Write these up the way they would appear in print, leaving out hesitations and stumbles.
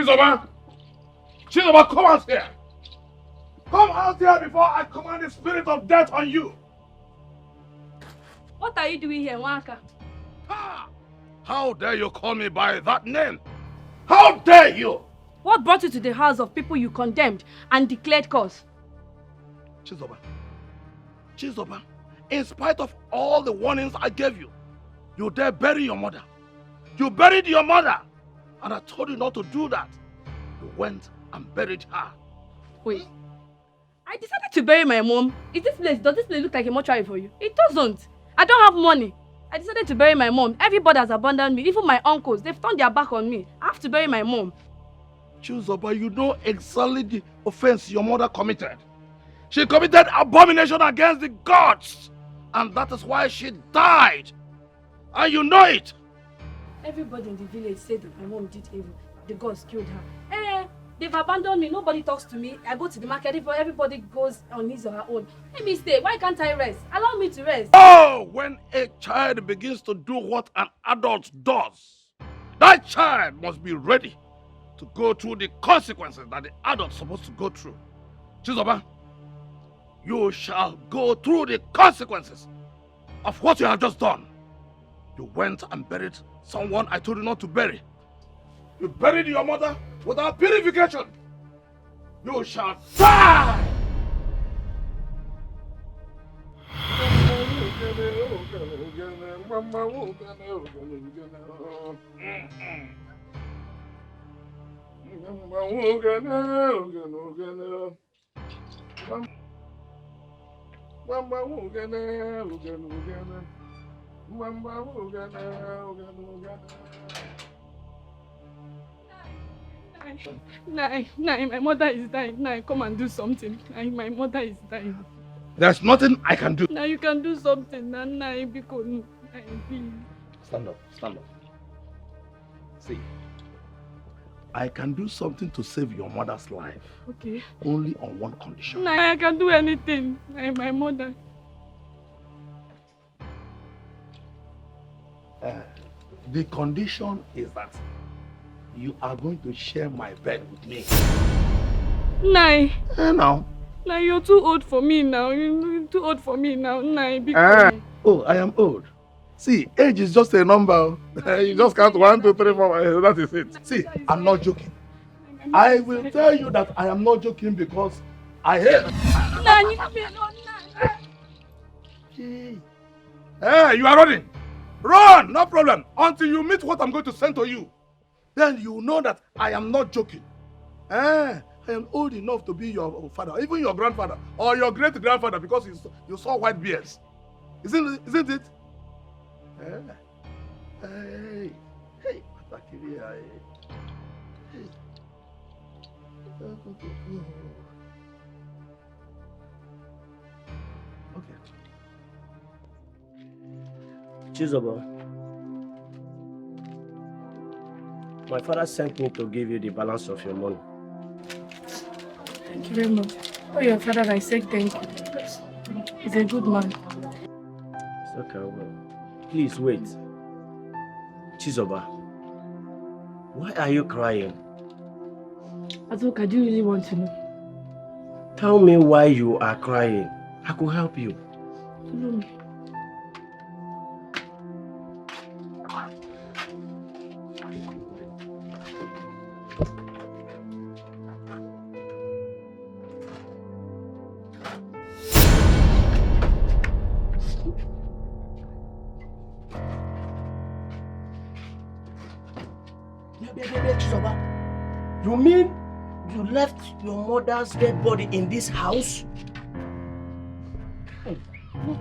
Chizoba! Chizoba, come out here! Come out here before I command the spirit of death on you! What are you doing here, Waka? Ah! How dare you call me by that name? How dare you! What brought you to the house of people you condemned and declared curse? Chizoba. Chizoba, in spite of all the warnings I gave you, you dare bury your mother. You buried your mother! And I told you not to do that. You went and buried her. Wait. I decided to bury my mom. Does this place look like a mortuary for you? It doesn't. I don't have money. I decided to bury my mom. Everybody has abandoned me. Even my uncles. They've turned their back on me. I have to bury my mom. Chizoba, you know exactly the offense your mother committed. She committed abomination against the gods. And that is why she died. And you know it. Everybody in the village said that my mom did evil. The gods killed her. They've abandoned me. Nobody talks to me. I go to the market. Everybody goes on his or her own. Let me stay. Why can't I rest? Allow me to rest. Oh, when a child begins to do what an adult does, that child must be ready to go through the consequences that the adult's supposed to go through. Chizoba, you shall go through the consequences of what you have just done. You went and buried someone I told you not to bury. You buried your mother without purification. You shall die! Nai, my mother is dying. Nai, come and do something. Nai, my mother is dying. There's nothing I can do. Now you can do something. Nai, because Nai, please. Stand up, stand up. See, I can do something to save your mother's life. Okay. Only on one condition. Nai, I can do anything. Nai, my mother. The condition is that you are going to share my bed with me. Nai. Now. Nai, you're too old for me now. You're too old for me now. Nai, because... Oh, I am old. See, age is just a number. You just count 1, 2, 3, 4, that is it. See, I'm not joking. I will tell you that I am not joking because I hate... Hey, you are running. Run, no problem, until you meet what I'm going to send to you. Then you know that I am not joking. I am old enough to be your father, even your grandfather, or your great-grandfather, because you saw white beards. Isn't it? Hey. Okay. Chizoba, my father sent me to give you the balance of your money. Thank you very much. Oh, your father, I said thank you. He's a good man. It's okay, well, please wait. Chizoba, why are you crying? Azuka, do you really want to know? Tell me why you are crying. I could help you. Follow me. You mean you left your mother's dead body in this house?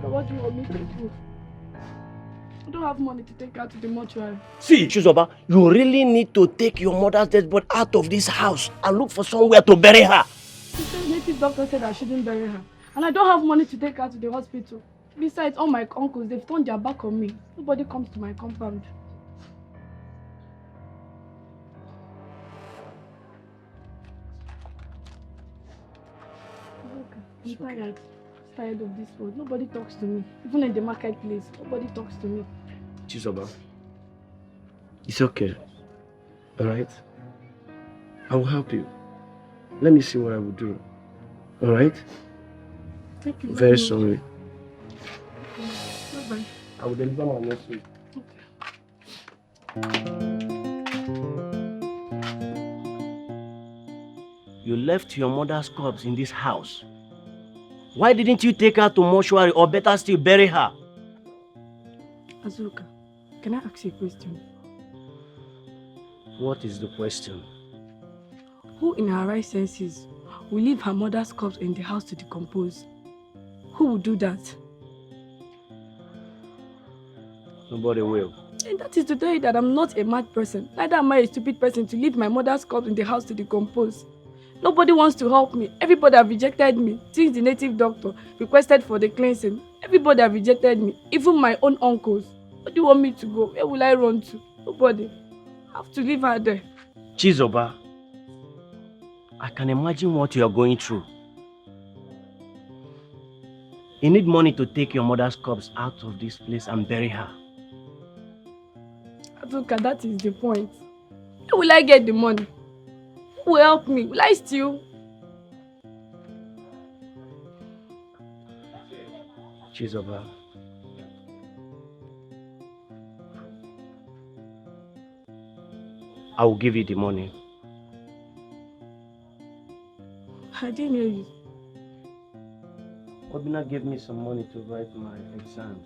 What do you want me to do? I don't have money to take her to the mortuary. See, Chizoba, you really need to take your mother's dead body out of this house and look for somewhere to bury her. The native doctor said I shouldn't bury her. And I don't have money to take her to the hospital. Besides, all my uncles, they've turned their back on me. Nobody comes to my compound. I'm tired. I'm tired of this world. Nobody talks to me. Even in the marketplace, nobody talks to me. Chizoba, it's okay. Alright? I will help you. Let me see what I will do. Alright? Thank you. Very sorry. Bye-bye. I will deliver my message. You left your mother's corpse in this house. Why didn't you take her to mortuary or better still bury her? Azuka, can I ask you a question? What is the question? Who in her right senses will leave her mother's corpse in the house to decompose? Who would do that? Nobody will. And that is to tell you that I'm not a mad person. Neither am I a stupid person to leave my mother's corpse in the house to decompose. Nobody wants to help me. Everybody have rejected me. Since the native doctor requested for the cleansing, everybody have rejected me. Even my own uncles. Where do you want me to go? Where will I run to? Nobody. I have to leave her there. Chizoba, I can imagine what you are going through. You need money to take your mother's corpse out of this place and bury her. Azuka, that is the point. Where will I get the money? Who will help me? Will I steal? Chizoba, I will give you the money. I didn't hear you. Obina gave me some money to write my exams.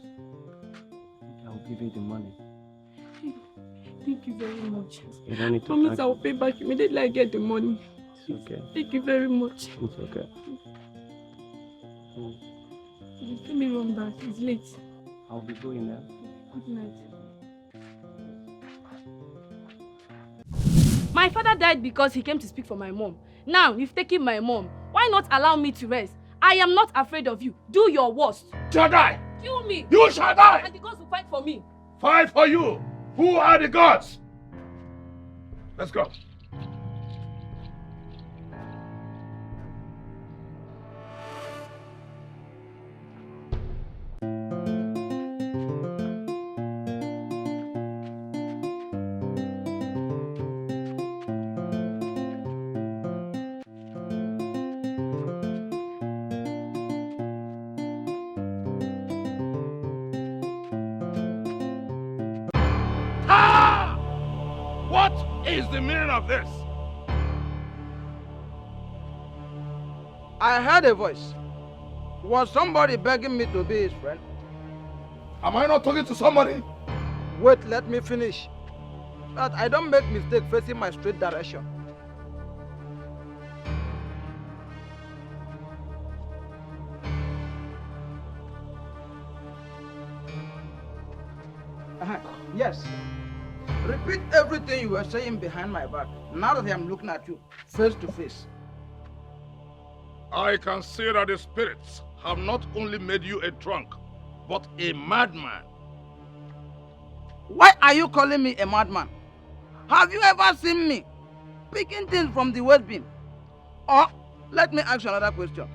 I will give you the money. Thank you very much. You don't need to Promise I will pay back immediately I get the money. It's okay. Thank you very much. It's okay. Let me run back. It's late. I'll be going now. Good night. My father died because he came to speak for my mom. Now you've taken my mom. Why not allow me to rest? I am not afraid of you. Do your worst. Shall die! Kill me. You shall die! And the gods will fight for me. Fight for you! Who are the gods? Let's go. Is the meaning of this? I heard a voice. Was somebody begging me to be his friend? Am I not talking to somebody? Wait, let me finish. That I don't make mistake facing my straight direction. Yes. Repeat everything you were saying behind my back. Now that I am looking at you, face to face. I can see that the spirits have not only made you a drunk, but a madman. Why are you calling me a madman? Have you ever seen me picking things from the waste bin? Or, let me ask you another question.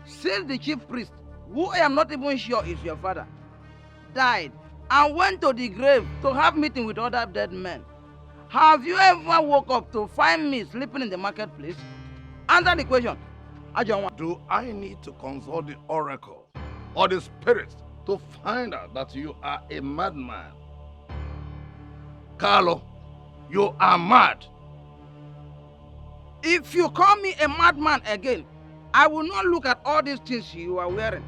Since the chief priest, who I am not even sure is your father, died, and went to the grave to have meeting with other dead men, have you ever woke up to find me sleeping in the marketplace? Answer the question. Do I need to consult the oracle or the spirits to find out that you are a madman? Carlo, you are mad. If you call me a madman again, I will not look at all these things you are wearing,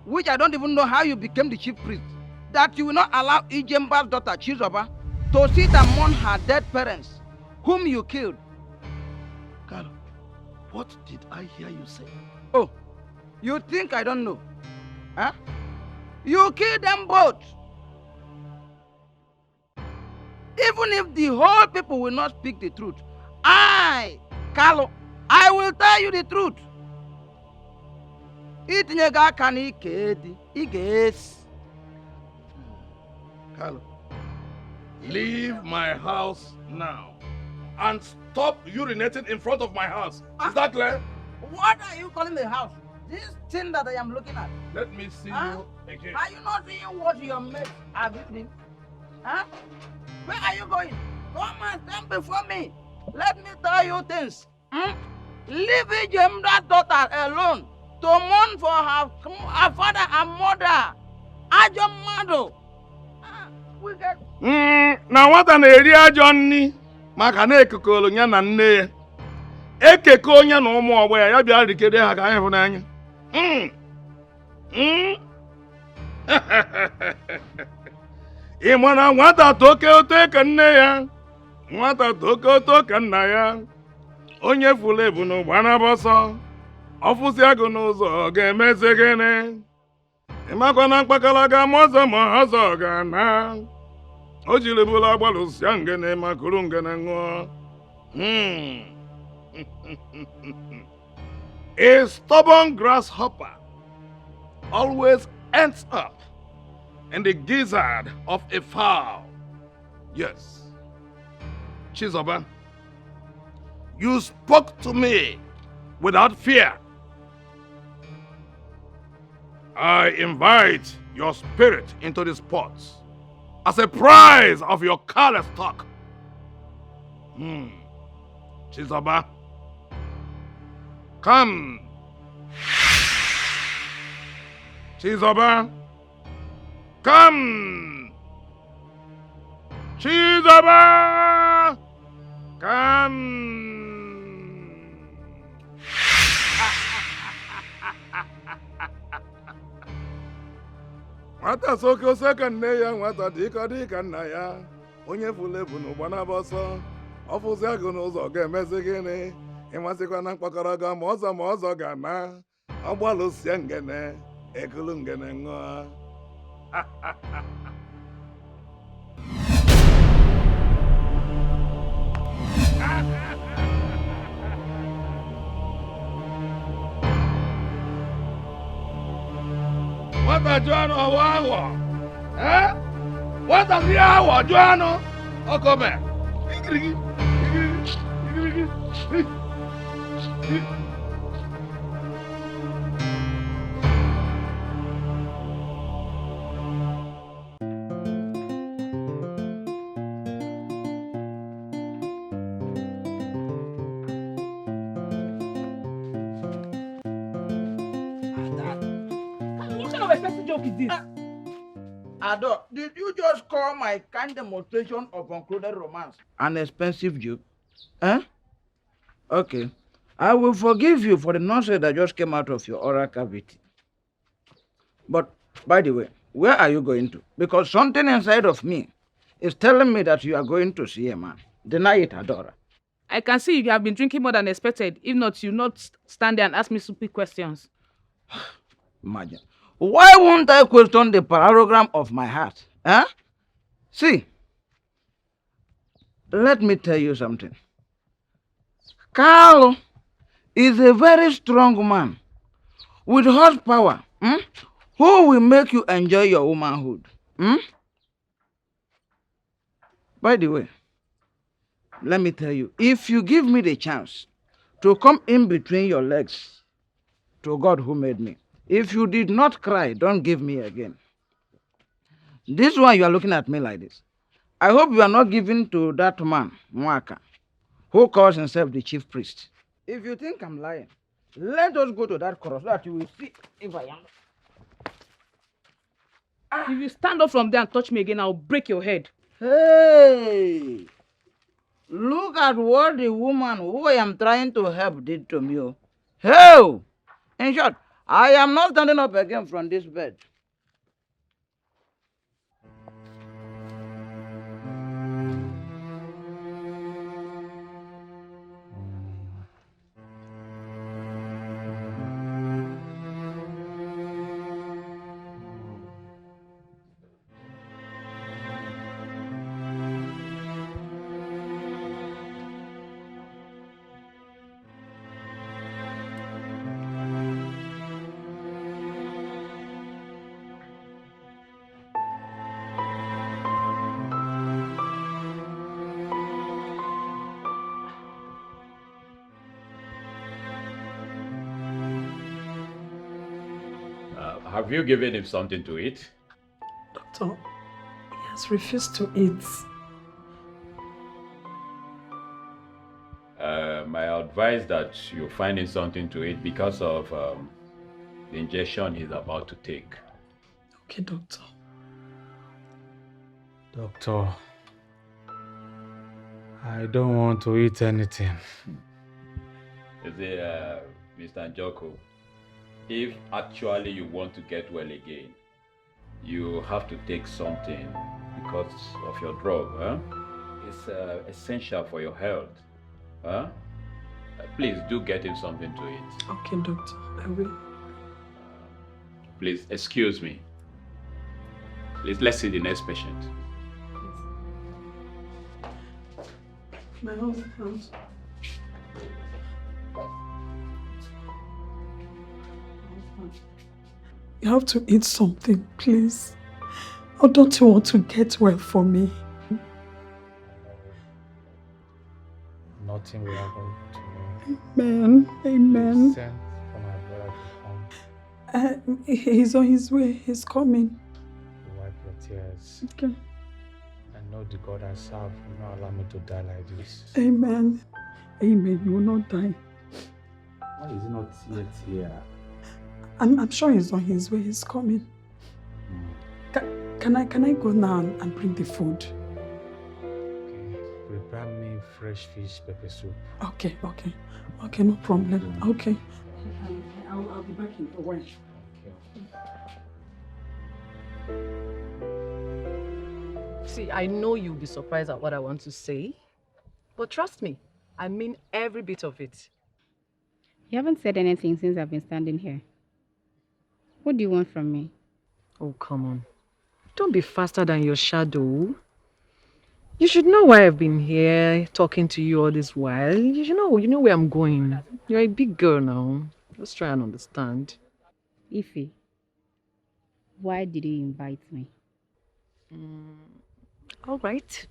which I don't even know how you became the chief priest. That you will not allow Ijemba's daughter Chizoba to sit among her dead parents, whom you killed. Carlo, what did I hear you say? Oh, you think I don't know? Huh? You killed them both. Even if the whole people will not speak the truth, Carlo, I will tell you the truth. Itinyega kani kedi, iges. Carlo, leave my house now and stop urinating in front of my house. Is that clear? What are you calling the house? This thing that I am looking at. Let me see you again. Are you not seeing what your mates are building? Huh? Where are you going? Come and stand before me. let me tell you things. Leave Ijemda's daughter alone to mourn for her father and mother. Ajamado. Wicked. Na nwata na-eri ajọ nni maka na ekekọrọ ya na nne ya. Ekekọ onye na ụmụ ọgbọ ya bịa rikere ha ka anyị hụ n'anya. Ị ma na nwata toke oto ka nne ya, nwata toke oto ka nna ya, onye furu ebu n'ụgba n'abọsọ, ọfụsị agụ n'ụzọ ọ ga-emezi gịnị? Ị makwa na mkpakala ga-ama ọzọ ma ọzọ ga-ana. O jiri bụla agbalụsịa ngene ma kuru ngene ṅụọ. A stubborn grasshopper always ends up in the gizzard of a fowl. Yes. Chizoba, you spoke to me without fear. I invite your spirit into this pot as a prize of your careless talk. Chizoba, come. Chizoba, come. Chizoba, come. Nwata soke oseka nne ya, nwata dịka nna ya, onye furu ebu n'ụgba n'abọsọ, ọfụsị agụ n'ụzọ ga-emezi gịnị? Ịmasịkwa na mkpakọrọ ga ma ọzọ ga-ana, ọgbalụsịa ngene, ekulu ngene ṅụọ. Nwata Joanụ ọwa aghọ. Nwata si aghọ Joanụ ọkọbe. Ado, did you just call my kind demonstration of concluded romance an expensive joke? Okay. I will forgive you for the nonsense that just came out of your oral cavity. But, by the way, where are you going to? Because something inside of me is telling me that you are going to see a man. Deny it, Adora. I can see you have been drinking more than expected. If not, you'll not stand there and ask me stupid questions. Imagine. Why won't I question the parallelogram of my heart? See, let me tell you something. Carl is a very strong man with horsepower who will make you enjoy your womanhood. By the way, let me tell you, if you give me the chance to come in between your legs to God who made me, if you did not cry, don't give me again. This one, you are looking at me like this. I hope you are not giving to that man, Mwaka, who calls himself the chief priest. If you think I'm lying, let us go to that cross so that you will see if I am. If you stand up from there and touch me again, I'll break your head. Hey! Look at what the woman who I am trying to help did to me. Hey! In short, I am not standing up again from this bed. Have you given him something to eat? Doctor, he has refused to eat. I advise that you're finding something to eat because of the injection he's about to take. Okay, doctor. Doctor, I don't want to eat anything. You see, Mr. Njoko, if actually you want to get well again, you have to take something because of your drug. Huh? It's essential for your health. Huh? Please do get him something to eat. Okay, doctor, I will. Please, excuse me. Please, let's see the next patient. My husband. You have to eat something, please. Or don't you want to get well for me? Nothing will happen to me. Amen. Amen. Send for my brother to come He's on his way. He's coming. to wipe your tears. Okay. I know the God I serve will not allow me to die like this. Amen. Amen. You will not die. Why is he not yet here? I'm sure he's on his way. He's coming. Can I go now and bring the food? Okay. Prepare me fresh fish pepper soup. Okay, no problem. Okay. I'll be back in a while. See, I know you'll be surprised at what I want to say, but trust me, I mean every bit of it. You haven't said anything since I've been standing here. What do you want from me? Oh, come on. Don't be faster than your shadow. You should know why I've been here talking to you all this while. You know where I'm going. You're a big girl now. Let's try and understand. Ify, why did you invite me? All right.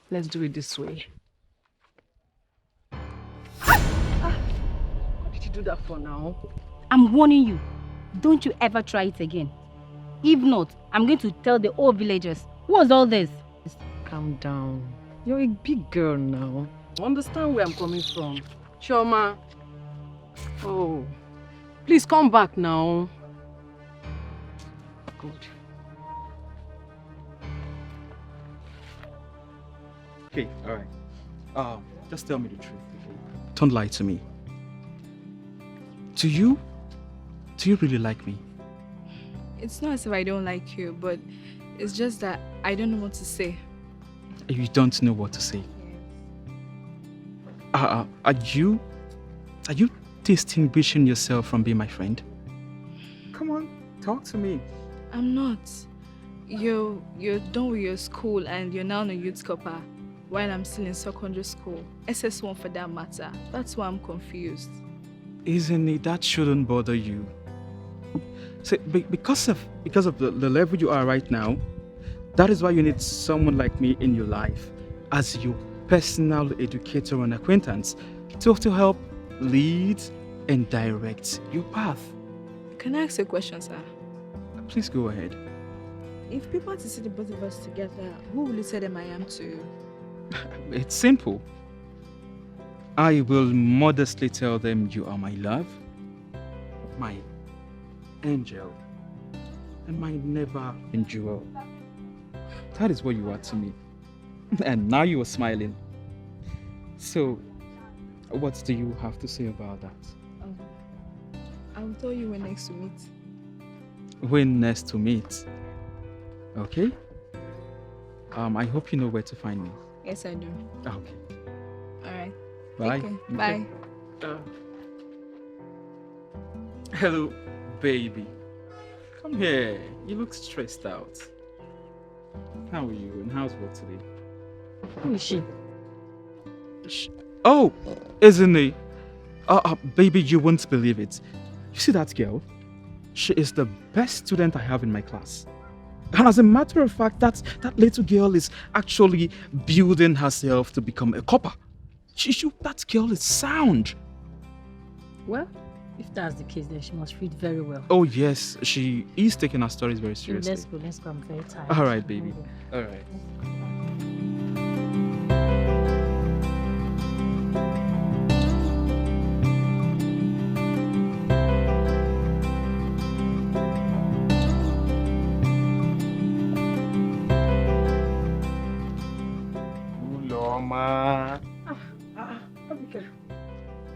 Let's do it this way. What did you do that for now? I'm warning you. Don't you ever try it again. If not, I'm going to tell the whole villagers. What's all this? Calm down. You're a big girl now. Understand where I'm coming from. Chioma. Oh, please come back now. Good. Okay, alright. Just tell me the truth, okay? Don't lie to me. Do you really like me? It's not as if I don't like you, but it's just that I don't know what to say. You don't know what to say. Are you distinguishing yourself from being my friend? Come on, talk to me. I'm not. You're done with your school and you're now on a youth copper, while I'm still in secondary school. SS1 for that matter. That's why I'm confused. Isn't it? That shouldn't bother you. See, because of the level you are right now, that is why you need someone like me in your life as your personal educator and acquaintance to help lead and direct your path. Can I ask a question, sir? Please go ahead. If people want to see the both of us together, who will you tell them I am to? It's simple. I will modestly tell them you are my love, my angel, and my never-ending jewel. That is what you are to me. And now you are smiling. So, what do you have to say about that? I'll tell you when next to meet. When next to meet? Okay? I hope you know where to find me. Yes, I do. Okay. Alright. Bye. Okay. Bye. Hello, baby. Come here. You look stressed out. How are you? And how's work today? Who is she? Oh, isn't it? Baby, you won't believe it. You see that girl? She is the best student I have in my class. And as a matter of fact, that little girl is actually building herself to become a copper. That girl is sound. Well, if that's the case, then she must read very well. Oh yes, she is taking her stories very seriously. Let's go. I'm very tired. All right, baby. All right.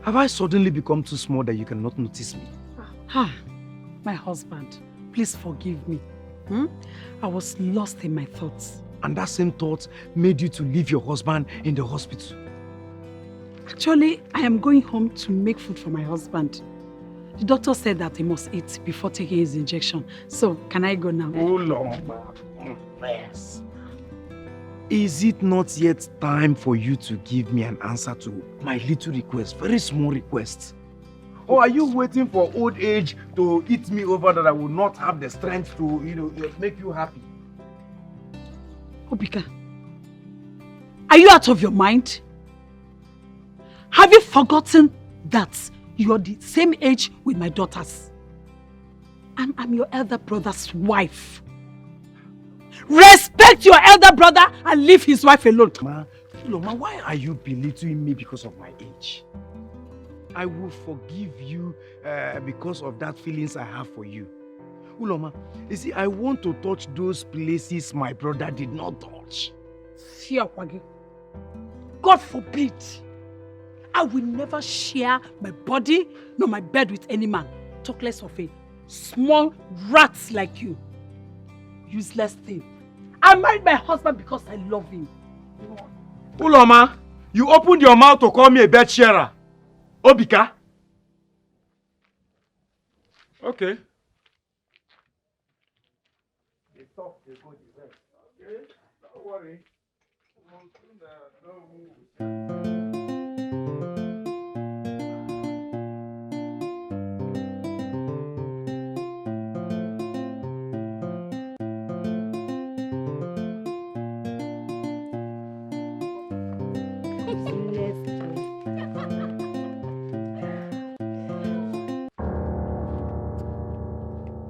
Have I suddenly become too small that you cannot notice me? Ah, my husband, please forgive me. I was lost in my thoughts. And that same thought made you to leave your husband in the hospital. Actually, I am going home to make food for my husband. The doctor said that he must eat before taking his injection. So, can I go now? Oh, Lord. Yes. Is it not yet time for you to give me an answer to my little request, very small request? Or are you waiting for old age to eat me over that I will not have the strength to, make you happy? Obika, are you out of your mind? Have you forgotten that you are the same age with my daughters? And I'm your elder brother's wife. Respect your elder brother and leave his wife alone. Ma, why are you belittling me because of my age? I will forgive you because of that feelings I have for you. Uloma, you see, I want to touch those places my brother did not touch. God forbid. I will never share my body nor my bed with any man. Talk less of a small rat like you. Useless thing. I married my husband because I love him. Uloma, you opened your mouth to call me a bed sharer. Obika? Okay. Don't worry.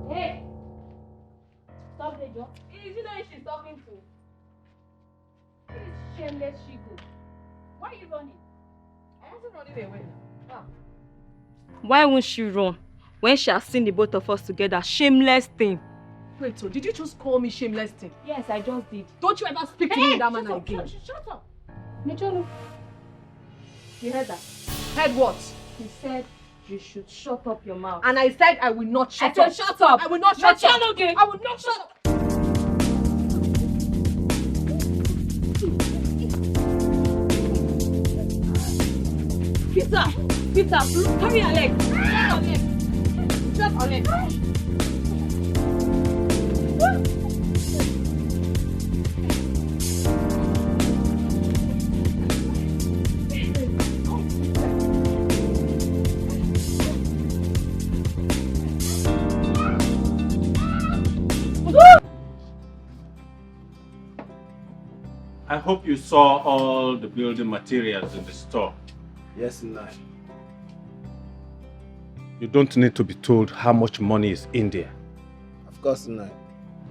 Hey! Stop the job. Is you know who she's talking to? This shameless Shigo. Why are you running? I wasn't running away now. Why won't she run when she has seen the both of us together? Shameless thing. Wait, so did you just call me shameless thing? Yes, I just did. Don't you ever speak to me in that manner again. Shut up. Mecholo. You heard that? Heard what? He said you should shut up your mouth. And I said I will not shut I up. said shut up. I will not shut up. Okay. I will not shut up. Peter, carry your leg. Drop your leg. I hope you saw all the building materials in the store. Yes, Nai. You don't need to be told how much money is in there. Of course, Nai.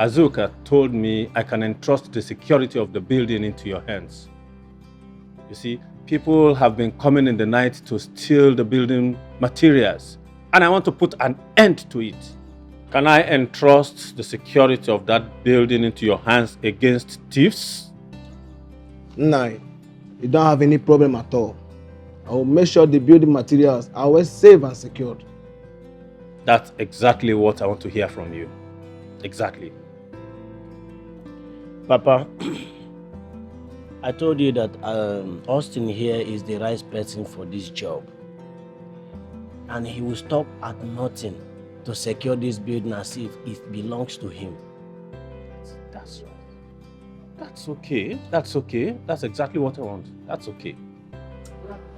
Azuka told me I can entrust the security of the building into your hands. You see, people have been coming in the night to steal the building materials, and I want to put an end to it. Can I entrust the security of that building into your hands against thieves? Nai, you don't have any problem at all. I will make sure the building materials are always safe and secured. That's exactly what I want to hear from you. Exactly. Papa, I told you that Austin here is the right person for this job. And he will stop at nothing to secure this building as if it belongs to him. That's right. That's okay. That's okay. That's exactly what I want. That's okay.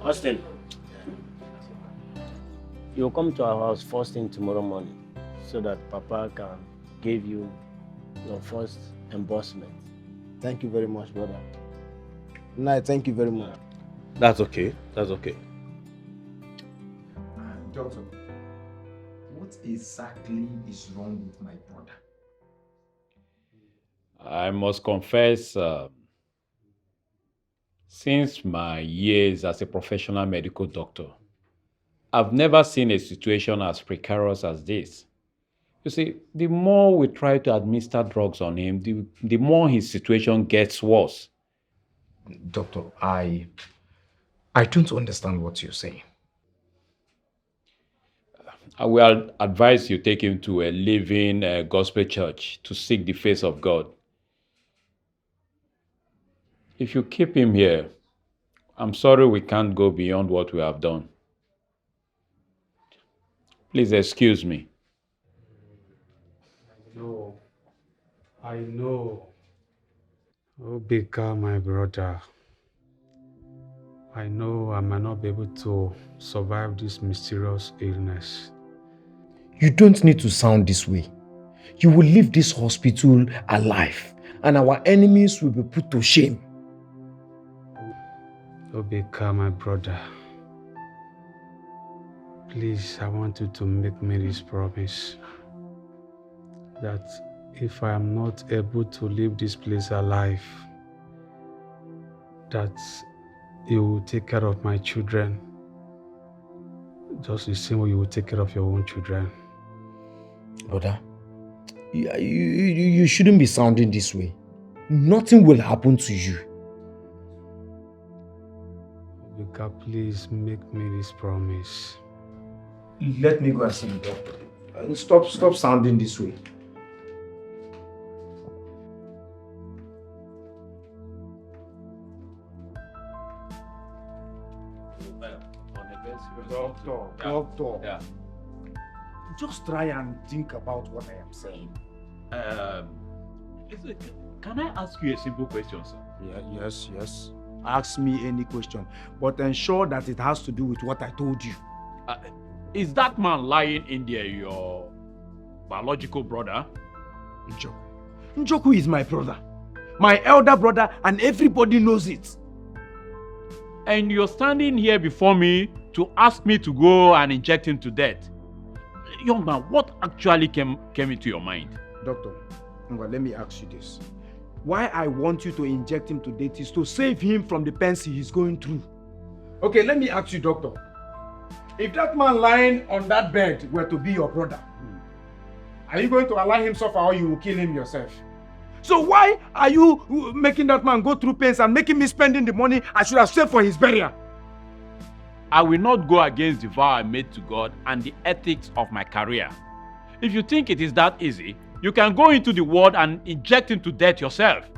Austin, you'll come to our house first thing tomorrow morning so that Papa can give you your first embossment. Thank you very much, brother. Nai, thank you very much. That's okay. That's okay. Doctor, what exactly is wrong with my brother? I must confess, since my years as a professional medical doctor, I've never seen a situation as precarious as this. You see, the more we try to administer drugs on him, the more his situation gets worse. Doctor, I don't understand what you're saying. I will advise you take him to a living gospel church to seek the face of God. If you keep him here, I'm sorry we can't go beyond what we have done. Please excuse me. No, I know. Oh, Bika, my brother. I know I might not be able to survive this mysterious illness. You don't need to sound this way. You will leave this hospital alive, and our enemies will be put to shame. Obika, my brother. Please, I want you to make me this promise that if I am not able to leave this place alive, that you will take care of my children just the same way you will take care of your own children. Brother, you shouldn't be sounding this way. Nothing will happen to you. Obika, please make me this promise. Let me go and see the doctor. Stop sounding this way. Doctor. Yeah. Just try and think about what I am saying. Can I ask you a simple question, sir? Yeah, yes. Ask me any question, but ensure that it has to do with what I told you. Is that man lying in there your biological brother? Njoku is my brother. My elder brother, and everybody knows it. And you're standing here before me to ask me to go and inject him to death. Young man, what actually came into your mind? Doctor, let me ask you this. Why I want you to inject him to death is to save him from the pains he is going through. Okay, let me ask you, doctor. If that man lying on that bed were to be your brother, are you going to allow him suffer or you will kill him yourself? So why are you making that man go through pains and making me spending the money I should have saved for his burial? I will not go against the vow I made to God and the ethics of my career. If you think it is that easy, you can go into the world and inject him to death yourself.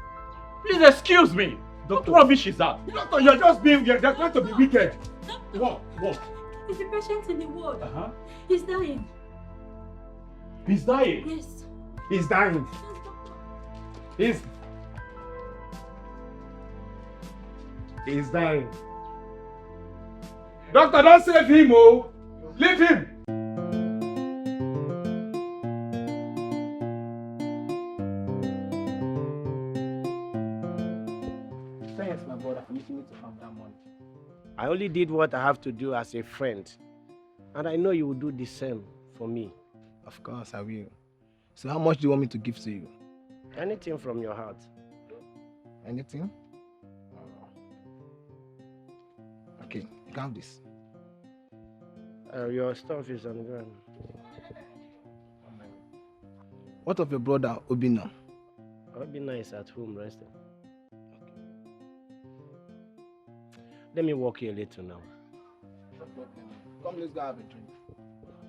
Please excuse me. Doctor, what rubbish is that? Doctor, you're trying to be wicked. What? Is the patient in the ward? He's dying. He's dying? Yes. He's dying. He's dying. Doctor, don't save him, oh! Leave him! Thanks, my brother, for making me to have that money. I only did what I have to do as a friend. And I know you will do the same for me. Of course, I will. So how much do you want me to give to you? Anything from your heart. Anything? Okay, you can have this. Your stuff is on the ground. What of your brother, Obina? Obina is at home resting. Let me walk you a little now. Come, let's go have a drink.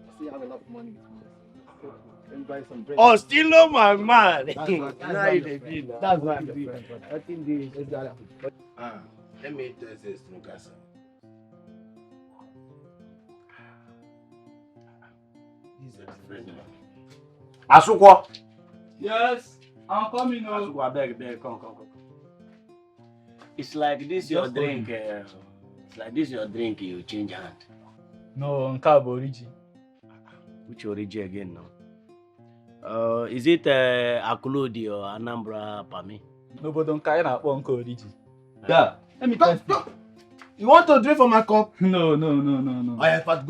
I see you have enough money. Let me buy some drink. Oh, still no my man. That's what I'm doing. Let's go have a drink. Let me test this Nukasa. Asukwa. Yes, I'm coming now. Asukwa, beg, come. It's like this your drink. It's like this your drink. You change hand. No, Nkabo Origi. Which Origi again now? Is it Akulodi or Anambra Pami? No, but don't carry that one Origi. Yeah. Let me test you. You want to drink from my cup? No. I have to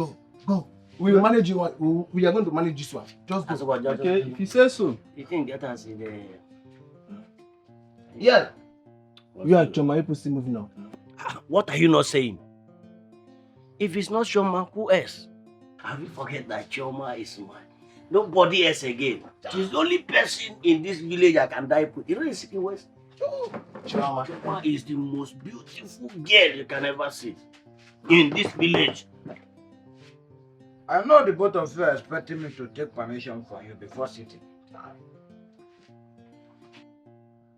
go. We will manage you. We are going to manage this one. Just go. Okay, if you say so. You can get us in there. Yeah. You are Choma, you still moving now. What are you not saying? If it's not Choma, who else? Have you forget that Choma is mine? Nobody else again. She's the only person in this village I can die with. You know the City West? Choma is the most beautiful girl you can ever see in this village. I know the both of you are expecting me to take permission from you before sitting.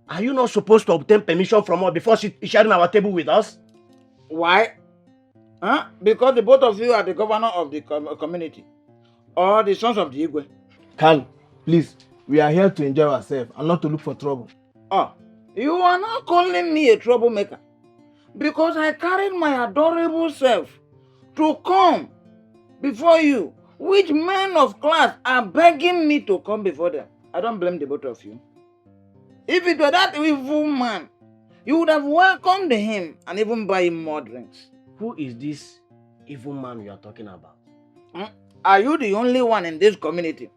Are you not supposed to obtain permission from us before sharing our table with us? Why? Huh? Because the both of you are the governor of the community. Or the sons of the Igwe. Carl, please, we are here to enjoy ourselves and not to look for trouble. Oh, you are not calling me a troublemaker. Because I carried my adorable self to come before you, which men of class are begging me to come before them. I don't blame the both of you. If it were that evil man, you would have welcomed him and even buy him more drinks. Who is this evil man you are talking about? Are you the only one in this community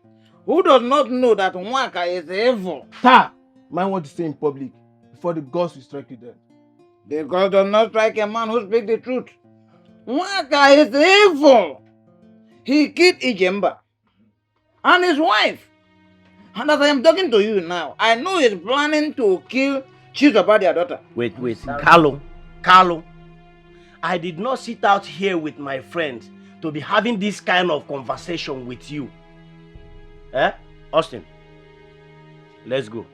who does not know that Nwaka is evil? Sir, mind what to say in public before the gods will strike you dead. The God does not strike a man who speaks the truth. Nwaka is evil. He killed Ijemba and his wife. And as I am talking to you now, I know he's planning to kill Chizoba, their daughter. Wait, Carlo. I did not sit out here with my friends to be having this kind of conversation with you. Austin, let's go.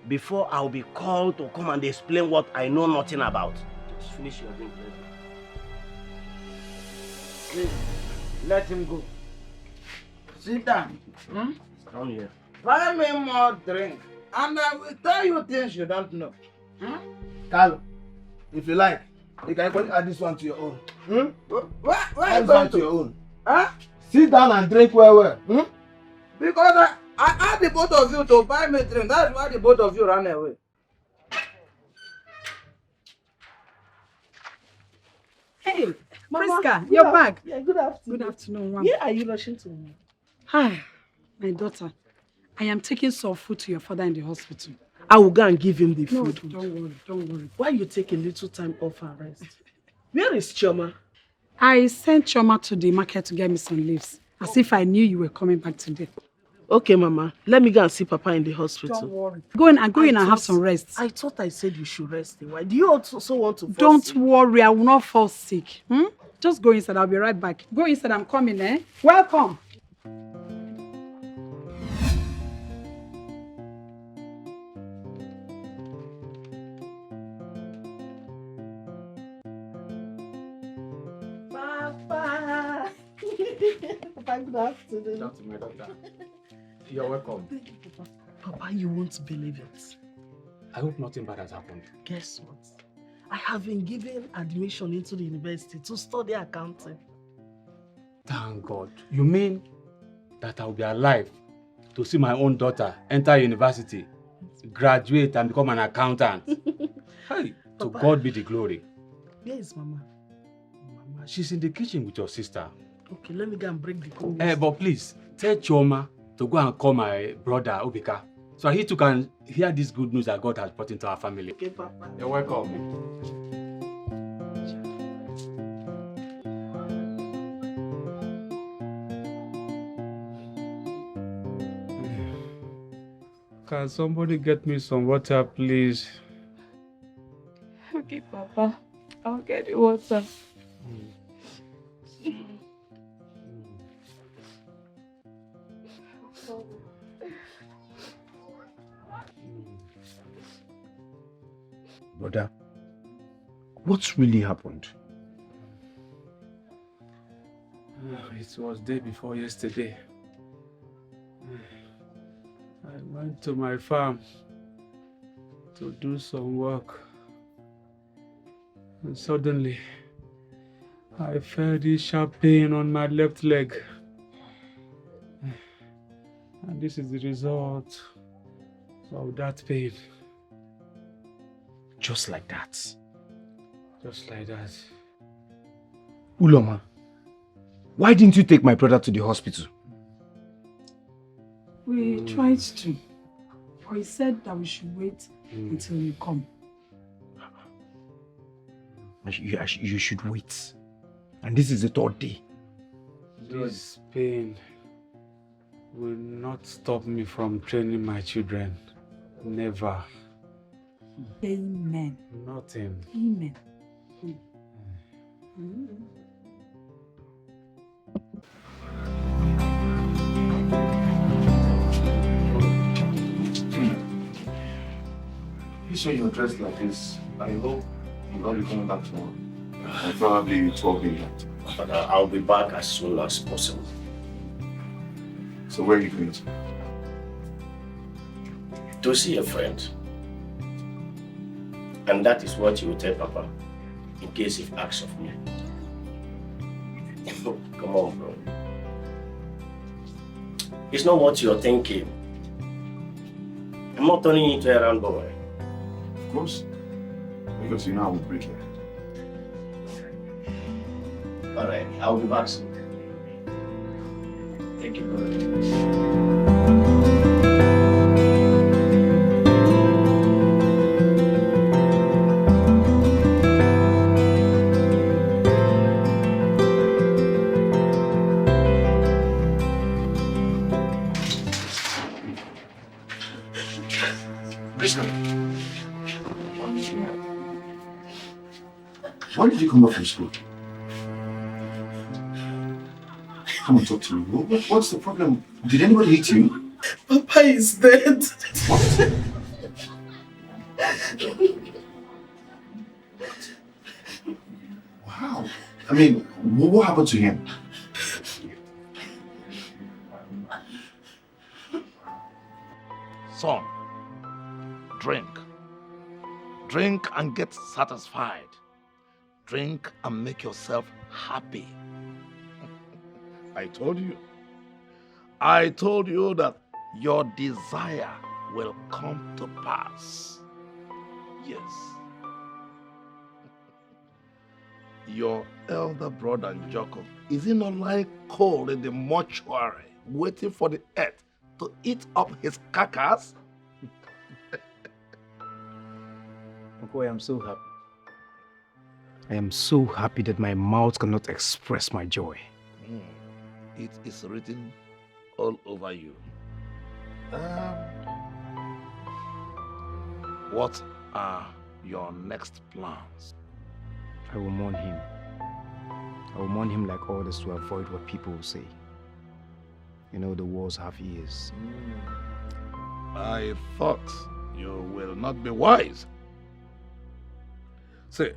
Before I'll be called to come and explain what I know nothing about. Just finish your drink, let's go. Please, let him go. Sit down. Down here. Buy me more drink, and I will tell you things you don't know. Carlo, if you like, you can equally add this one to your own. Where add you this one going to your own. Huh? Sit down and drink well. Because I asked the both of you to buy me drink. That's why the both of you ran away. Hey, Mama, Priska, good you're af- back. Yeah, good afternoon. Good afternoon, Mom. Where are you rushing to? Hi, my daughter. I am taking some food to your father in the hospital. I will go and give him the No, food. don't worry. Why you take a little time off and rest? Where is Chioma? I sent Choma to the market to get me some leaves, as if I knew you were coming back today. Okay, Mama. Let me go and see Papa in the hospital. Don't worry. Go in and have some rest. I thought I said you should rest. Why? Do you also want to fall Don't sick? worry, I will not fall sick. Just go inside, I'll be right back. Go inside, I'm coming, eh? Welcome. Papa. Papa, good afternoon. Good afternoon, doctor. You're welcome. Thank you, Papa. Papa, you won't believe it. I hope nothing bad has happened. Guess what? I have been given admission into the university to study accounting. Thank God. You mean that I'll be alive to see my own daughter enter university, graduate and become an accountant? Hey, to Papa. God be the glory. Where is Mama? Mama, she's in the kitchen with your sister. Okay, let me go and break the cold. But please, tell Chioma to go and call my brother Obika, so he too can hear this good news that God has brought into our family. Okay, Papa. You're welcome. Can somebody get me some water, please? Okay, Papa. I'll get the water. Brother, what's really happened? It was day before yesterday. I went to my farm to do some work. And suddenly, I felt this sharp pain on my left leg. And this is the result of that pain. Just like that? Just like that. Uloma, why didn't you take my brother to the hospital? We tried to, but he said that we should wait until you come. You should wait. And this is the third day. This pain will not stop me from training my children. Never. Amen. Nothing. Amen. This way you're dressed like this. I hope you'll not be coming back tomorrow. And probably 12 midnight. But I'll be back as soon as possible. So where are you going to? To see a friend. And that is what you will tell Papa, in case he asks of me. Come on, bro. It's not what you're thinking. I'm not turning into a round boy. Of course. Because you know I will break your head. Alright, I'll be back soon. Thank you, brother. Why did you come back from school? Come on, talk to me. What's the problem? Did anybody hit you? Papa is dead. What? Wow. I mean, what happened to him? Son, drink. Drink and get satisfied. Drink and make yourself happy. I told you that your desire will come to pass. Yes. Your elder brother Jacob, is he not lying cold in the mortuary, waiting for the earth to eat up his carcass? Uncle, I am so happy. I am so happy that my mouth cannot express my joy. It is written all over you. What are your next plans? I will mourn him. I will mourn him like others to avoid what people will say. You know, the walls have ears. I thought you will not be wise. Say,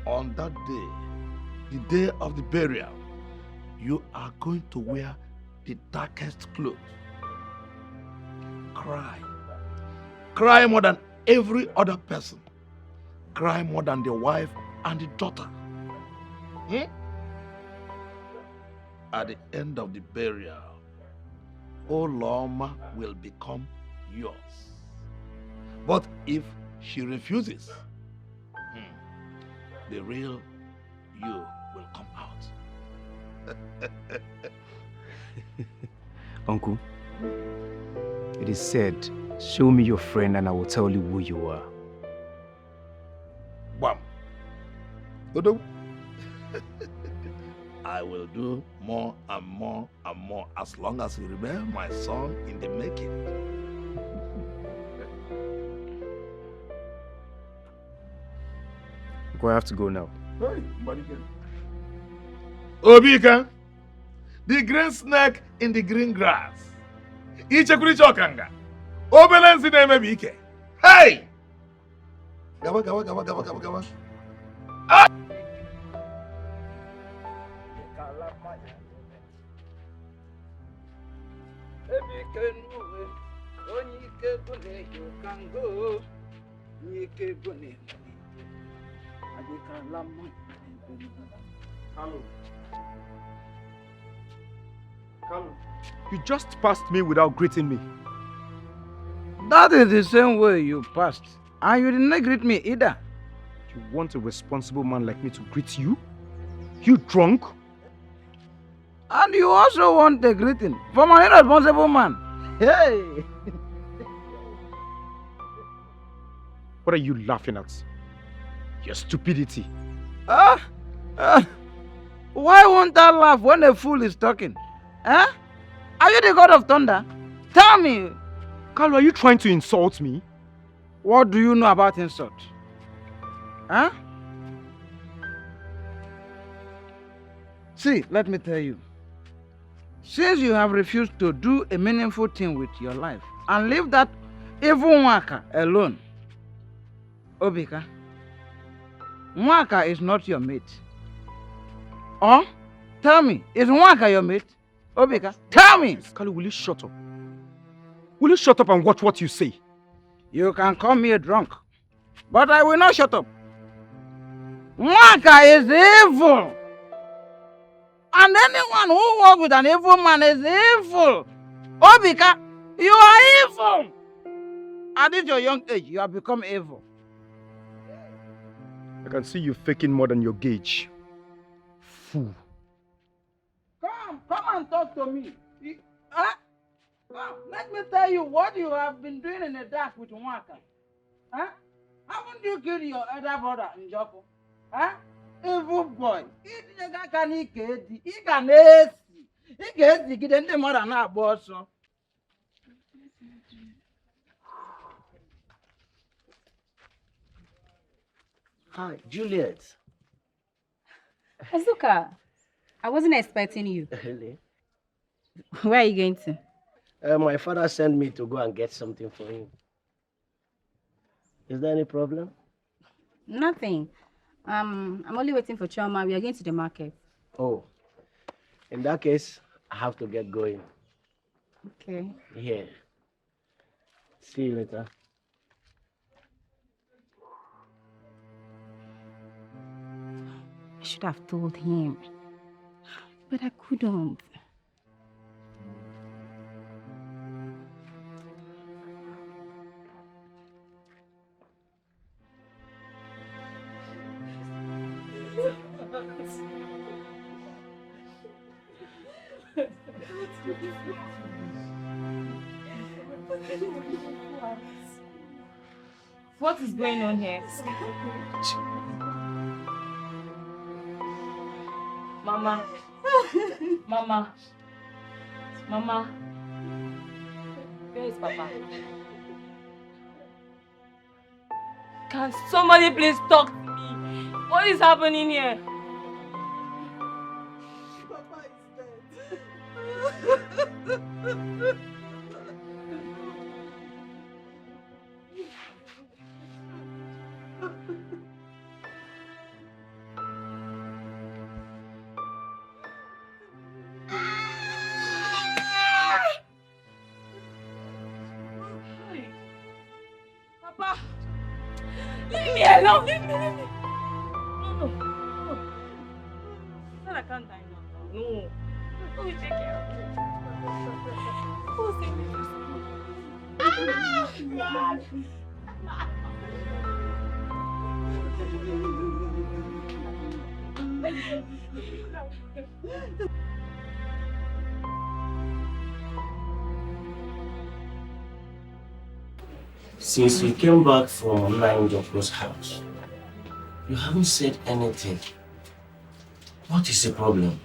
on that day, the day of the burial, you are going to wear the darkest clothes. Cry. Cry more than every other person. Cry more than the wife and the daughter. At the end of the burial, Oloma will become yours. But if she refuses, the real you will come out. Uncle, it is said, show me your friend and I will tell you who you are. Bam. Odo. I will do more and more and more as long as you remain my son in the making. Uncle, I have to go now. Hey, Obika, the green snake in the green grass. Ichekuri chokanga. Obelensi na emebike. Hey! Gawa. Ah! You just passed me without greeting me. That is the same way you passed. And you didn't greet me either. You want a responsible man like me to greet you? You drunk? And you also want a greeting from an irresponsible man. Hey! What are you laughing at? Your stupidity. Why won't I laugh when a fool is talking? Huh? Are you the god of thunder? Tell me. Carlo, are you trying to insult me? What do you know about insult? Huh? See, let me tell you. Since you have refused to do a meaningful thing with your life and leave that evil worker alone, Obika, Nwaka is not your mate. Or, tell me, is Nwaka your mate? Obika, tell me! Kalu, will you shut up? Will you shut up and watch what you say? You can call me a drunk, but I will not shut up. Nwaka is evil! And anyone who works with an evil man is evil! Obika, you are evil! At this your young age, you have become evil. I can see you faking more than your gauge. Fool. Come and talk to me. Huh? Come, let me tell you what you have been doing in the dark with Nwaka. Huh? Haven't you killed your elder brother, Njoko? Huh? Evil boy. He can get the mother now, boss. Hi, Juliet. Azuka, I wasn't expecting you. Really? Where are you going to? My father sent me to go and get something for him. Is there any problem? Nothing. I'm only waiting for Choma. We are going to the market. Oh, in that case, I have to get going. Okay. Yeah. See you later. I should have told him, but I couldn't. What is going on here? Mama. Mama. Mama. Where is Papa? Can somebody please talk to me? What is happening here? Papa is dead. Papa! Leave me alone! Leave me! No. No. Said I can't die now. No. Who will take care of me? Who will save me? Since you came back from Joko's house, you haven't said anything. What is the problem?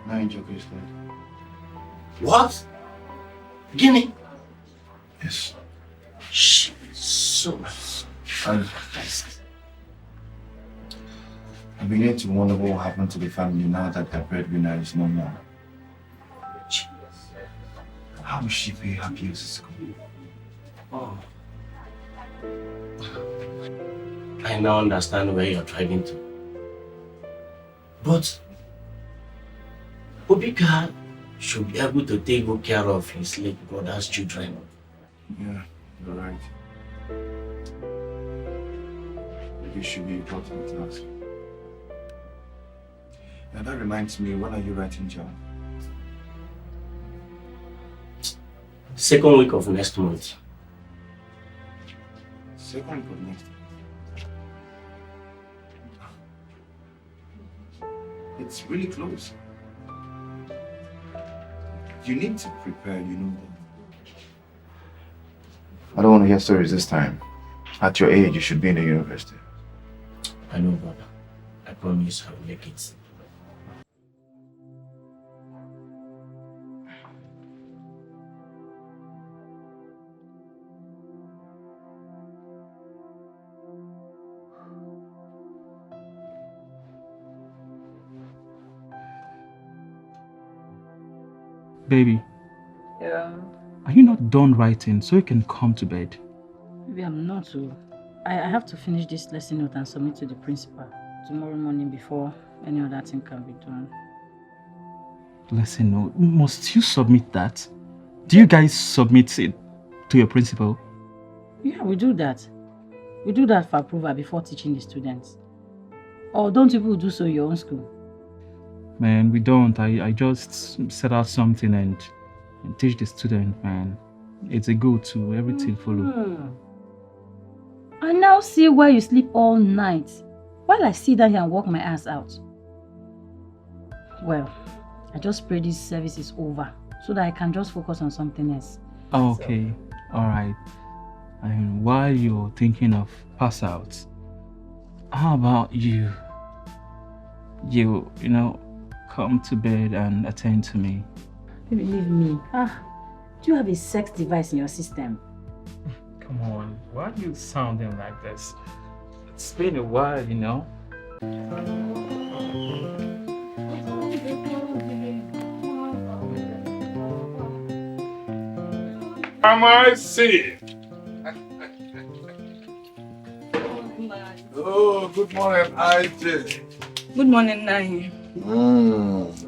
Joko is dead. What? Guinea? Yes. Shit, so And I'm beginning to wonder what will happen to the family now that their breadwinner is no more. How will she pay her bills at school? Oh. I now understand where you're driving to. But Obika should be able to take good care of his late brother's children. Yeah, you're right. Maybe should be important task. Now that reminds me, when are you writing job? Second week of next month. Second week of next month. It's really close. You need to prepare, you know that. I don't want to hear stories this time. At your age, you should be in the university. I know, brother. I promise I will make it. Baby, Yeah. are you not done writing so you can come to bed? Maybe I'm not so. I have to finish this lesson note and submit to the principal tomorrow morning before any other thing can be done. Lesson note? Must you submit that? Do you guys submit it to your principal? Yeah, we do that. We do that for approval before teaching the students. Or don't people do so in your own school? Man, we don't. I just set out something and teach the student, man. It's a go-to. Everything follow. I now see why you sleep all night while I sit down here and work my ass out. Well, I just pray this service is over so that I can just focus on something else. Okay, alright. And while you're thinking of pass outs, how about you come to bed and attend to me? Baby, leave me. Do you have a sex device in your system? Come on, why are you sounding like this? It's been a while, you know. Am I see? Oh, good morning, IJ. Good morning, Nahi.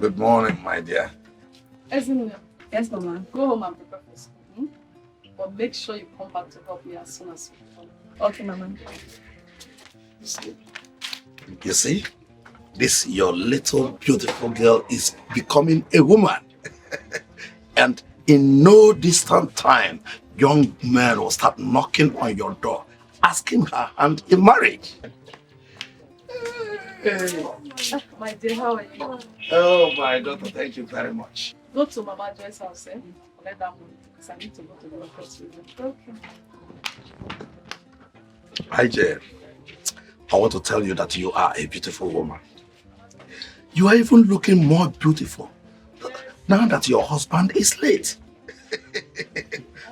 Good morning, my dear. Yes, Mama. Go home and prepare for school. But make sure you come back to help me as soon as possible. Okay, Mama. You see, this your little beautiful girl is becoming a woman. And in no distant time, young men will start knocking on your door, asking her hand in marriage. My dear, how are you? Oh, my daughter, thank you very much. Go to Mama Joy's house, collect that money, because I need to go to the office with you. Okay. IJ, I want to tell you that you are a beautiful woman. You are even looking more beautiful now that your husband is late.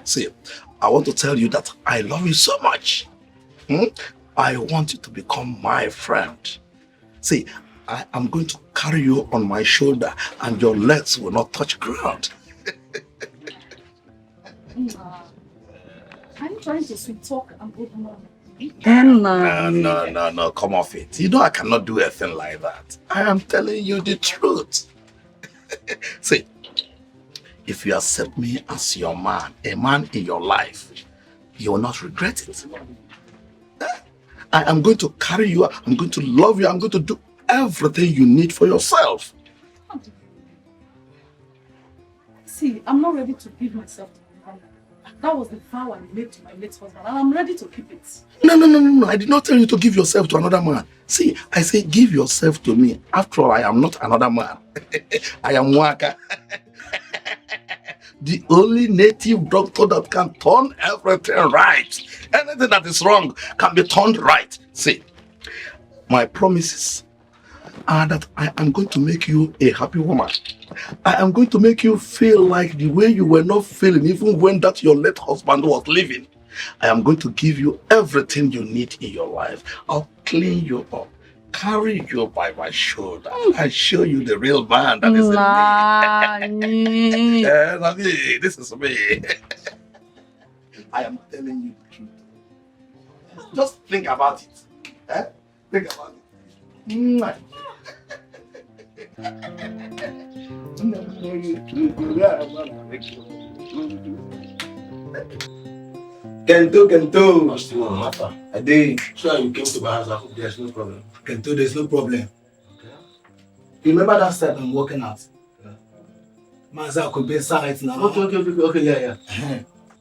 See, I want to tell you that I love you so much. I want you to become my friend. See, I am going to carry you on my shoulder and your legs will not touch ground. Are you trying to sweet talk and good morning? No, come off it. You know I cannot do a thing like that. I am telling you the truth. See, if you accept me as your man, a man in your life, you will not regret it. I am going to carry you, I'm going to love you, I'm going to do everything you need for yourself. See, I'm not ready to give myself to my husband. That was the vow I made to my late husband, and I'm ready to keep it. No. I did not tell you to give yourself to another man. See, I say give yourself to me. After all, I am not another man. I am Waka. The only native doctor that can turn everything right. Anything that is wrong can be turned right. See, my promises are that I am going to make you a happy woman. I am going to make you feel like the way you were not feeling even when that your late husband was living. I am going to give you everything you need in your life. I'll clean you up, carry you by my shoulder. I show you the real man that is in me. This is me. I am telling you the truth. Just think about it. Think about it. Kento. I did. Sure, you came to my house. I hope there's no problem. Kento, there's no problem. Okay. You remember that side I'm working at? Maza could be side now. Okay, yeah.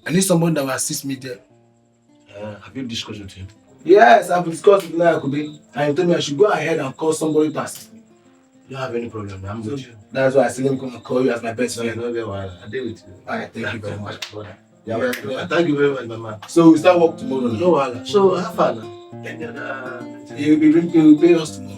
I need someone that will assist me there. Have you discussed with him? Yes, I've discussed with Nayakubi, and he told me I should go ahead and call somebody to assist me. You don't have any problem. I'm with you. That's why I said I'm going to call you as my best friend. No, I deal with you. Alright, thank you very much, brother. Yeah, thank you very much, Mama. So we start work tomorrow. No, Allah. So have fun. He will pay us tomorrow.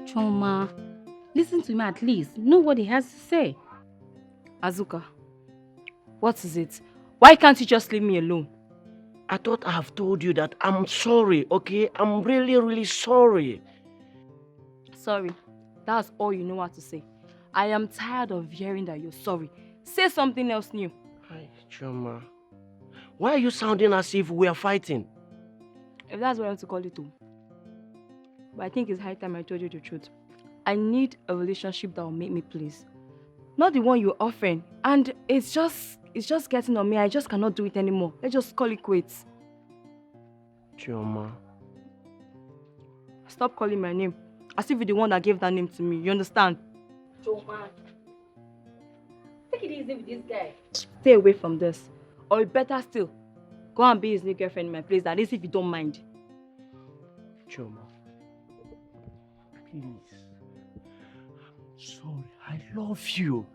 Choma, listen to me at least. Know what he has to say. Azuka, what is it? Why can't you just leave me alone? I thought I have told you that I'm sorry, okay? I'm really, really sorry. Sorry. That's all you know what to say. I am tired of hearing that you're sorry. Say something else new. Hi, Choma. Why are you sounding as if we are fighting? If that's what I want to call it too. But I think it's high time I told you the truth. I need a relationship that will make me please. Not the one you're offering. And it's just getting on me. I just cannot do it anymore. Let's just call it quits. Choma. Stop calling my name. As if you're the one that gave that name to me. You understand? Choma. Take it easy with this guy. Stay away from this. Or better still, go and be his new girlfriend in my place. At least if you don't mind. Choma. Please. Sorry, I love you.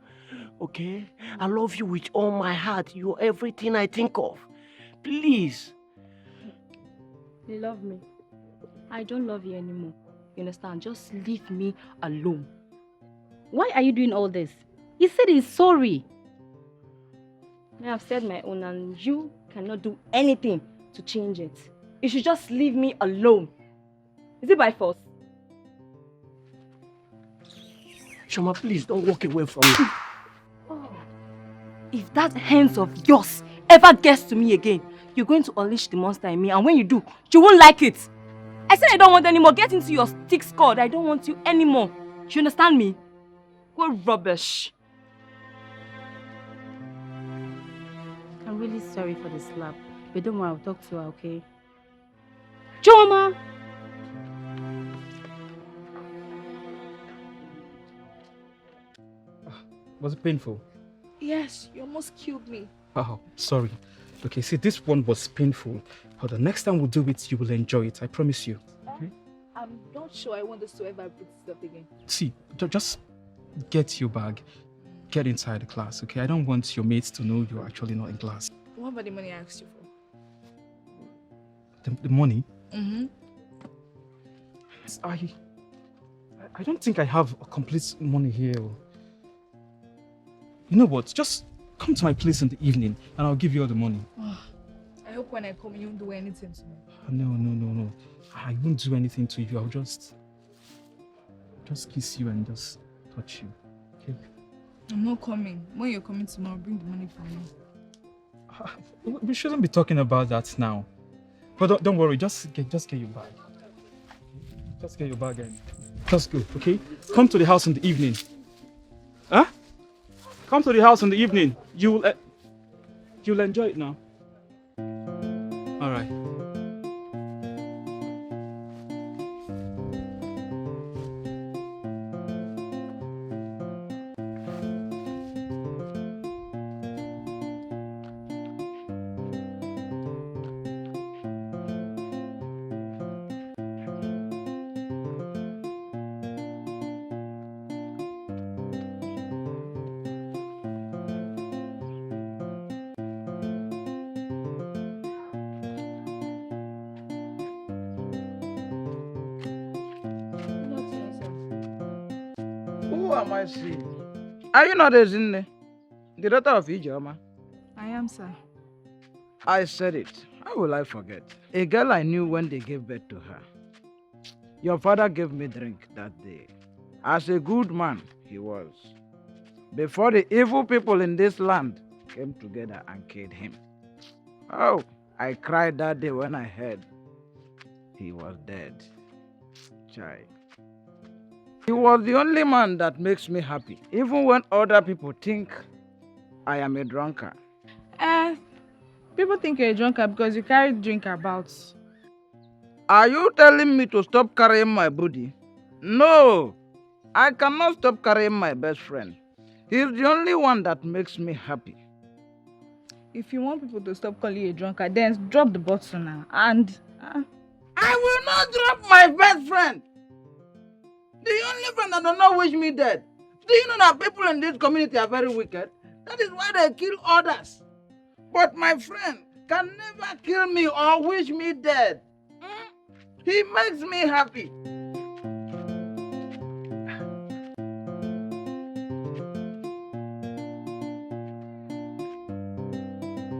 Okay? I love you with all my heart. You're everything I think of. Please. You love me. I don't love you anymore. You understand? Just leave me alone. Why are you doing all this? He said he's sorry. I have said my own and you cannot do anything to change it. You should just leave me alone. Is it by force? Choma, please don't walk away from me. Oh. If that hands of yours ever gets to me again, you're going to unleash the monster in me, and when you do, you won't like it. I said I don't want anymore. Get into your thick squad. I don't want you anymore. You understand me? What rubbish. I'm really sorry for the slap. But don't worry, I'll talk to her, okay? Choma! Was it painful? Yes, you almost killed me. Oh, sorry. Okay, see, this one was painful. But the next time we'll do it, you will enjoy it. I promise you. Okay? I'm not sure I want this to ever repeat itself again. See, just get your bag. Get inside the class, okay? I don't want your mates to know you're actually not in class. What about the money I asked you for? The money? Mm-hmm. I don't think I have a complete money here. You know what? Just come to my place in the evening and I'll give you all the money. I hope when I come, you won't do anything to me. No. I won't do anything to you. I'll just kiss you and just touch you. Okay? I'm not coming. When you're coming tomorrow, bring the money for me. We shouldn't be talking about that now. But don't worry, just get your bag. Just get your bag and just go, okay? Come to the house in the evening. Huh? Come to the house in the evening. You'll enjoy it now. All right. Who am I seeing? Are you not Ezinne, the daughter of Ijeoma? I am, sir. I said it. How will I forget? A girl I knew when they gave birth to her. Your father gave me drink that day. As a good man, he was. Before the evil people in this land came together and killed him. Oh, I cried that day when I heard he was dead. Chai. He was the only man that makes me happy, even when other people think I am a drunkard. People think you're a drunkard because you carry drink about. Are you telling me to stop carrying my booty? No, I cannot stop carrying my best friend. He's the only one that makes me happy. If you want people to stop calling you a drunkard, then drop the bottle now. And I will not drop my best friend. The only friend that does not wish me dead. Do you know that people in this community are very wicked? That is why they kill others. But my friend can never kill me or wish me dead. He makes me happy.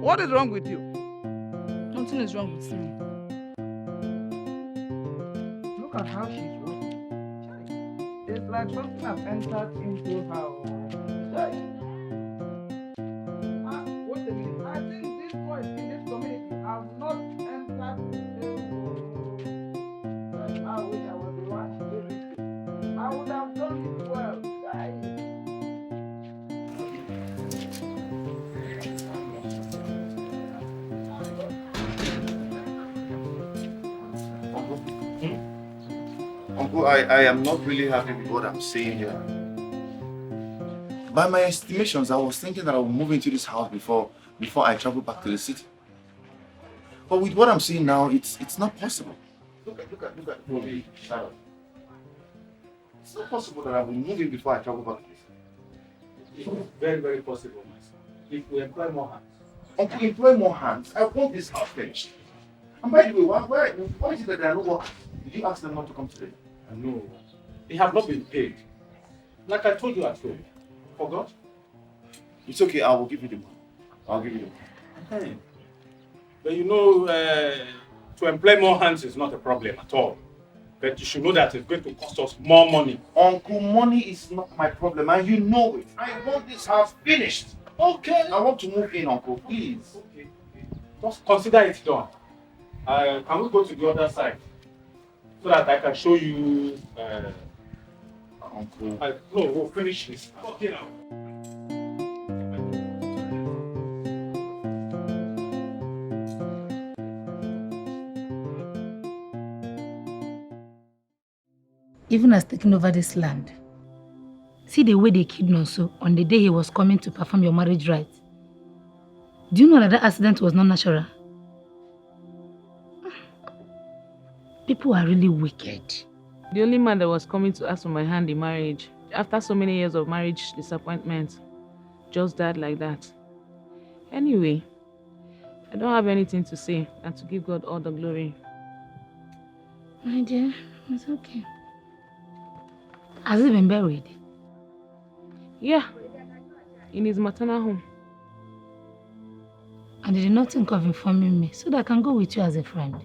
What is wrong with you? Something is wrong with me. Look at how she's walking. It's like something has entered into her. Wait a minute. I think this boys in this community have not entered the world. I wish I was the one to do it. I would have done it well. Uncle, I am not really happy with what I'm seeing here. By my estimations, I was thinking that I would move into this house before I travel back to the city. But with what I'm seeing now, it's not possible. Look at the shadow. It's not possible that I will move in before I travel back to the city. It's very, very possible, my son. If we employ more hands. Uncle, employ more hands. I want this house finished. And by the way, why is it that there are no workers? Did you ask them not to come today? No. They have not been paid. Like I told you at home. Forgot? It's okay, I will give you the money. I'll give you the money. Hey. But you know, to employ more hands is not a problem at all. But you should know that it's going to cost us more money. Uncle, money is not my problem and you know it. I want this house finished. Okay. I want to move in, Uncle, please. Okay. Just consider it done. Can we go to the other side? So that I can show you... Uncle. No, we'll finish this. Okay now. Even has taken over this land. See the way they killed Nonso on the day he was coming to perform your marriage rites. Do you know that accident was not natural? People are really wicked. The only man that was coming to ask for my hand in marriage, after so many years of marriage disappointment, just died like that. Anyway, I don't have anything to say and to give God all the glory. My dear, it's okay. Has he been buried? Yeah, in his maternal home. And did you not think of informing me so that I can go with you as a friend?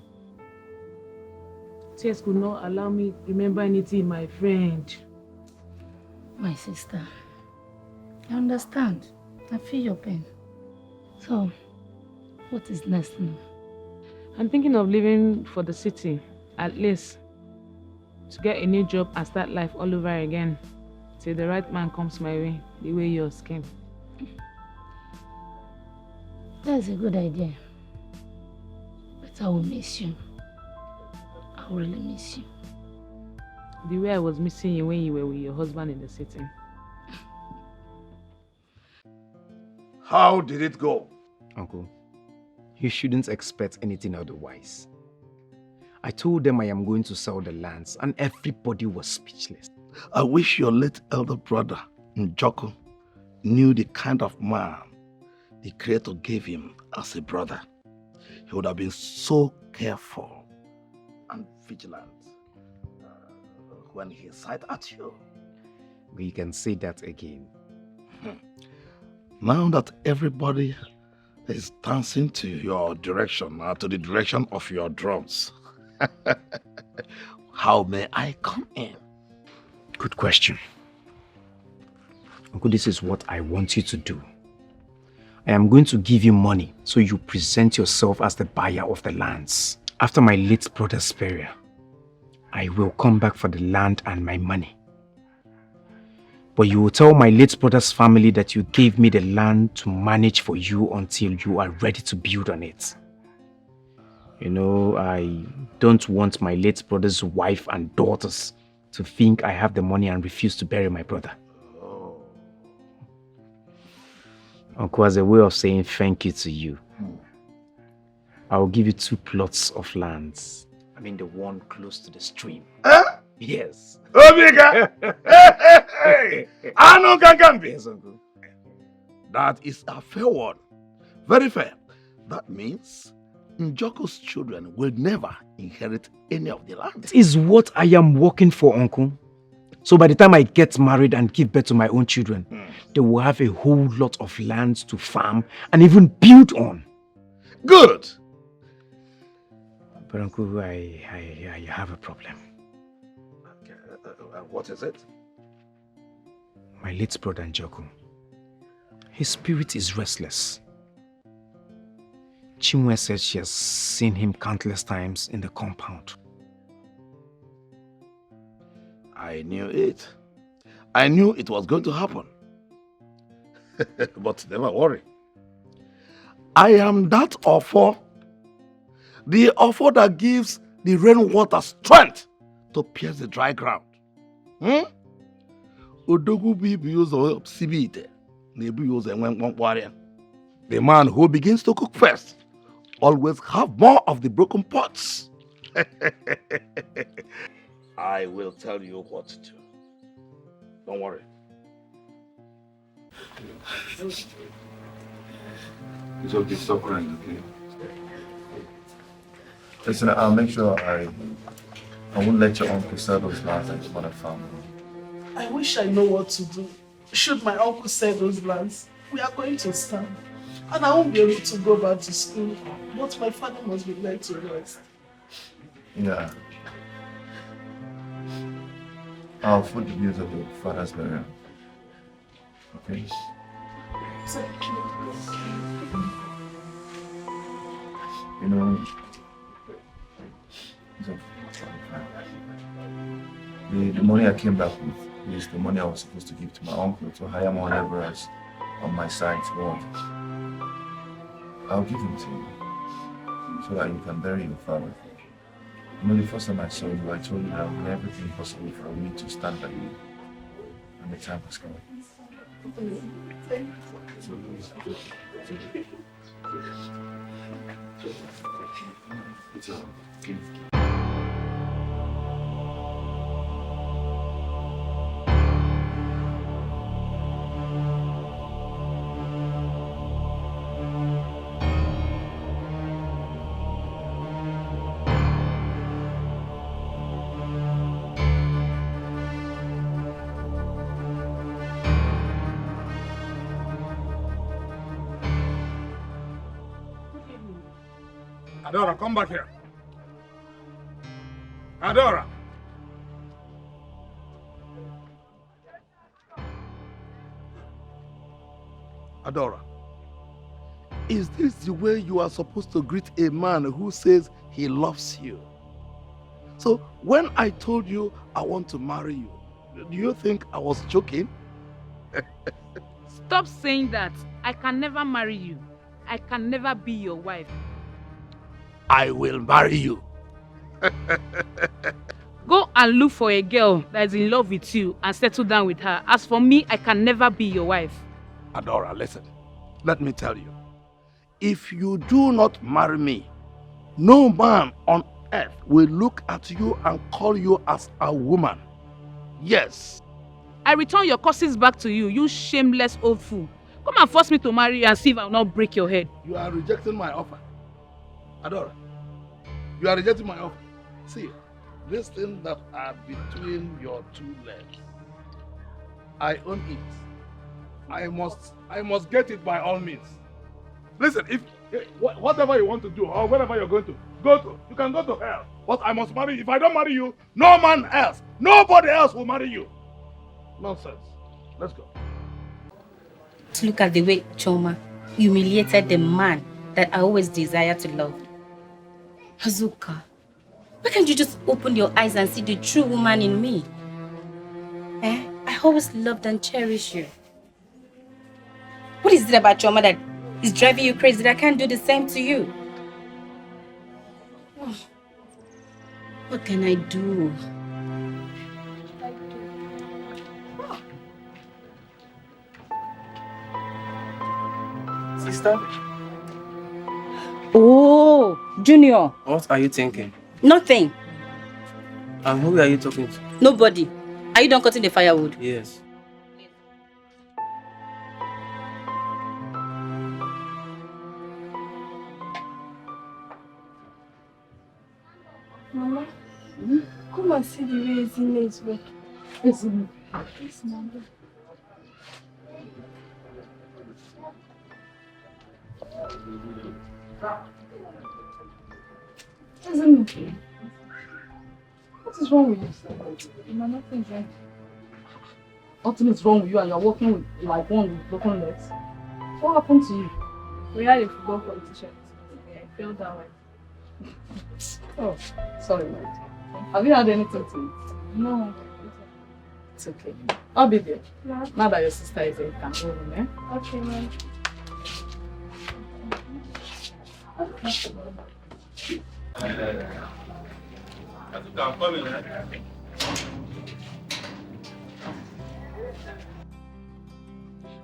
Tears could not allow me to remember anything, my friend. My sister, I understand. I feel your pain. So, what is next now? I'm thinking of leaving for the city, at least, to get a new job and start life all over again, till the right man comes my way, the way yours came. That's a good idea. But I will miss you. I will really miss you. The way I was missing you when you were with your husband in the city. How did it go? Uncle, you shouldn't expect anything otherwise. I told them I am going to sell the lands and everybody was speechless. I wish your late elder brother, Njoko, knew the kind of man the Creator gave him as a brother. He would have been so careful and vigilant when he sighted at you. We can say that again. Now that everybody is dancing to your direction, to the direction of your drums, how may I come in? Good question. Uncle, this is what I want you to do. I am going to give you money so you present yourself as the buyer of the lands. After my late brother's burial, I will come back for the land and my money. But you will tell my late brother's family that you gave me the land to manage for you until you are ready to build on it. You know, I don't want my late brother's wife and daughters to think I have the money and refuse to bury my brother. Uncle, as a way of saying thank you to you, I will give you 2 plots of lands. I mean the one close to the stream. Yes. Omega! Hey! Ano Gangambi! Yes, Uncle. That is a fair one. Very fair. That means Njoko's children will never inherit any of the land. This is what I am working for, Uncle. So by the time I get married and give birth to my own children, they will have a whole lot of land to farm and even build on. Good. But Uncle, I have a problem. What is it? My late brother Njoku. His spirit is restless. Chinwe said she has seen him countless times in the compound. I knew it. I knew it was going to happen. But never worry. I am that Ofo. The Ofo that gives the rainwater strength to pierce the dry ground. Odogu bibi uzo sibite. Nebu uzo enwen. The man who begins to cook first always have more of the broken pots. I will tell you what to do. Don't worry. It's okay, stop crying, okay? Listen, I'll make sure I won't let your uncle sell those lands that your mother found. I wish I know what to do. Should my uncle sell those lands, we are going to starve. And I won't be able to go back to school. But my father must be led to rest. Yeah. I'll foot the bills of your father's burial. Okay? You know, the money I came back with is the money I was supposed to give to my uncle to hire more laborers on my side to work. I'll give them to you so that you can bury your father. You know, the first time I saw you, I told you that I would do everything possible for me to stand by you. And the time has come. It's all. Adora, come back here. Adora! Adora, is this the way you are supposed to greet a man who says he loves you? So when I told you I want to marry you, do you think I was joking? Stop saying that. I can never marry you. I can never be your wife. I will marry you. Go and look for a girl that is in love with you and settle down with her. As for me, I can never be your wife. Adora, listen. Let me tell you. If you do not marry me, no man on earth will look at you and call you as a woman. Yes. I return your curses back to you, you shameless old fool. Come and force me to marry you and see if I will not break your head. You are rejecting my offer. Adora, you are rejecting my offer. See, this thing that are between your two legs, I own it. I must get it by all means. Listen, if whatever you want to do or wherever you're going to, you can go to hell. But I must marry you. If I don't marry you, no man else, nobody else will marry you. Nonsense. Let's go. Look at the way Choma humiliated the man that I always desire to love. Hazuka, why can't you just open your eyes and see the true woman in me? I always loved and cherished you. What is it about Choma that is driving you crazy that I can't do the same to you? Oh, what can I do? Sister? Oh, Junior. What are you thinking? Nothing. And who are you talking to? Nobody. Are you done cutting the firewood? Yes. Mama, come and see the way Ezine is working. Ezine? Yes, Mama. Isn't it? What is wrong with you, sir? Nothing's wrong. Nothing is wrong with you and you're walking with like one with broken legs. What happened to you? We had a football competition. I fell down like. Oh, sorry, mate. Have you had anything to eat? No. It's okay. I'll be there. Yeah. Now that your sister is there, you can go home, eh? Okay, ma'am. I'm coming, eh?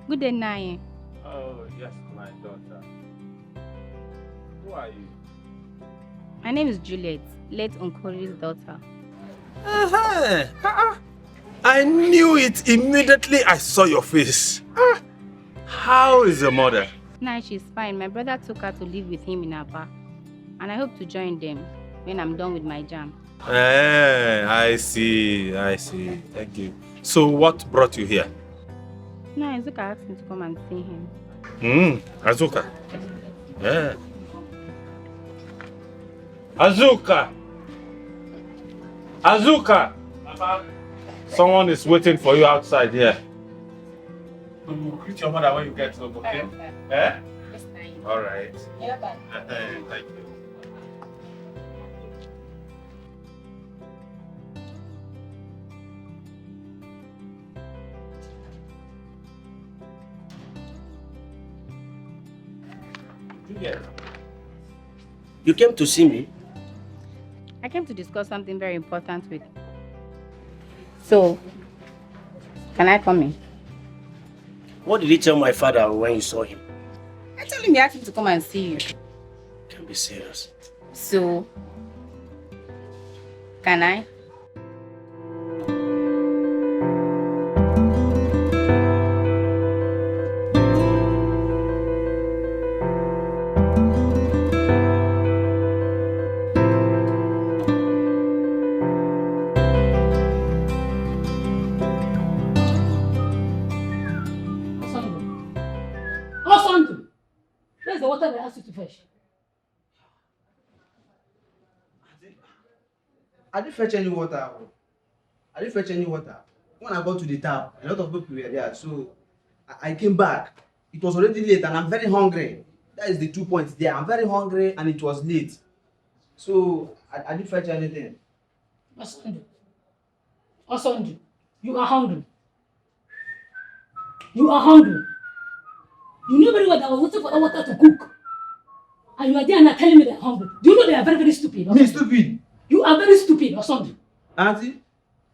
Good day, Naye. Oh, yes, my daughter. Who are you? My name is Juliet, late Unkori's daughter. I knew it immediately I saw your face. How is your mother? Nah, she's fine. My brother took her to live with him in Aba. And I hope to join them when I'm done with my jam. I see. Thank you. So what brought you here? No, Azuka asked me to come and see him. Azuka. Yeah. Azuka! Someone is waiting for you outside here. Greet your mother when you get home, okay? Eh? All right. Yeah, bye. Thank you. You came to see me? I came to discuss something very important with you. So, can I come in? What did you tell my father when you saw him? I told him he asked me to come and see you. Can't be serious. So, can I? Where's the water they asked you to fetch? I didn't fetch any water. When I got to the tap, a lot of people were there, so I came back. It was already late and I'm very hungry. That is the 2 points there. I'm very hungry and it was late. So I didn't fetch anything. Osondu, you are hungry. You knew very well that I was waiting for that water to cook. And you are there and are telling me they're hungry. Do you know they are very, very stupid? Me stupid? You are very stupid, Osondu. Auntie?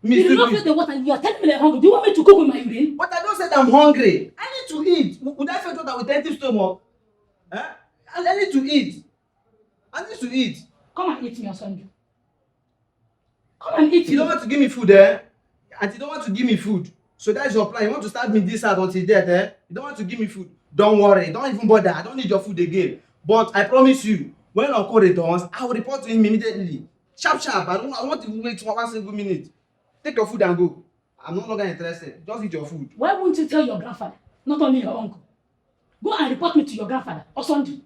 You did not feel the water and you are telling me they're hungry. Do you want me to cook with my urine? But I don't say I'm hungry. I need to eat. Would I fetch water with empty stomach? I need to eat. Come and eat me, Osondu. Come and eat me. You don't want to give me food, eh? And you don't want to give me food. So that's your plan. You want to start me this out until death, eh? You don't want to give me food. Don't worry. Don't even bother. I don't need your food again. But I promise you, when Uncle returns, I will report to him immediately. Sharp. I want to wait for 1 single minute. Take your food and go. I'm no longer interested. Just eat your food. Why won't you tell your grandfather? Not only your uncle. Go and report me to your grandfather, Osondu.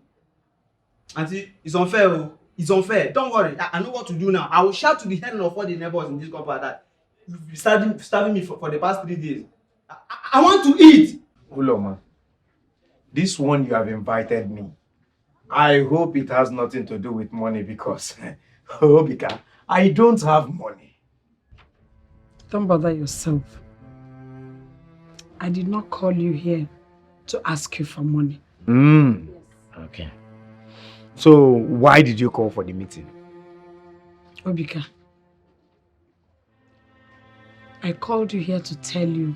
Auntie, it's unfair. Oh. It's unfair. Don't worry. I know what to do now. I will shout to the head of all the neighbors in this compound that you've been starving me for the past 3 days. I want to eat. Uloma, this one you have invited me. I hope it has nothing to do with money because, Obika, I don't have money. Don't bother yourself. I did not call you here to ask you for money. Okay. So, why did you call for the meeting? Obika, I called you here to tell you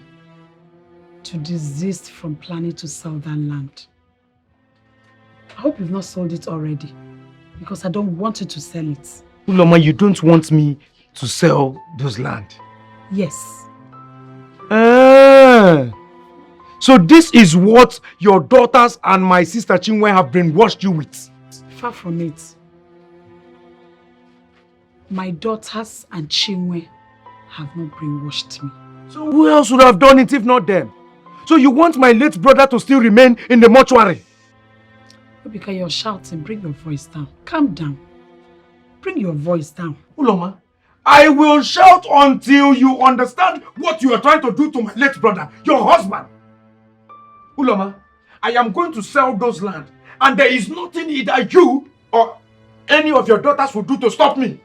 to desist from planning to sell that land. I hope you've not sold it already, because I don't want you to sell it. Uloma, you don't want me to sell those land? Yes. So this is what your daughters and my sister Chinwe have brainwashed you with? Far from it. My daughters and Chinwe have not brainwashed me. So who else would have done it if not them? So you want my late brother to still remain in the mortuary? Because you're shouting, bring your voice down. Calm down. bring your voice down. Uloma, I will shout until you understand what you are trying to do to my late brother, your husband. Uloma, I am going to sell those land, and there is nothing either you or any of your daughters will do to stop me.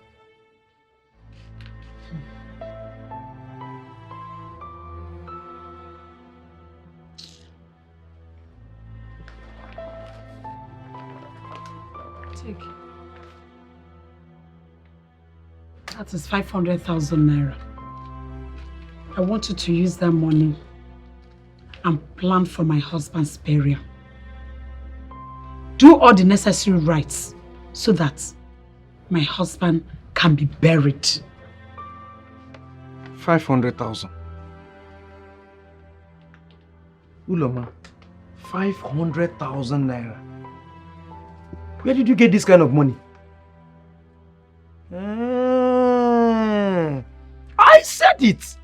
Take. That is 500,000 naira. I want you to use that money and plan for my husband's burial. Do all the necessary rites so that my husband can be buried. 500,000. Uloma, 500,000 naira. Where did you get this kind of money? I said it!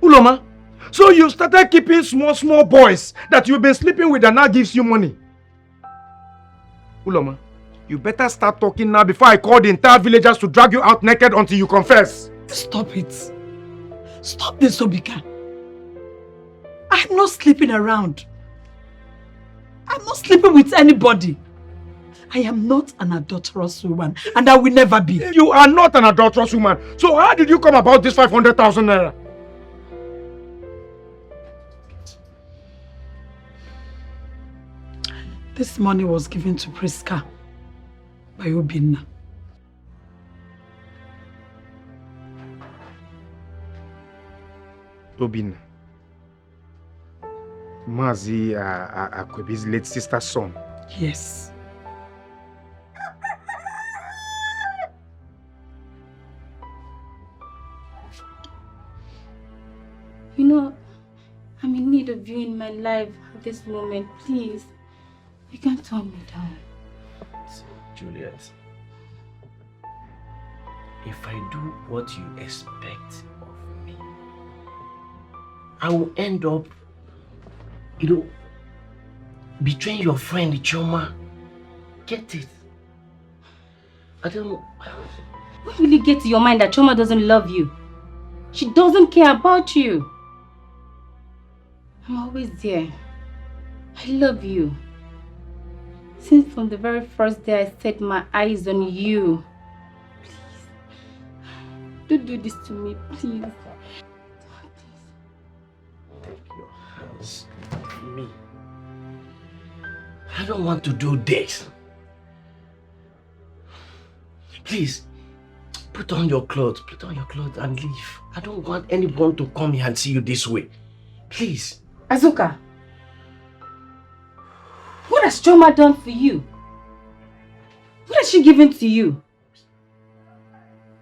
Uloma, so you started keeping small boys that you've been sleeping with and now gives you money. Uloma, you better start talking now before I call the entire villagers to drag you out naked until you confess. Stop it. Stop this, Obika. I'm not sleeping around. I'm not sleeping with anybody. I am not an adulterous woman, and I will never be. You are not an adulterous woman. So how did you come about this 500,000 naira? This money was given to Priska by Obinna. Obinna. Mazi Akwebi's late sister's son. Yes. You know, I'm in need of you in my life at this moment. Please, you can't turn me down. Juliet, if I do what you expect of me, I will end up, betraying your friend, Choma. Get it? I don't know. When will it get to your mind that Choma doesn't love you? She doesn't care about you. I'm always there. I love you. Since from the very first day I set my eyes on you. Please. Don't do this to me, please. Take your hands off me. I don't want to do this. Please, put on your clothes and leave. I don't want anyone to come here and see you this way. Please. Azuka, what has Choma done for you? What has she given to you?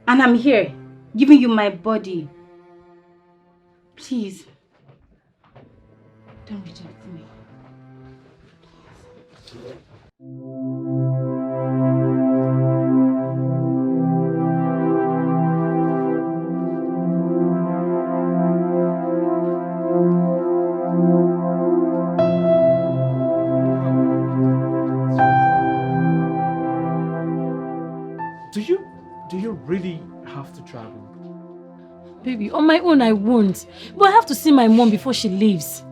And I'm here, giving you my body. Please, don't reject me. Do you really have to travel? Baby, on my own I won't. But I have to see my mom before she leaves.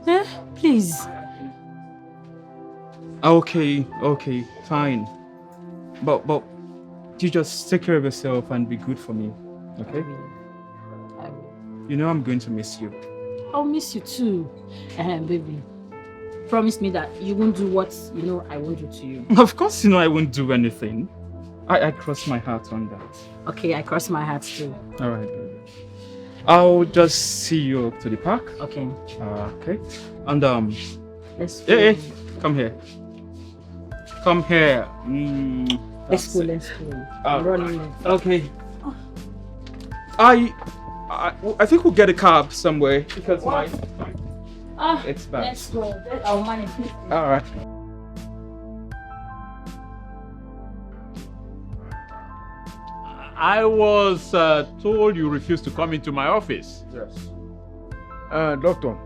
Eh? Please. Okay, fine. But you just take care of yourself and be good for me, okay? I will. You know I'm going to miss you. I'll miss you too. Baby, promise me that you won't do what I won't do to you. Of course you know I won't do anything. I cross my heart on that. Okay, I cross my heart too. Alright, baby. I'll just see you to the park. Okay. Okay. And let's go. Hey, come here. Come here. Let's go. I'm running. Okay. I think we'll get a cab somewhere because it's bad. Let's go. I'll manage. Alright. I was told you refused to come into my office. Yes. Doctor,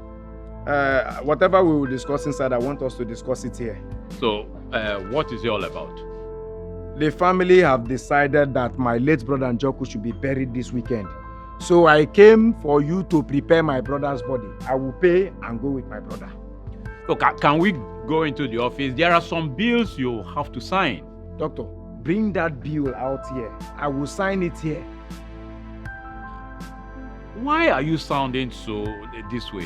whatever we will discuss inside, I want us to discuss it here. So, what is it all about? The family have decided that my late brother Njoku should be buried this weekend. So I came for you to prepare my brother's body. I will pay and go with my brother. Look, can we go into the office? There are some bills you have to sign. Doctor, bring that bill out here. I will sign it here. Why are you sounding so this way?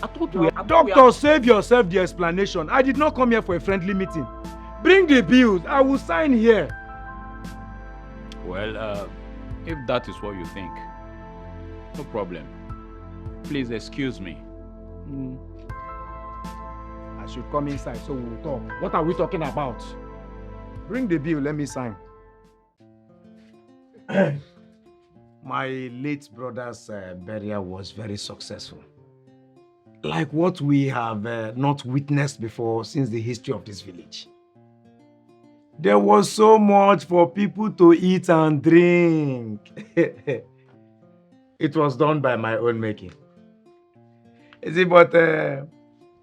I thought we Doctor, save yourself the explanation. I did not come here for a friendly meeting. Bring the bills. I will sign here. Well, if that is what you think, no problem. Please excuse me. I should come inside so we'll talk. What are we talking about? Bring the bill, let me sign. My late brother's burial was very successful. Like what we have not witnessed before since the history of this village. There was so much for people to eat and drink. It was done by my own making. You see, but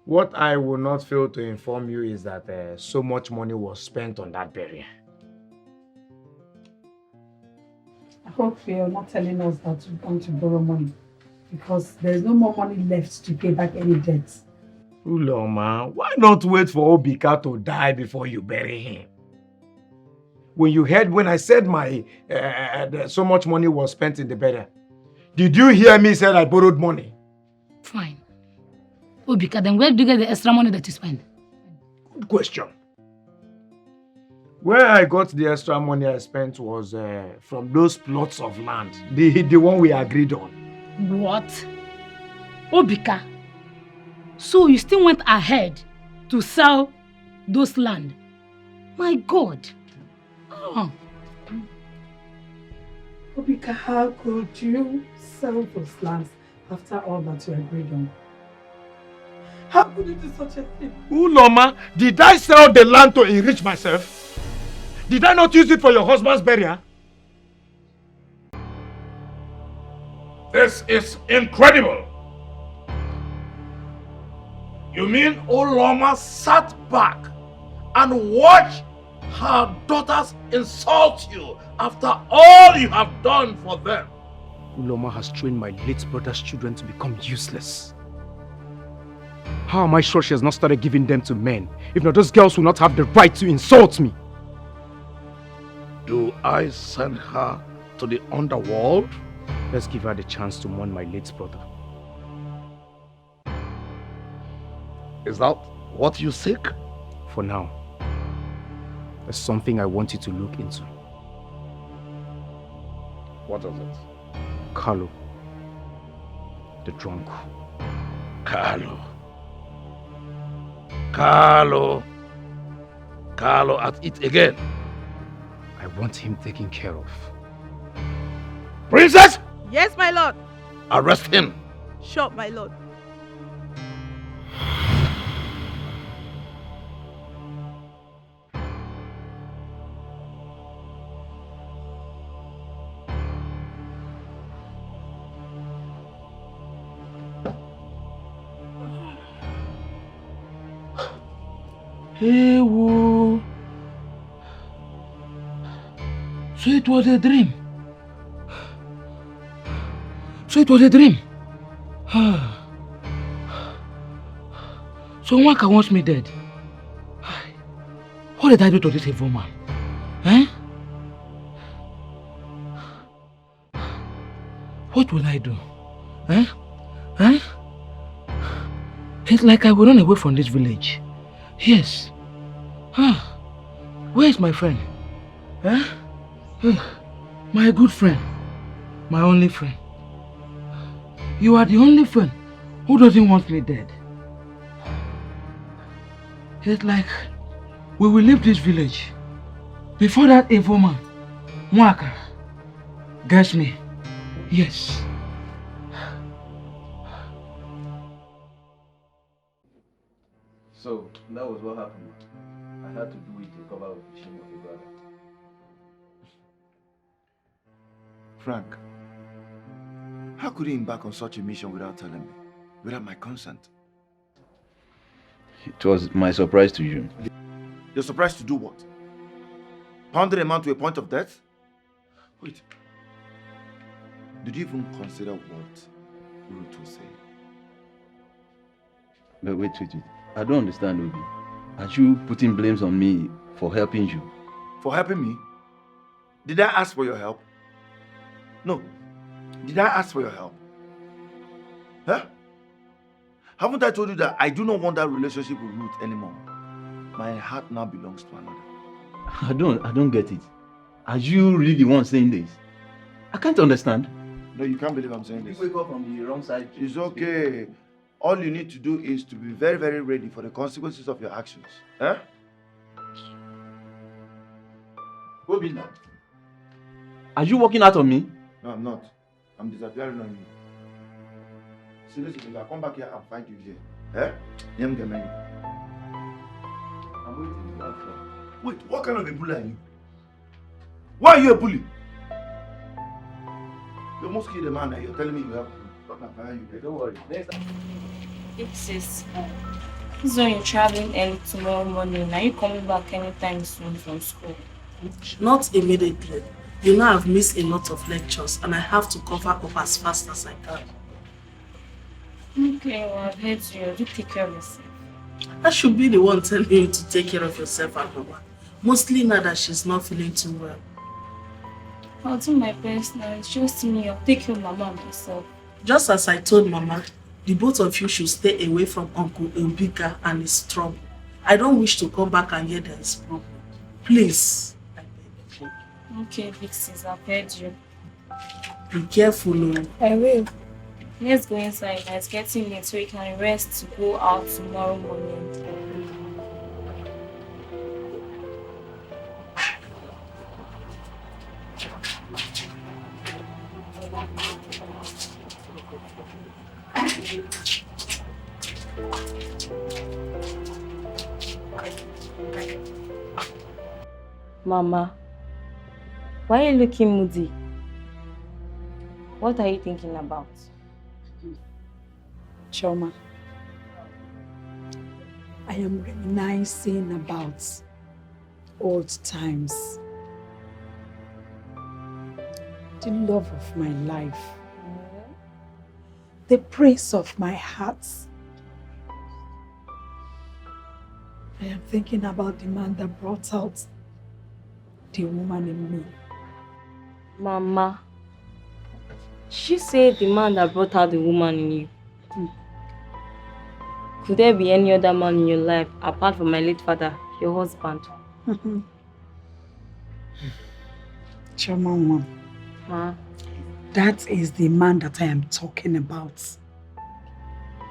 what I will not fail to inform you is that so much money was spent on that burial. I hope you're not telling us that you're going to borrow money, because there's no more money left to pay back any debts. Uloma, why not wait for Obika to die before you bury him? When you heard when I said my so much money was spent in the burial, did you hear me say I borrowed money? Fine. Obika, then where do you get the extra money that you spend? Good question. Where I got the extra money I spent was from those plots of land, the one we agreed on. What? Obika, so you still went ahead to sell those land? My God. Oh. Obika, how could you sell those lands after all that you agreed on? How could you do such a thing? Uloma, did I sell the land to enrich myself? Did I not use it for your husband's burial? This is incredible. You mean Uloma sat back and watched her daughters insult you after all you have done for them? Uloma has trained my late brother's children to become useless. How am I sure she has not started giving them to men? If not, those girls will not have the right to insult me. Do I send her to the underworld? Let's give her the chance to mourn my late brother. Is that what you seek? For now. There's something I want you to look into. What is it? Carlo. The drunk. Carlo. Carlo. Carlo at it again. I want him taken care of. Princess! Yes, my lord. Arrest him. Sure, my lord. Hey, whoa. So it was a dream. So it was a dream. So Nwaka wants me dead. What did I do to this evil man? Eh? What will I do? Eh? Eh? It's like I will run away from this village. Yes. Where is my friend? Eh? My good friend. My only friend. You are the only friend who doesn't want me dead. It's like we will leave this village before that evil man, Nwaka, gets me. Yes. So, that was what happened. I had to do it to cover up the shame of your brother. Frank, how could you embark on such a mission without telling me? Without my consent? It was my surprise to you. You're surprised to do what? Pounding a man to a point of death? Wait. Did you even consider what Ruth was saying? But wait. I don't understand, Obi. Are you putting blames on me for helping you? For helping me? Did I ask for your help? No. Did I ask for your help? Huh? Haven't I told you that I do not want that relationship with Ruth anymore? My heart now belongs to another. I don't get it. Are you really the one saying this? I can't understand. No, you can't believe I'm saying this. You wake up from the wrong side. It's okay. All you need to do is to be very, very ready for the consequences of your actions. Huh? Obi, are you working out on me? No, I'm not. I'm disappearing on you. See, listen, if I come back here, I'll find you here. Eh? I'm waiting for you. Wait, what kind of a bully are you? Why are you a bully? You almost killed a man and you're telling me you have to talk about you. Don't worry. This is when you're traveling early tomorrow morning. Are you coming back anytime soon from school? Not immediately. You know I've missed a lot of lectures and I have to cover up as fast as I can. Okay, well, I've heard you. You take care of yourself. I should be the one telling you to take care of yourself and Mama. Mostly now that she's not feeling too well. I'll do my best now. It's just me. I'll take care of Mama and myself. Just as I told Mama, the both of you should stay away from Uncle Mbika and his trouble. I don't wish to come back and hear there is problem. Please. Okay, big sis, I've heard you. Be careful, no? I will. Let's go inside. It's getting late so we can rest to go out tomorrow morning. Mama, why are you looking moody? What are you thinking about? Choma, I am reminiscing about old times. The love of my life. The praise of my heart. I am thinking about the man that brought out the woman in me. Mama, she said the man that brought out the woman in you. Could there be any other man in your life apart from my late father, your husband? Choma, that is the man that I am talking about.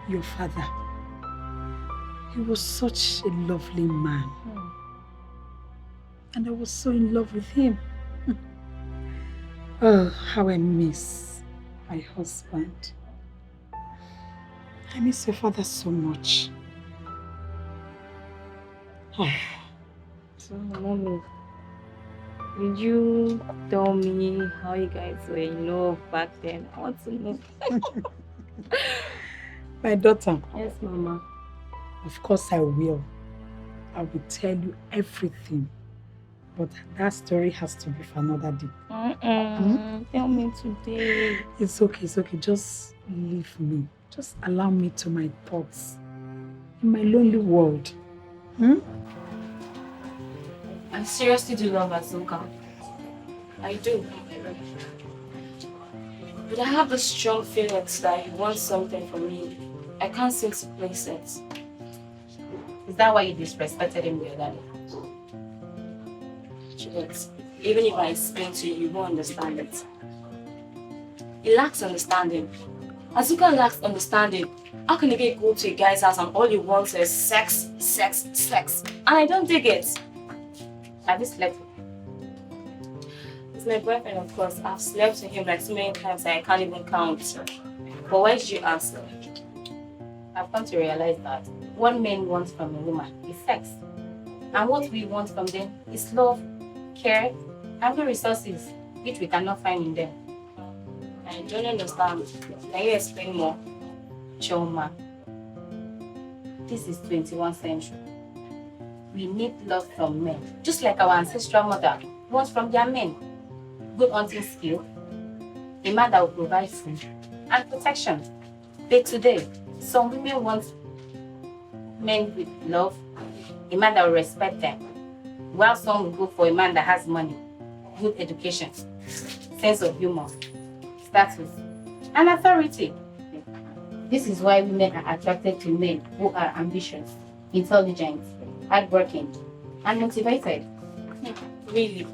Your father. He was such a lovely man. And I was so in love with him. Oh, how I miss my husband. I miss your father so much. So, Mommy, did you tell me how you guys were in love back then? I want to know. My daughter. Yes, Mama. Of course I will. I will tell you everything. But that story has to be for another day. Tell me today. It's okay. Just leave me. Just allow me to my thoughts. In my lonely world. I seriously do love Azuka. I do. But I have this strong feeling that he wants something from me. I can't seem to place it. Is that why you disrespected him the other day? Juliet, even if I explain to you, you won't understand it. He lacks understanding. Azuka lacks understanding. How can he go to a guy's house and all he wants is sex, sex, sex? And I don't dig it. Have you slept with him? He's my boyfriend, of course. I've slept with him like so many times that I can't even count. But why did you ask? I've come to realize that what men want from a woman is sex. And what we want from them is love, care, and good resources, which we cannot find in them. I don't understand. Can you explain more? Choma, this is 21st century. We need love from men, just like our ancestral mother want from their men? Good hunting skill, a man that will provide food and protection. But today, some women want men with love, a man that will respect them, while some will go for a man that has money, good education, sense of humor, status, and authority. This is why women are attracted to men who are ambitious, intelligent, hardworking, and motivated. Really?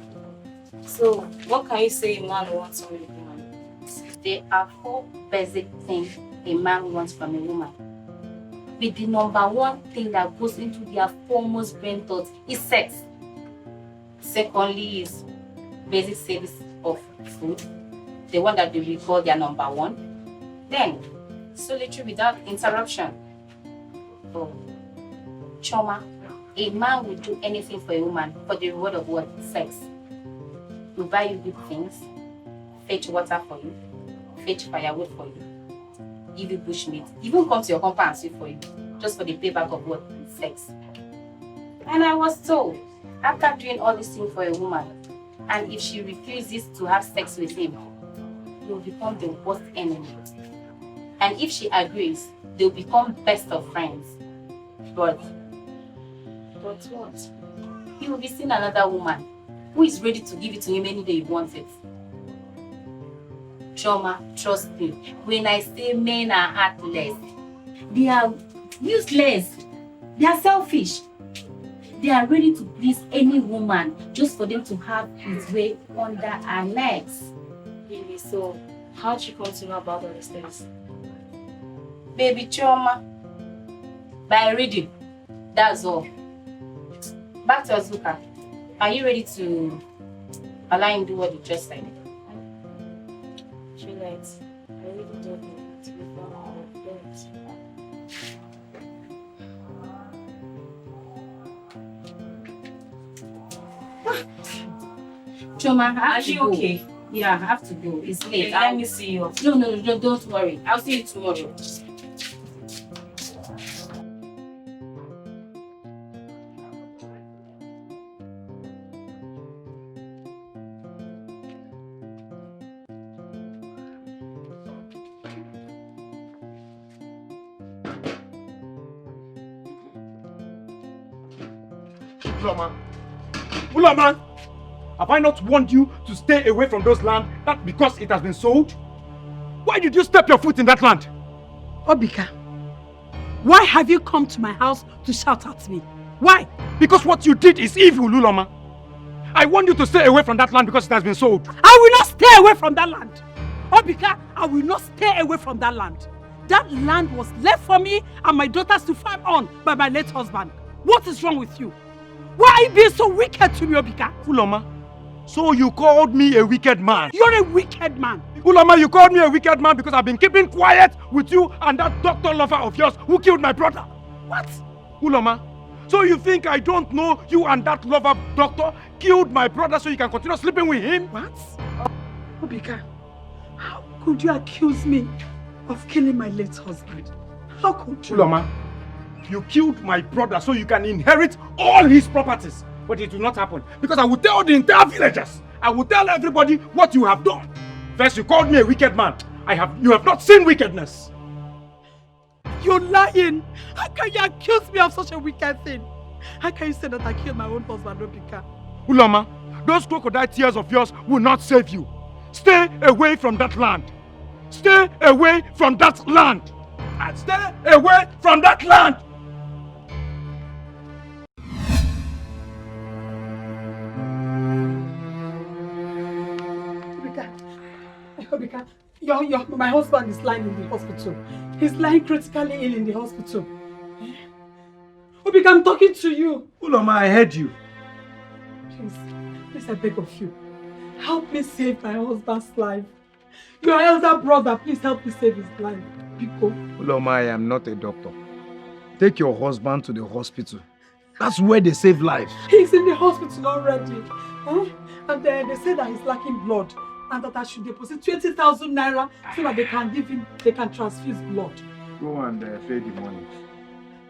So, what can you say a man wants from a woman? There are 4 basic things a man wants from a woman. But the number 1 thing that goes into their foremost brain thoughts is sex. Secondly is basic service of food, the one that they will call their number 1. Then, solitary without interruption. Oh, Choma, a man will do anything for a woman for the reward of what? Sex. Will buy you good things, fetch water for you, fetch firewood for you, give you bushmeat, even come to your compound and sweep for you, just for the payback of what? Sex. And I was told, after doing all these things for a woman, and if she refuses to have sex with him, he will become the worst enemy. And if she agrees, they'll become best of friends. But what? He will be seeing another woman who is ready to give it to him any day he wants it. Choma, trust me, when I say men are heartless, they are useless, they are selfish. They are ready to please any woman just for them to have his way under her legs. Really? So, how'd you come to know about all these things? Baby Choma, by reading, that's all. Back to Azuka. Are you ready to allow him do what you just said? Juliet, I really don't want to be Choma, I have Are to you go. okay? Yeah, I have to go. It's late. Okay, let me see you. No, don't worry. I'll see you tomorrow. Ulama, have I not warned you to stay away from those lands? That's because it has been sold? Why did you step your foot in that land? Obika, why have you come to my house to shout at me? Why? Because what you did is evil, Ulama. I want you to stay away from that land because it has been sold. I will not stay away from that land. Obika, I will not stay away from that land. That land was left for me and my daughters to farm on by my late husband. What is wrong with you? Why are you being so wicked to me, Obika? Ulama, so you called me a wicked man? You're a wicked man. Ulama, you called me a wicked man because I've been keeping quiet with you and that doctor lover of yours who killed my brother. What? Ulama, so you think I don't know you and that lover doctor killed my brother so you can continue sleeping with him? What? Obika, how could you accuse me of killing my late husband? How could you? Ulama, you killed my brother so you can inherit all his properties. But it will not happen because I will tell the entire villagers. I will tell everybody what you have done. First, you called me a wicked man. You have not seen wickedness. You're lying. How can you accuse me of such a wicked thing? How can you say that I killed my own husband, Obika? Ulama, those crocodile tears of yours will not save you. Stay away from that land. Stay away from that land. And stay away from that land. Obika, my husband is lying in the hospital. He's lying critically ill in the hospital. Obika, I'm talking to you. Ulama, I heard you. Please, I beg of you. Help me save my husband's life. Your elder brother, please help me save his life. Biko. Ulama, I am not a doctor. Take your husband to the hospital. That's where they save lives. He's in the hospital already. And they say that he's lacking blood. And that I should deposit 20,000 naira so that they can transfuse blood. Go and pay the money.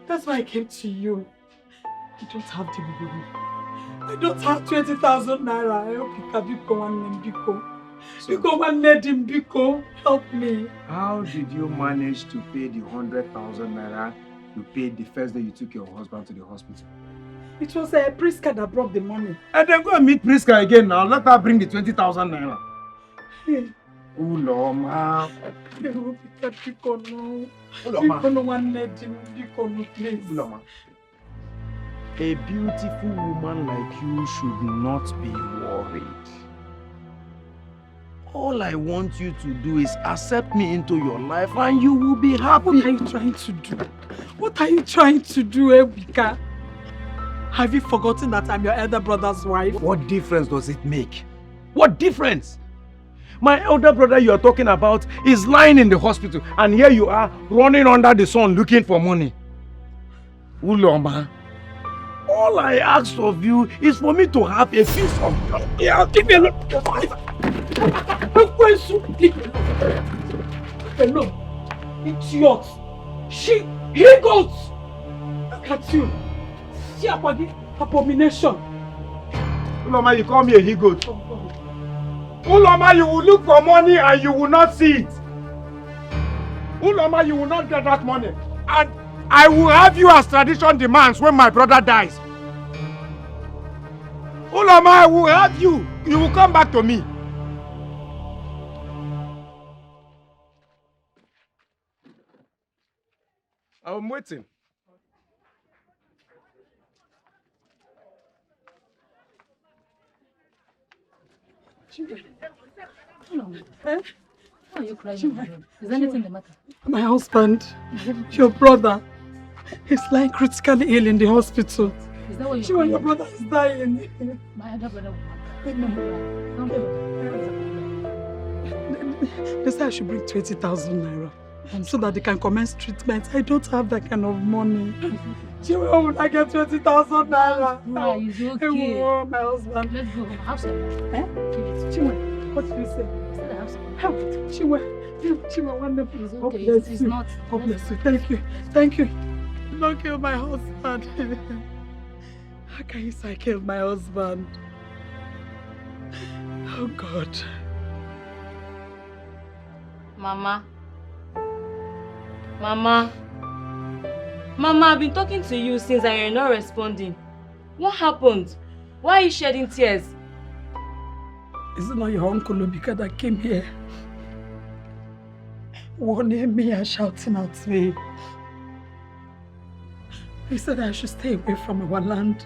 That's why I came to you. You don't have the money. I don't have 20,000 naira. I hope you can become one name, Biko. Become one name, Biko. Help me. How did you manage to pay the 100,000 naira you paid the first day you took your husband to the hospital? It was a Priska that brought the money. And then go and meet Priska again now. Let her bring the 20,000 naira. Hey. Uloma. Biko, no. Uloma. Biko, no one name, Biko, no, please. Uloma. A beautiful woman like you should not be worried. All I want you to do is accept me into your life and you will be happy. What are you trying to do? What are you trying to do, Ebika? Have you forgotten that I'm your elder brother's wife? What difference does it make? What difference? My elder brother you are talking about is lying in the hospital and here you are running under the sun looking for money. Uloma, all I ask of you is for me to have a piece of your... Yeah, give me a look. Hello, idiot. He goes. Look at you. See abomination. Uloma, you call me a he-goat. Uloma, you will look for money and you will not see it. Uloma, you will not get that money. And I will have you as tradition demands when my brother dies. Uloma, I will have you. You will come back to me. I'm waiting. Why are you crying? Is anything the matter? My husband, your brother, is lying critically ill in the hospital. Is that what you're your brother is dying. My other brother They said I should bring 20,000 naira so that they can commence treatment. I don't have that kind of money. Where would I get 20,000 naira? No, it's okay. Oh, my husband. Let's go. Have some. Chinwe, what did you say? I said I have some. Help it. Chinwe, one day, please. God Okay, bless it's you. not. God bless you. Thank you. Thank you. Don't kill my husband. How can you say I killed my husband? Oh, God. Mama. Mama, I've been talking to you since and you're not responding. What happened? Why are you shedding tears? Is it not your uncle Obika that came here? Warning me and shouting at me. He said I should stay away from our land.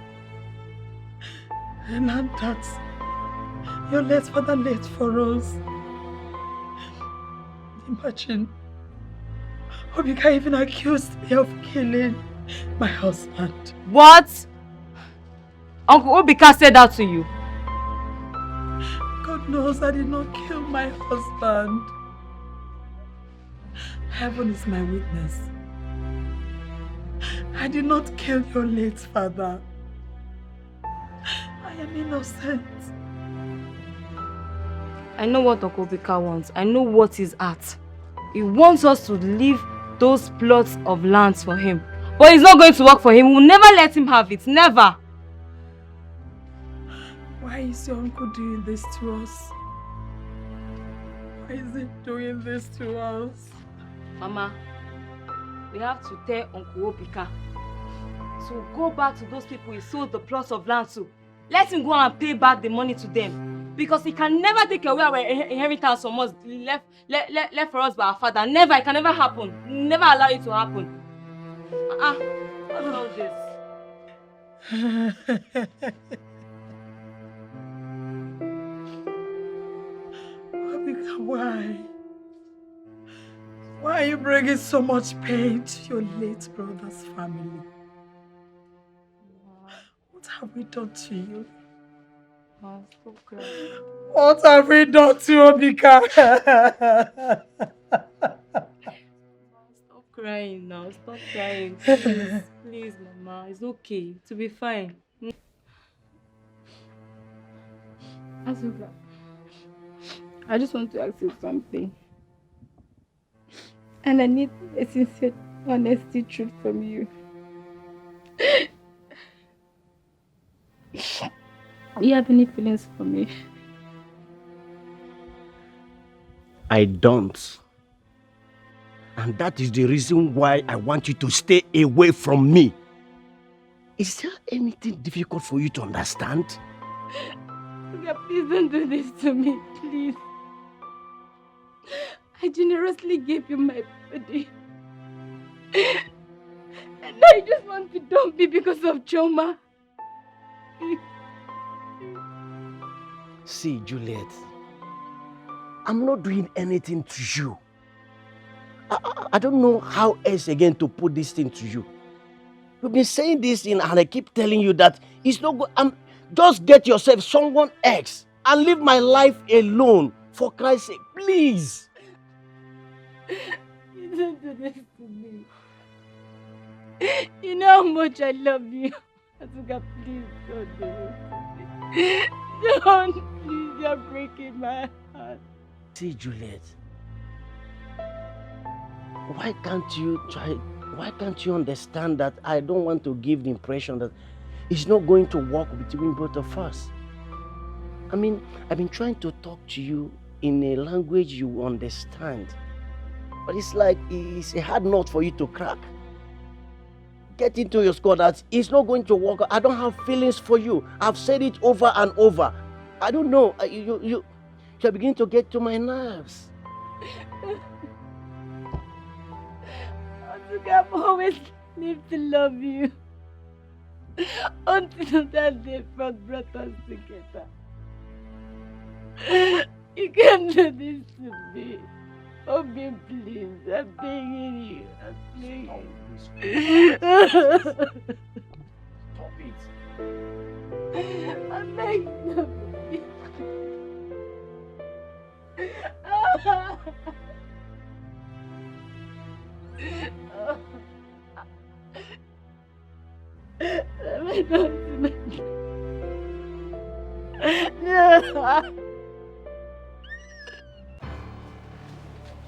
A land that your late father left for us. Imagine. Obika even accused me of killing my husband. What? Uncle Obika said that to you? God knows I did not kill my husband. Heaven is my witness. I did not kill your late father. I am innocent. I know what Uncle Obika wants. I know what he's at. He wants us to leave those plots of lands for him. But it's not going to work for him. We'll never let him have it. Never. Why is your uncle doing this to us? Why is he doing this to us? Mama, we have to tell Uncle Obika to go back to those people he sold the plots of land to. Let him go and pay back the money to them. Because he can never take away our inheritance from us left for us by our father. Never. It can never happen. Never allow it to happen. What's all this? Obika, why? Why are you bringing so much pain to your late brother's family? What have we done to you? Stop crying. What have we done to Obika? Stop crying now. Stop crying. Please. Please, Mama. It's okay. To be fine. Azuka, I just want to ask you something. And I need a sincere, honesty truth from you. Do you have any feelings for me? I don't. And that is the reason why I want you to stay away from me. Is there anything difficult for you to understand? Okay, please don't do this to me, please. I generously gave you my body. And I just want to dump it because of Choma. See, Juliet, I'm not doing anything to you. I don't know how else again to put this thing to you. You've been saying this and I keep telling you that it's not good. Just get yourself someone else and leave my life alone. For Christ's sake, please. You don't do this to me. You know how much I love you. Asuka, please don't do this to me. Don't, please, you're breaking my heart. See, Juliet, why can't you understand that I don't want to give the impression that it's not going to work between both of us? I mean, I've been trying to talk to you in a language you understand, but it's like it's a hard nut for you to crack. Get into your skull that it's not going to work. I don't have feelings for you. I've said it over and over. I don't know. You're beginning to get to my nerves. I've always lived to love you. Until that day God brought us together. You can't do this to me. Oh, me, please. I'm begging you. I'm begging you. Stop it. I'm begging you.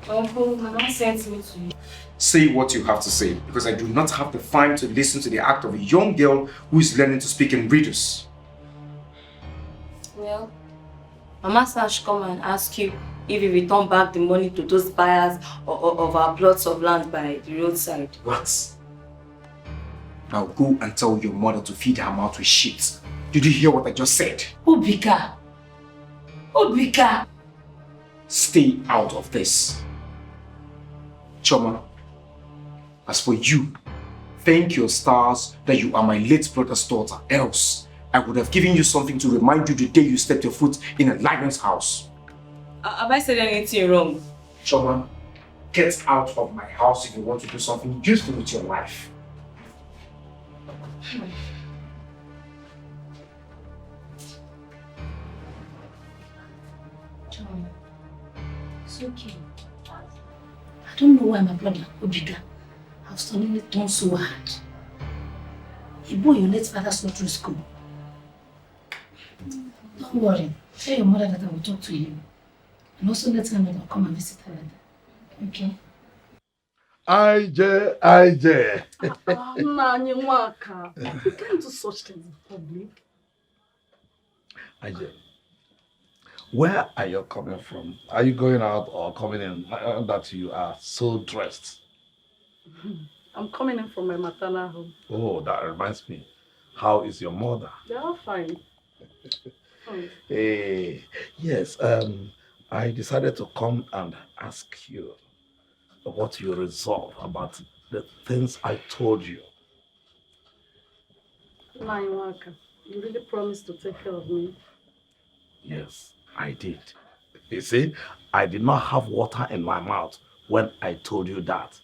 Uncle, Mama sent me to you. Say what you have to say, because I do not have the time to listen to the act of a young girl who is learning to speak in riddles. Well, Mama said I should come and ask you if you return back the money to those buyers of our plots of land by the roadside. What? Now go and tell your mother to feed her mouth with shit. Did you hear what I just said? Obika! Obika! Stay out of this. Choma, as for you, thank your stars that you are my late brother's daughter. Else, I would have given you something to remind you the day you stepped your foot in a lion's house. Have I said anything wrong? Choma, get out of my house if you want to do something useful with your life. John, it's okay. I don't know why my brother, Obika, has suddenly turned so hard. A boy your late father saw through school. Don't worry. Tell your mother that I will talk to him. And also let her know that I'll come and visit her later. Okay? IJ. Nani Waka. You can't do such things in public. IJ, where are you coming from? Are you going out or coming in that you are so dressed? I'm coming in from my maternal home. Oh, that reminds me. How is your mother? They are fine. Hey, yes, I decided to come and ask you what you resolve about the things I told you. Nani Waka, you really promised to take care of me. Yes, I did. You see, I did not have water in my mouth when I told you that.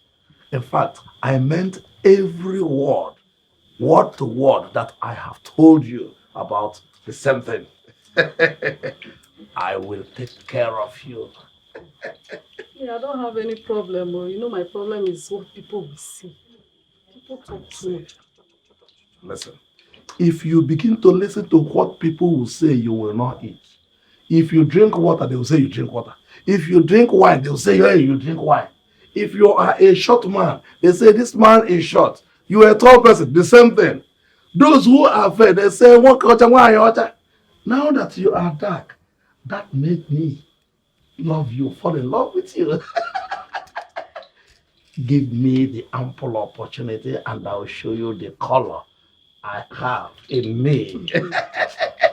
In fact, I meant every word to word that I have told you about the same thing. I will take care of you. Yeah, I don't have any problem. You know, my problem is what people will say. People talk too much. Listen, if you begin to listen to what people will say, you will not eat. If you drink water, they will say you drink water. If you drink wine, they will say, hey, you drink wine. If you are a short man, they say this man is short. You are a tall person, the same thing. Those who are fair, they say, what culture, why culture? Now that you are dark, that made me love you, fall in love with you. Give me the ample opportunity and I'll show you the color I have in me.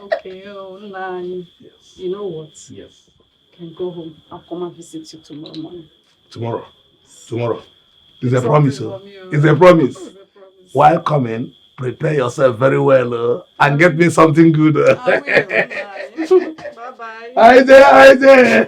Okay, oh, nice. Yes. You know what? Yes. You can go home. I'll come and visit you tomorrow morning. Tomorrow. Tomorrow. It's a promise. It's a promise. While coming, prepare yourself very well and get me something good. I will. Bye-bye. Hi there, hi there.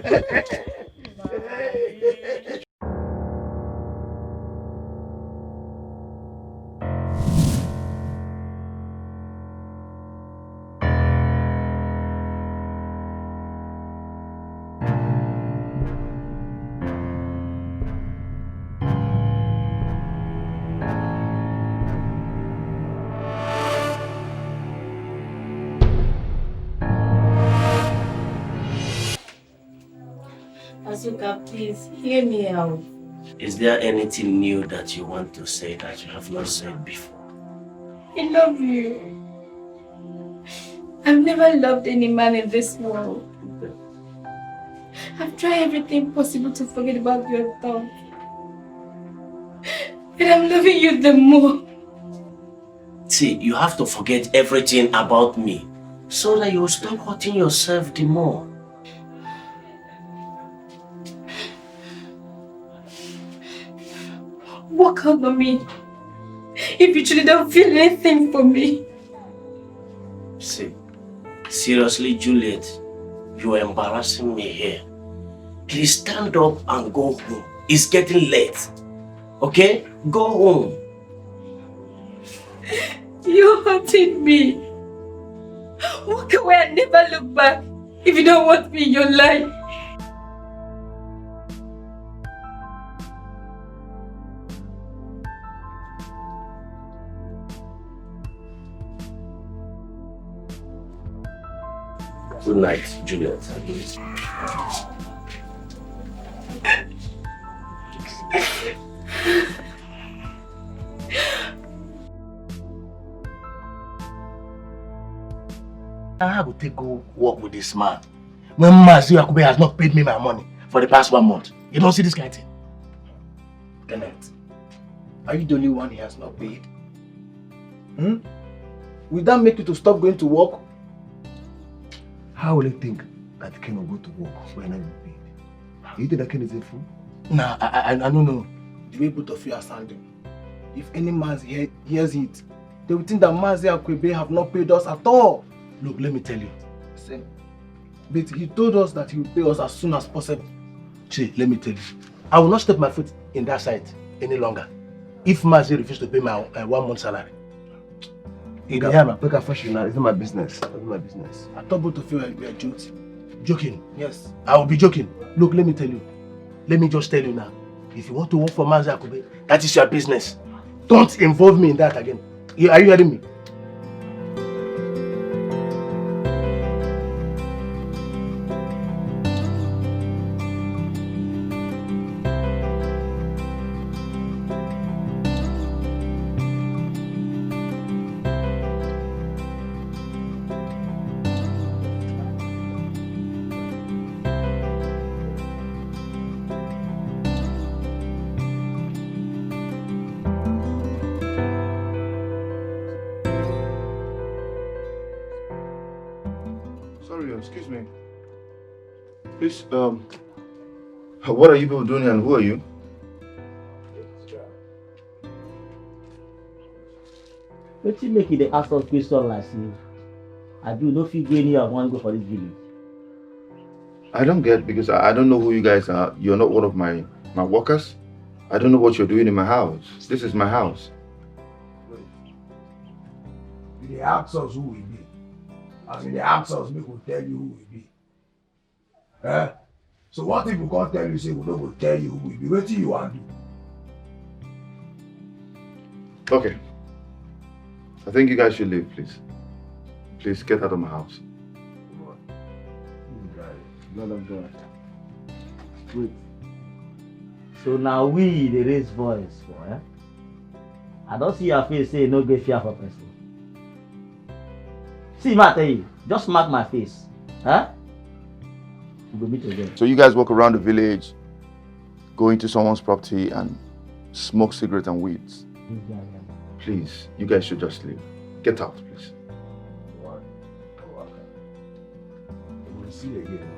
Azuka, please, hear me out. Is there anything new that you want to say that you have not said before? I love you. I've never loved any man in this world. I've tried everything possible to forget about your thoughts. But I'm loving you the more. See, you have to forget everything about me so that you will stop hurting yourself the more. Walk out on me if you truly don't feel anything for me. See, seriously, Juliet, you are embarrassing me here. Please stand up and go home. It's getting late. Okay? Go home. You're hurting me. Walk away and never look back. If you don't want me in your life. Good night, Juliet. I will take go work with this man. When Mazi Akube has not paid me my money for the past 1 month. You don't see this kind of thing? Kenneth, are you the only one he has not paid? Will that make you to stop going to work? How will you think that Ken will go to work when I'm paid? You think that Ken is a fool? Nah, I don't know. The way both of you are standing. If any man hears it, they will think that Mazi Akube have not paid us at all. Look, let me tell you. But he told us that he will pay us as soon as possible. See, let me tell you. I will not step my foot in that side any longer. If Mazi refuses to pay my 1 month salary. It's not my business. It's not my business. I thought both of you were joking. Joking? Yes. I will be joking. Look, let me tell you. Let me just tell you now. If you want to work for Mazi Akube, that is your business. Don't involve me in that again. Are you hearing me? Excuse me. Please, what are you people doing here and who are you? But you make it the ask us question like this. I do not feel going here and want to go for this village. I don't get because I don't know who you guys are. You're not one of my workers. I don't know what you're doing in my house. This is my house. They ask us who we be. As in they ask us, we will tell you who we be. So what if we can't tell you, say we don't go tell you who we be? What do you want to do? Okay. I think you guys should leave, please. Please get out of my house. Lord of God. Wait. So now we the raise voice for I don't see your face say no get fear for person. See, ma tell you, just mark my face. Huh? We'll meet again. So you guys walk around the village, go into someone's property and smoke cigarettes and weeds. Please, you guys should just leave. Get out, please. We'll see you again.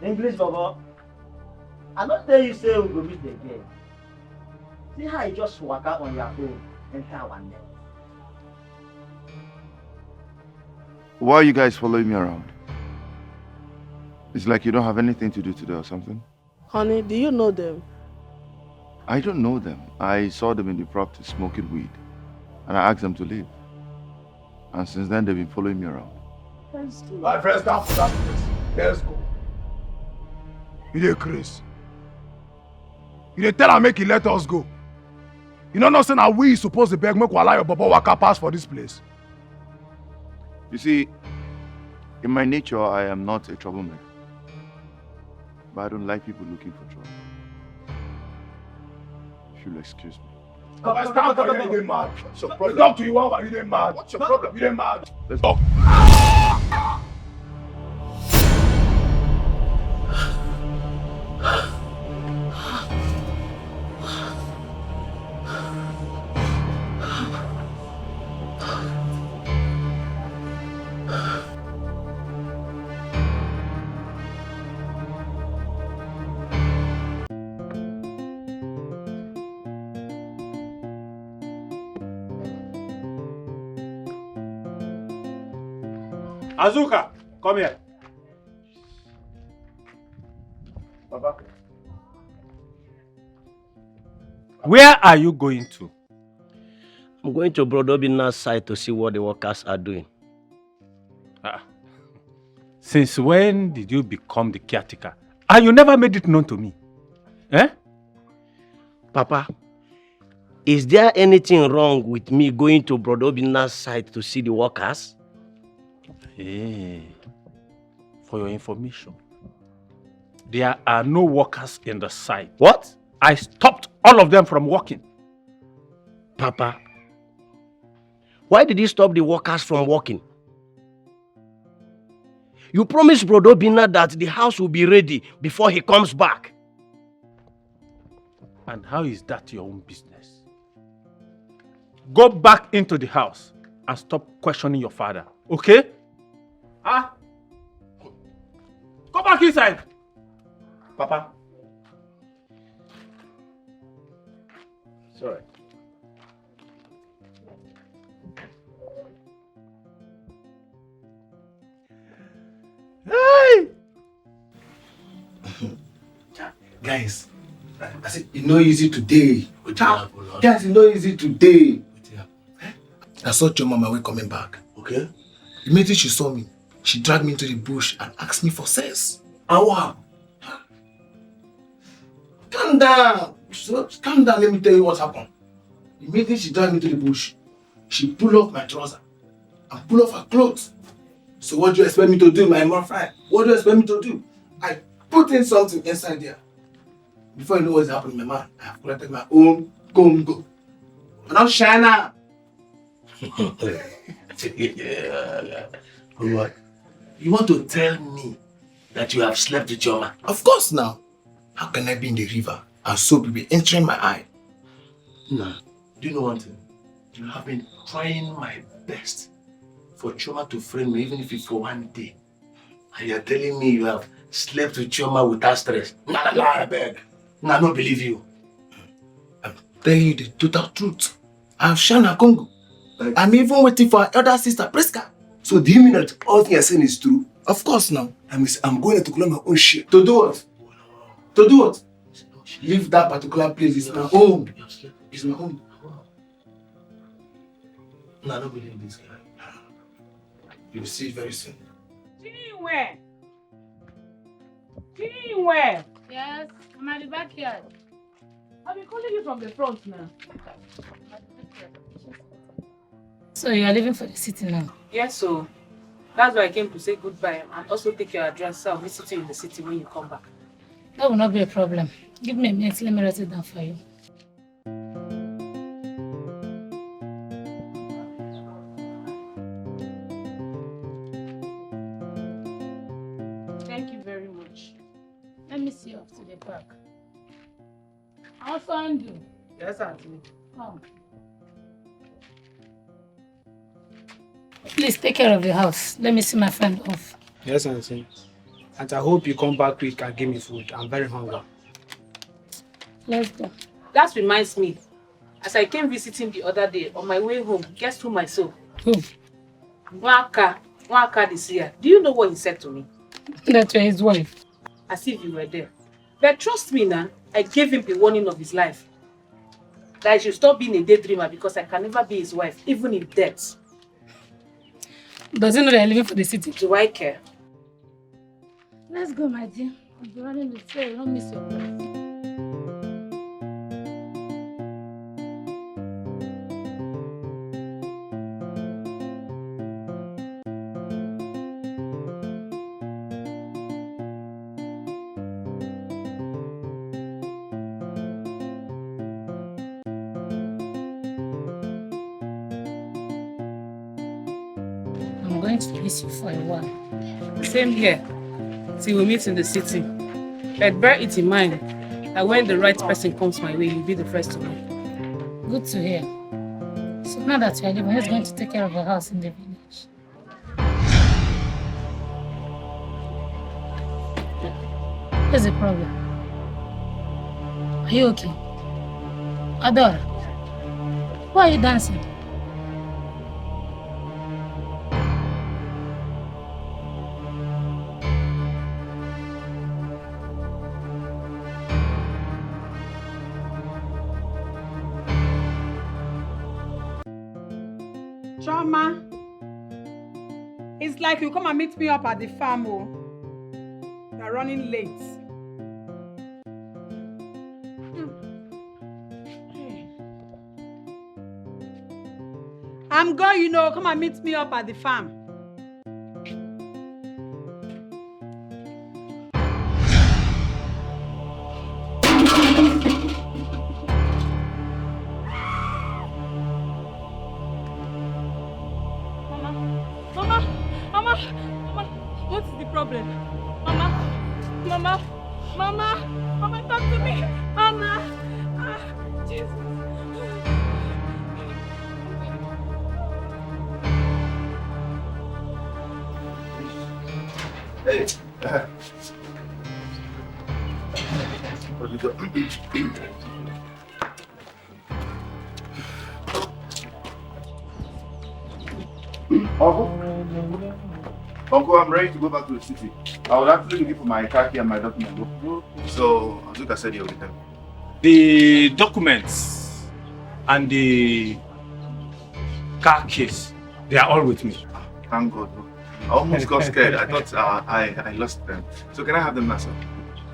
English, Baba. I don't tell you say we go meet again. See how you just walk out on your own and enter one net. Why are you guys following me around? It's like you don't have anything to do today or something. Honey, do you know them? I don't know them. I saw them in the property smoking weed. And I asked them to leave. And since then, they've been following me around. My friends, come for that place. Let's go. You dey Chris. You dey tell her make he let us go. You know say na we supposed to beg make we allow your baba waka pass for this place. You see, in my nature, I am not a troublemaker. But I don't like people looking for trouble. If you'll excuse me. You dey mad. What's your problem? Talk to you one, you dey mad. What's your problem? You dey mad. Let's go. Azuka, come here. Papa. Where are you going to? I'm going to Brodobina's side to see what the workers are doing. Since when did you become the caretaker? And you never made it known to me. Eh? Papa, is there anything wrong with me going to Brodobina's side to see the workers? Hey, for your information, there are no workers in the site. What? I stopped all of them from working. Papa, why did you stop the workers from working? You promised Brodobina that the house will be ready before he comes back. And how is that your own business? Go back into the house and stop questioning your father, okay? Go back inside. Papa. Sorry. Hey! Guys, I said, it's not easy today. Guys, it's not easy today. I saw your mama when coming back. Okay. Immediately she saw me, she dragged me into the bush and asked me for sex. And what? Calm down. Calm down, let me tell you what happened. Immediately she dragged me to the bush. She pulled off my trouser and pulled off her clothes. So what do you expect me to do, my mom friend? What do you expect me to do? I put in something inside there. Before you know what's happening, my man, I have collected my own Congo. I'm not China. What? You want to tell me that you have slept with your man? Of course now. How can I be in the river and soap will be entering my eye? No. Do you know one thing? You have been trying my best for Choma to friend me, even if it's for one day. And you're telling me you have slept with Choma without stress. Nah, I beg. Nah, I don't believe you. I'm telling you the total truth. I have Shana Congo. I'm even waiting for her elder sister, Priska. So do you mean that all things you're saying is true? Of course now. I'm going to collect my own shit. To do what? To do what? Leave that particular place. It's my home. It's my home. No, I don't believe this guy. You'll see it very soon. Chinwe, Where? Yes, I'm at the backyard. I've been calling you from the front now. So you are leaving for the city now? Yes, so that's why I came to say goodbye and also take your address so I'll visit you in the city when you come back. That will not be a problem. Give me a minute, let me write it down for you. Thank you very much. Let me see you off to the park. I'll find you. Yes, Auntie. Come. Please take care of the house. Let me see my friend off. Yes, Auntie. And I hope you come back quick and give me food. I'm very hungry. Let's go. That reminds me. As I came visiting the other day, on my way home, guess who I saw? Who? Waka this year. Do you know what he said to me? That you're his wife. As if you were there. But trust me now, I gave him the warning of his life. That I should stop being a daydreamer because I can never be his wife, even in death. Does he know that I'm leaving for the city? Do I care? Let's go, my dear. I'll be running the trail. Don't miss your place. I'm going to miss you for a while. Same here. Till we meet in the city. But bear it in mind that when the right person comes my way, you'll be the first to know. Good to hear. So now that you're leaving, who's going to take care of the house in the village? What's the problem? Are you okay? Adora, why are you dancing? Choma, it's like you come and meet me up at the farm. Oh, you're running late. I'm going, you know, come and meet me up at the farm. What is the problem? Mama, talk to me. Mama, Jesus. Hey. What have you done? Uncle, I'm ready to go back to the city. I was actually looking for my car key and my document. So, Azuka said you'll with them. The documents and the car keys, they are all with me. Thank God. I almost got scared. I thought I lost them. So can I have them now, sir?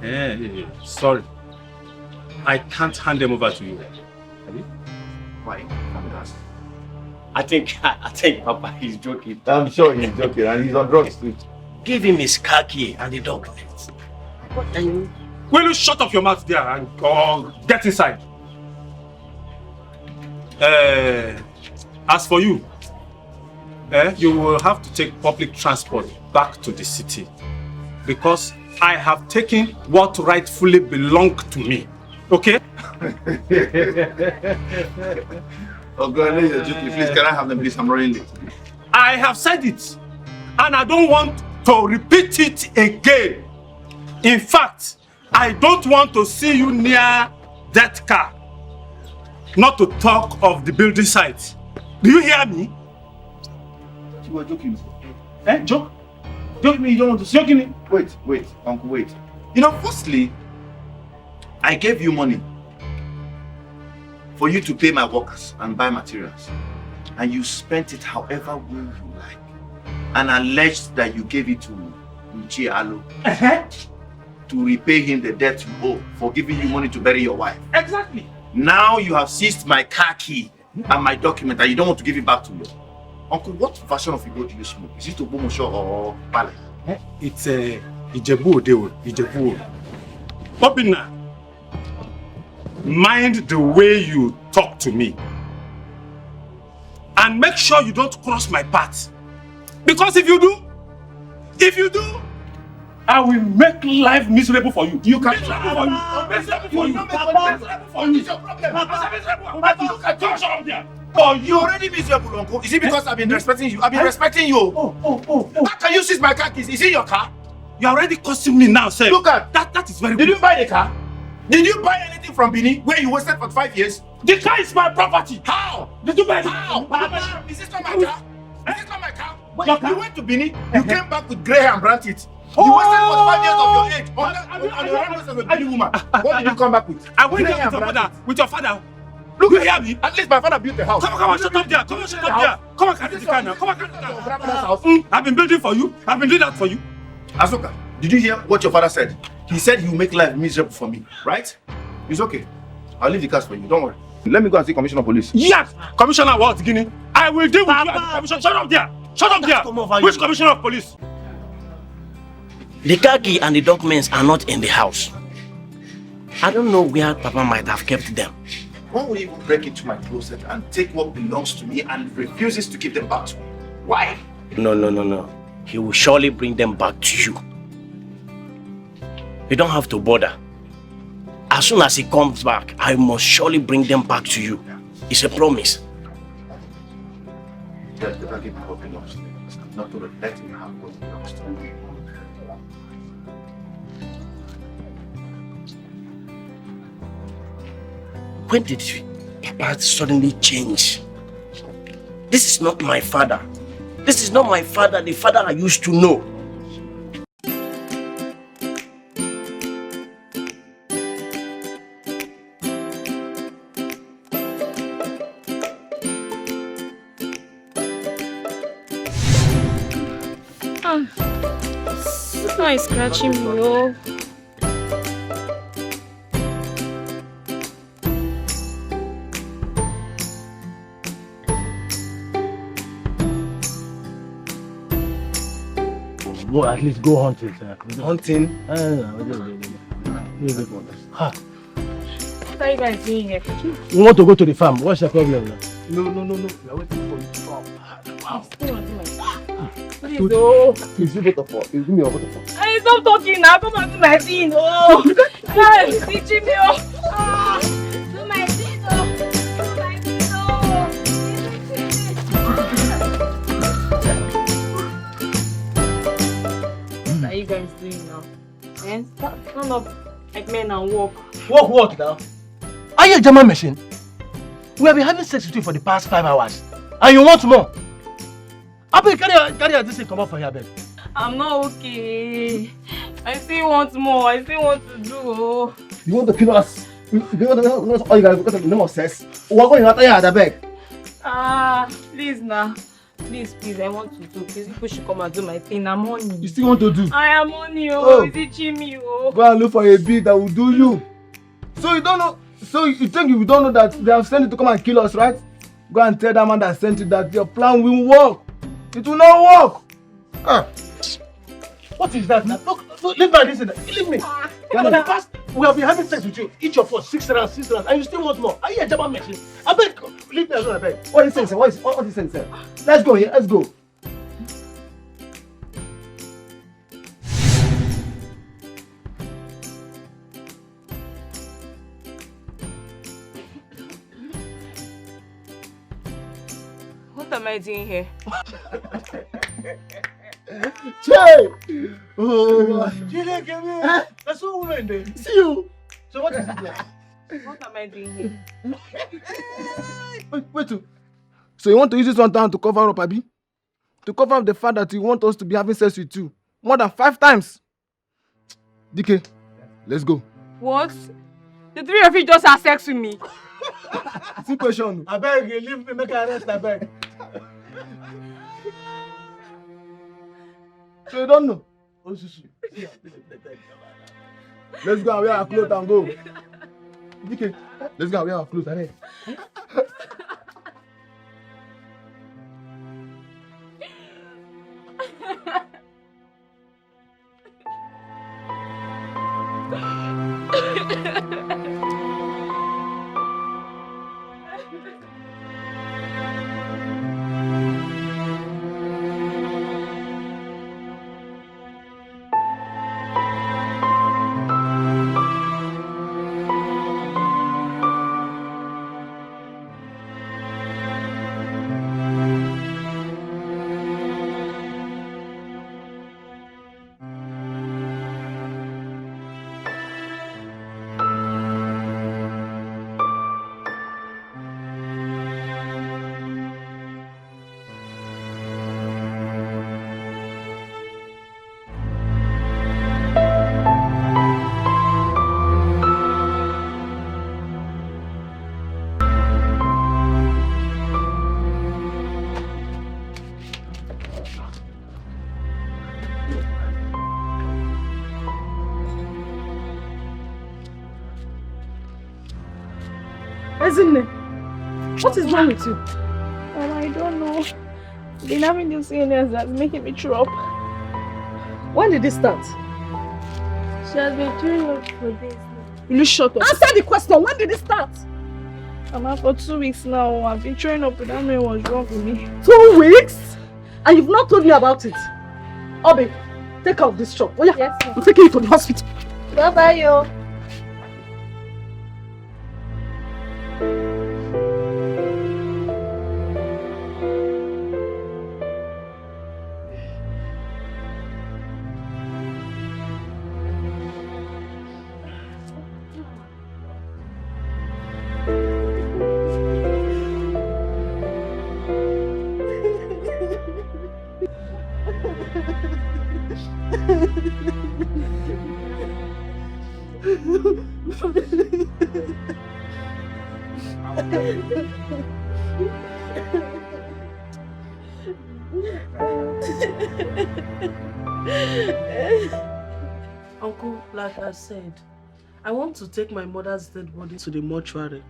Yeah. Sorry. I can't hand them over to you. Why? I think Papa is joking. I'm sure he's joking and he's on drugs too. Give him his car key and the documents. What are you? Will you shut up your mouth there and get inside? As for you, you will have to take public transport back to the city because I have taken what rightfully belonged to me. Okay? Oh God, I know you're joking. Please, can I have them, please? I'm running late. I have said it, and I don't want to repeat it again. In fact, I don't want to see you near that car. Not to talk of the building site. Do you hear me? You were joking. Joke? Joke me, you don't want to see me? Wait, Uncle, wait. You know, firstly, I gave you money for you to pay my workers and buy materials. And you spent it however way you like. And alleged that you gave it to Uche Alo. to repay him the debt you owe for giving you money to bury your wife. Exactly. Now you have seized my car key and my document and you don't want to give it back to me. Uncle, what version of Igbo do you smoke? Is it Obomosho or Pale? It's Ijebu Odewo, Ijebu. Obinna, mind the way you talk to me. And make sure you don't cross my path. Because if you do, I will make life miserable for you. You can miserable for you. Miserable for you. Miserable for you. It's your problem. Miserable for you. Oh, you already miserable, Uncle. Is it because I've been respecting you? I've been respecting you. How can you seize my car keys? Is it your car? You're already costing me now, sir. Look at that is very Did good. you buy the car? Did you buy anything from Bini where you wasted for 5 years? The car is my property. How? Did you buy it? How? Is this not my car? Is this not my car? You went to Bini, you came back with grey hair and brand teeth. You wasted 45 years of your age on the runways of a Bini woman. What did you come back with? I went there with your father. With your father. Look, you hear me? At least my father built a house. Come on, shut up there. Come on, shut up there. Come on, carry the car now. Come on, carry the car. I've been building for you. I've been doing that for you. Asuka, did you hear what your father said? He said he will make life miserable for me, right? It's okay. I'll leave the cars for you. Don't worry. Let me go and see Commissioner of Police. Yes! Commissioner what, Guinea? I will deal with you as the commissioner. Shut up there! Shut up there! Which Commissioner of Police? The car key and the documents are not in the house. I don't know where Papa might have kept them. Why would he even break into my closet and take what belongs to me and refuses to give them back to me? Why? No. He will surely bring them back to you. You don't have to bother. As soon as he comes back, I must surely bring them back to you. It's a promise. Just give me what belongs to me. I'm not going to let him have what belongs to me. When did Papa suddenly change? This is not my father. This is not my father, the father I used to know. Why is scratching me? Oh. Go, at least go hunting, sir. Hunting? Ha. What are you guys doing here? We want to go to the farm. What's the problem now? No. We are waiting for you to come. I'm still on my Please, oh. Please, you both of us. Give me your both of us. Hey, stop talking now. Come and do my thing. Oh. Hey, teaching me. Oh. Do my thing. Oh. Do my thing. Oh. What are you guys doing now? And stand up like men and walk. Walk now? Are you a German machine? We have been having sex with you for the past 5 hours. And you want more? I beg, carry this thing come up for here, babe. I'm not okay. I still want more. I still want to do. You want to kill us? You want to kill us all you guys because of the name of sex? We're going to I beg. Please now. Please, I want to do. Please, people should come and do my thing. I'm on you. You still want to do? I am on you. Oh. Is it Jimmy? Oh. Go and look for a beat that will do you. So you don't know? So you think you don't know that they have sent you to come and kill us, right? Go and tell that man that sent you that your plan will work. It will not work. What is that? Look, leave my listen. Leave me. For the past, we have been having sex with you. Each of us 6 rounds, and you still want more. Are you a German machine? I beg, leave me alone, I beg. What is saying, sir? What is saying, sir? Let's go here. Let's go. What am I doing here? Che! Oh, Julie, come here. That's what woman do. See you. So what is it like? What am I doing here? Wait. So you want to use this one time to cover up, Abi? To cover up the fact that you want us to be having sex with you more than 5 times? Dikeh, let's go. What? The 3 of you just had sex with me. See question. I beg you, leave me, make I rest, I beg. So you don't know? Let's go and wear our clothes and go. Dikeh, let's go and wear our clothes. Hurry. Ezinne, what is wrong with you? Well, I don't know. Been having this illness that's making me throw up. When did it start? She has been throwing up for days now. Will you shut up? Answer the question. When did it start? Mama, for 2 weeks now, I've been throwing up without knowing what's wrong with me. 2 weeks? And you've not told me about it? Obi, take out this shop. Oh yeah, yes, I'm taking you to the hospital. Bye-bye, yo. Uncle, like I said, I want to take my mother's dead body to the mortuary.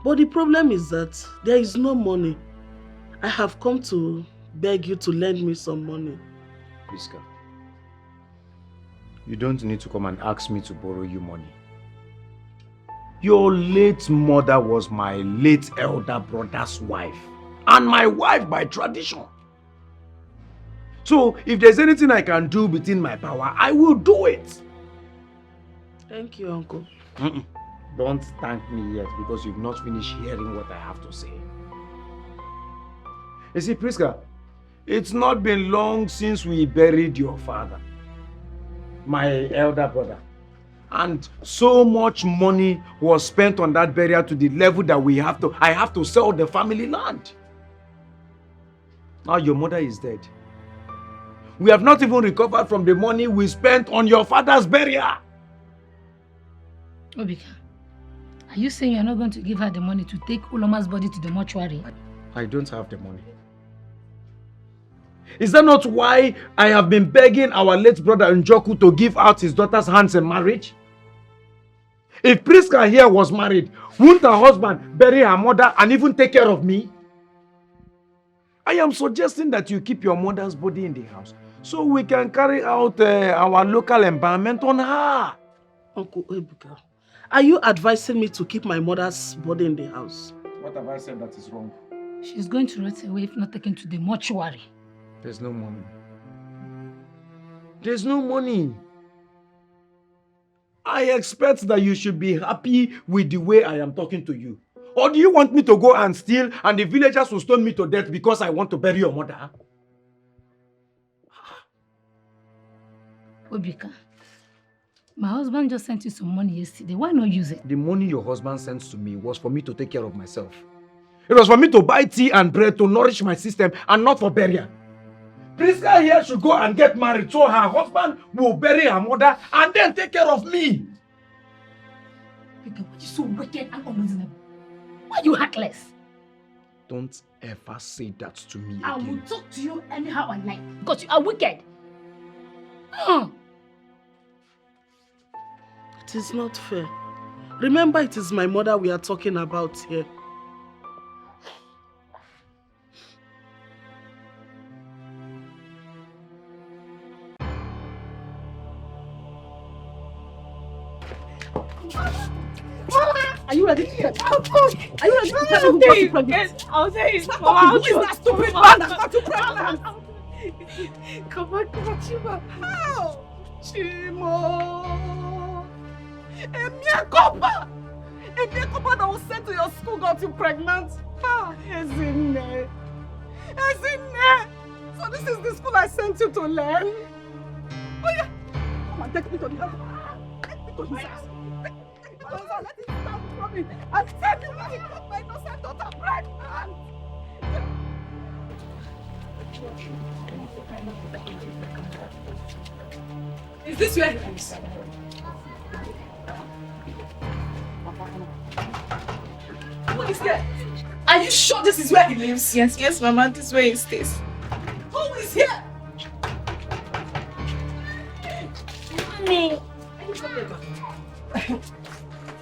But the problem is that there is no money. I have come to beg you to lend me some money. Priska, you don't need to come and ask me to borrow you money. Your late mother was my late elder brother's wife, and my wife by tradition. So, if there's anything I can do within my power, I will do it. Thank you, Uncle. Don't thank me yet, because you've not finished hearing what I have to say. You see, Priska, it's not been long since we buried your father, my elder brother. And so much money was spent on that burial to the level that I have to sell the family land. Now your mother is dead. We have not even recovered from the money we spent on your father's burial. Obika, are you saying you're not going to give her the money to take Uloma's body to the mortuary? I don't have the money. Is that not why I have been begging our late brother Njoku to give out his daughter's hands in marriage? If Priska here was married, wouldn't her husband bury her mother and even take care of me? I am suggesting that you keep your mother's body in the house so we can carry out our local embalmment on her. Uncle Ebuka, are you advising me to keep my mother's body in the house? What have I said that is wrong? She's going to rot away if not taken to the mortuary. There's no money. There's no money. I expect that you should be happy with the way I am talking to you. Or do you want me to go and steal and the villagers will stone me to death because I want to bury your mother? Obika, my husband just sent you some money yesterday. Why not use it? The money your husband sent to me was for me to take care of myself. It was for me to buy tea and bread to nourish my system and not for burial. Priska here should go and get married so her husband will bury her mother and then take care of me. Obika, why are you so wicked and unreasonable? Why are you heartless? Don't ever say that to me again. I will talk to you anyhow I like because you are wicked. It is not fair. Remember, it is my mother we are talking about here. Are you ready to get out? Are you ready to tell me who got you pregnant? I'll say it. Stop talking. Who is that stupid man that got you pregnant? Come on, Chima. How? Chimo. Emia Kopa that was sent to your school got you pregnant. Ah, Ezine. So this is the school I sent you to learn? Oh yeah. Come on, take me to the house. Take me to his house. Let him stop from me. And tell me why he got my innocent daughter pregnant. Is this where he lives? Who is here? Are you sure this is where he lives? Yes, Mama, this is where he stays. Who is here? Mommy.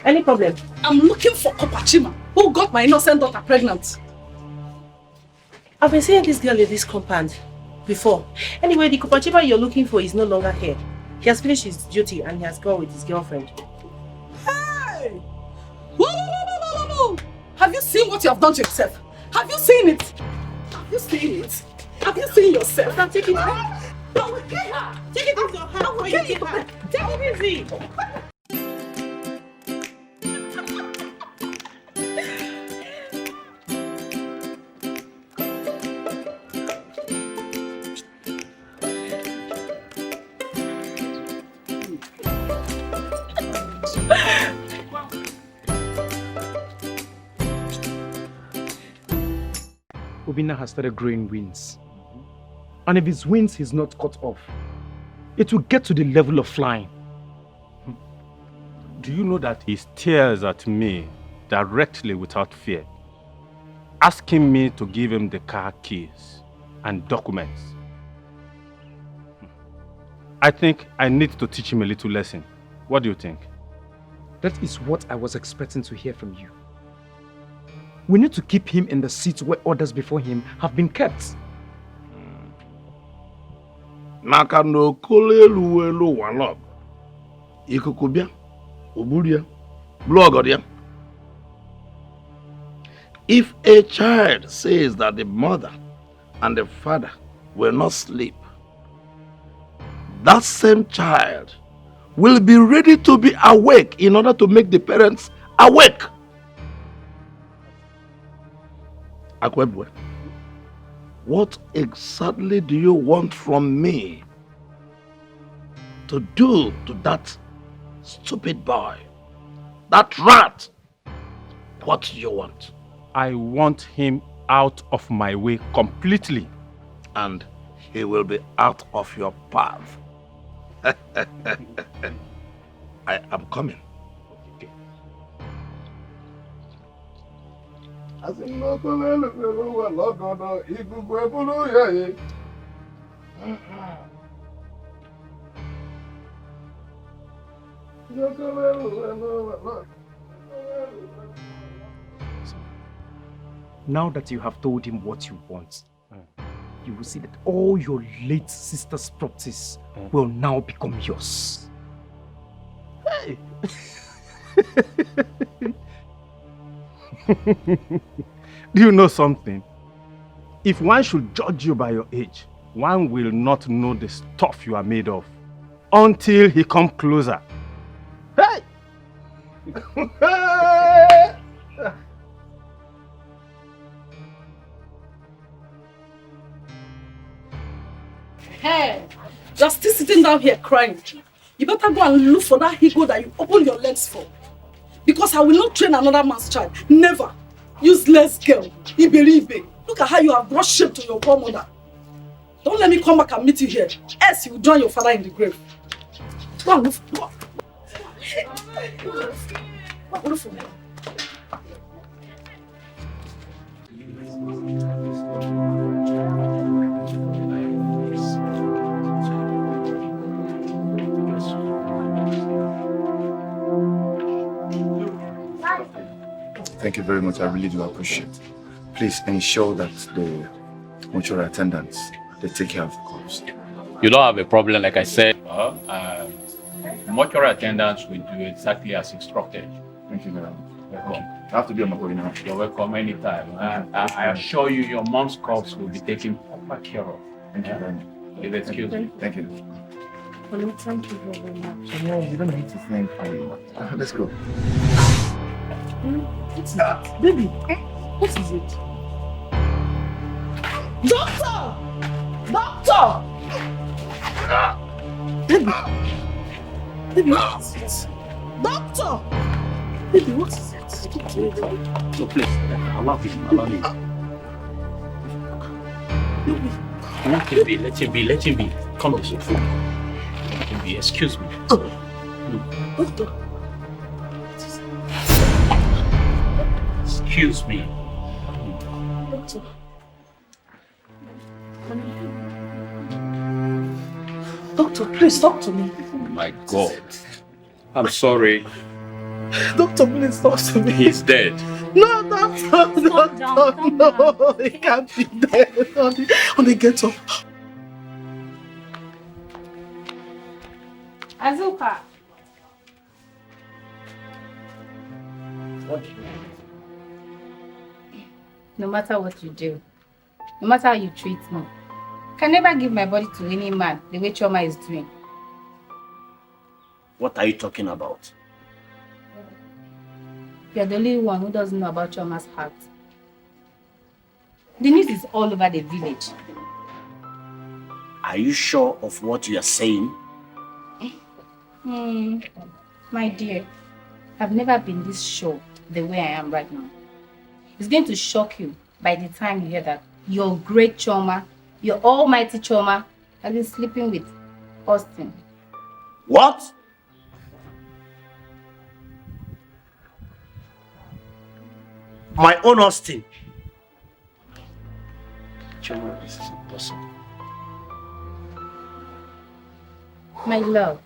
Any problem? I'm looking for Kopachima, who got my innocent daughter pregnant. I've been seeing this girl in this compound before. Anyway, the Kopachima you're looking for is no longer here. He has finished his duty and he has gone with his girlfriend. Hey! Whoa! Have you seen what you have done to yourself? Have you seen it? Have you seen it? Have you seen yourself? Now take it. I will kill her! Take it into your hand. I will kill her! Take it easy. Obinna has started growing wings. And if his wings is not cut off, it will get to the level of flying. Do you know that he stares at me directly without fear, asking me to give him the car keys and documents? I think I need to teach him a little lesson. What do you think? That is what I was expecting to hear from you. We need to keep him in the seat where others before him have been kept. Maka no kolelu elu walog. Ikukubia, uburia, blogodia. If a child says that the mother and the father will not sleep, that same child will be ready to be awake in order to make the parents awake. Akwebwe, what exactly do you want from me to do to that stupid boy, that rat? What do you want? I want him out of my way completely. And he will be out of your path. I am coming. Now that you have told him what you want, you will see that all your late sister's properties will now become yours. Hey! Do you know something? If one should judge you by your age, one will not know the stuff you are made of until he comes closer. Hey! Hey, you're still sitting down here crying. You better go and look for that ego that you open your legs for. Because I will not train another man's child. Never. Useless girl. Iberibe. Look at how you have brought shame to your poor mother. Don't let me come back and meet you here. Else you will join your father in the grave. Go and look for me. Go look for me. Thank you very much. I really do appreciate it. Please ensure that the mortuary attendants, they take care of the corpse. You don't have a problem, like I said. Mortuary attendants will do exactly as instructed. Thank you very much. Welcome. I have to be on my way now. You're welcome anytime. I assure you, your mom's corpse will be taken proper care of. Thank you very much. Please excuse me. Thank you. Thank you very much. No, you don't need to thank me. Let's go. What's that? Baby, what is it? Doctor! Doctor! Baby! Baby, what is it? Doctor! Baby, what is it? So please, allow him. Let him be. Come this way. Let him be. Excuse me. Doctor. Excuse me. Doctor. Doctor, please talk to me. My God. I'm sorry. Doctor, please talk to me. He's dead. No, doctor, no, he can't be dead. Only get up. Azuka. What do you mean? No matter what you do, no matter how you treat me, I can never give my body to any man the way Choma is doing. What are you talking about? You're the only one who doesn't know about Choma's heart. The news is all over the village. Are you sure of what you are saying? My dear, I've never been this sure the way I am right now. It's going to shock you by the time you hear that your great Choma, your almighty Choma, has been sleeping with Austin. What? My own Austin. Choma, this is impossible. My love,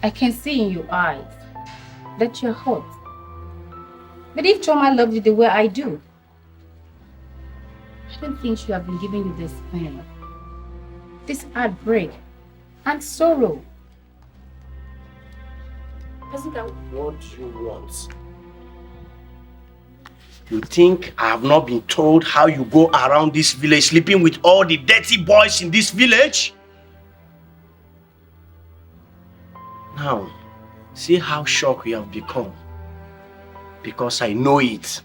I can see in your eyes that you're hot. But if Choma loved you the way I do, I don't think she would have been giving you this pain, this heartbreak, and sorrow. What do you want? You think I have not been told how you go around this village sleeping with all the dirty boys in this village? Now, see how shocked you have become. Because I know it.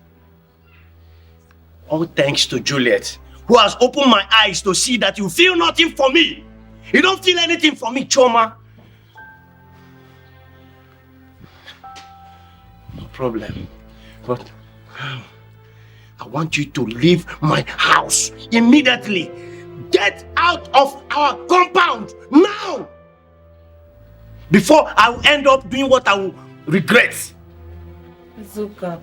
All thanks to Juliet, who has opened my eyes to see that you feel nothing for me. You don't feel anything for me, Choma. No problem. But I want you to leave my house immediately. Get out of our compound now! Before I will end up doing what I will regret. Zuka,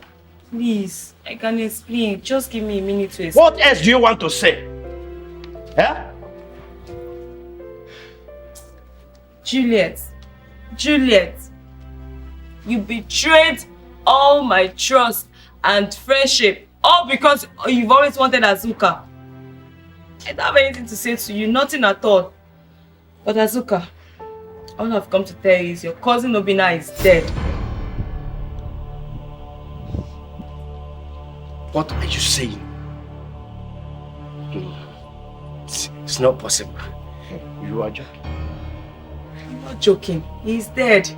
please, I can explain. Just give me a minute to explain. What else do you want to say? Yeah? Juliet, you betrayed all my trust and friendship, all because you've always wanted Azuka. I don't have anything to say to you, nothing at all. But Azuka, all I've come to tell you is your cousin Obina is dead. What are you saying? It's not possible. You are joking. I'm not joking. He's dead.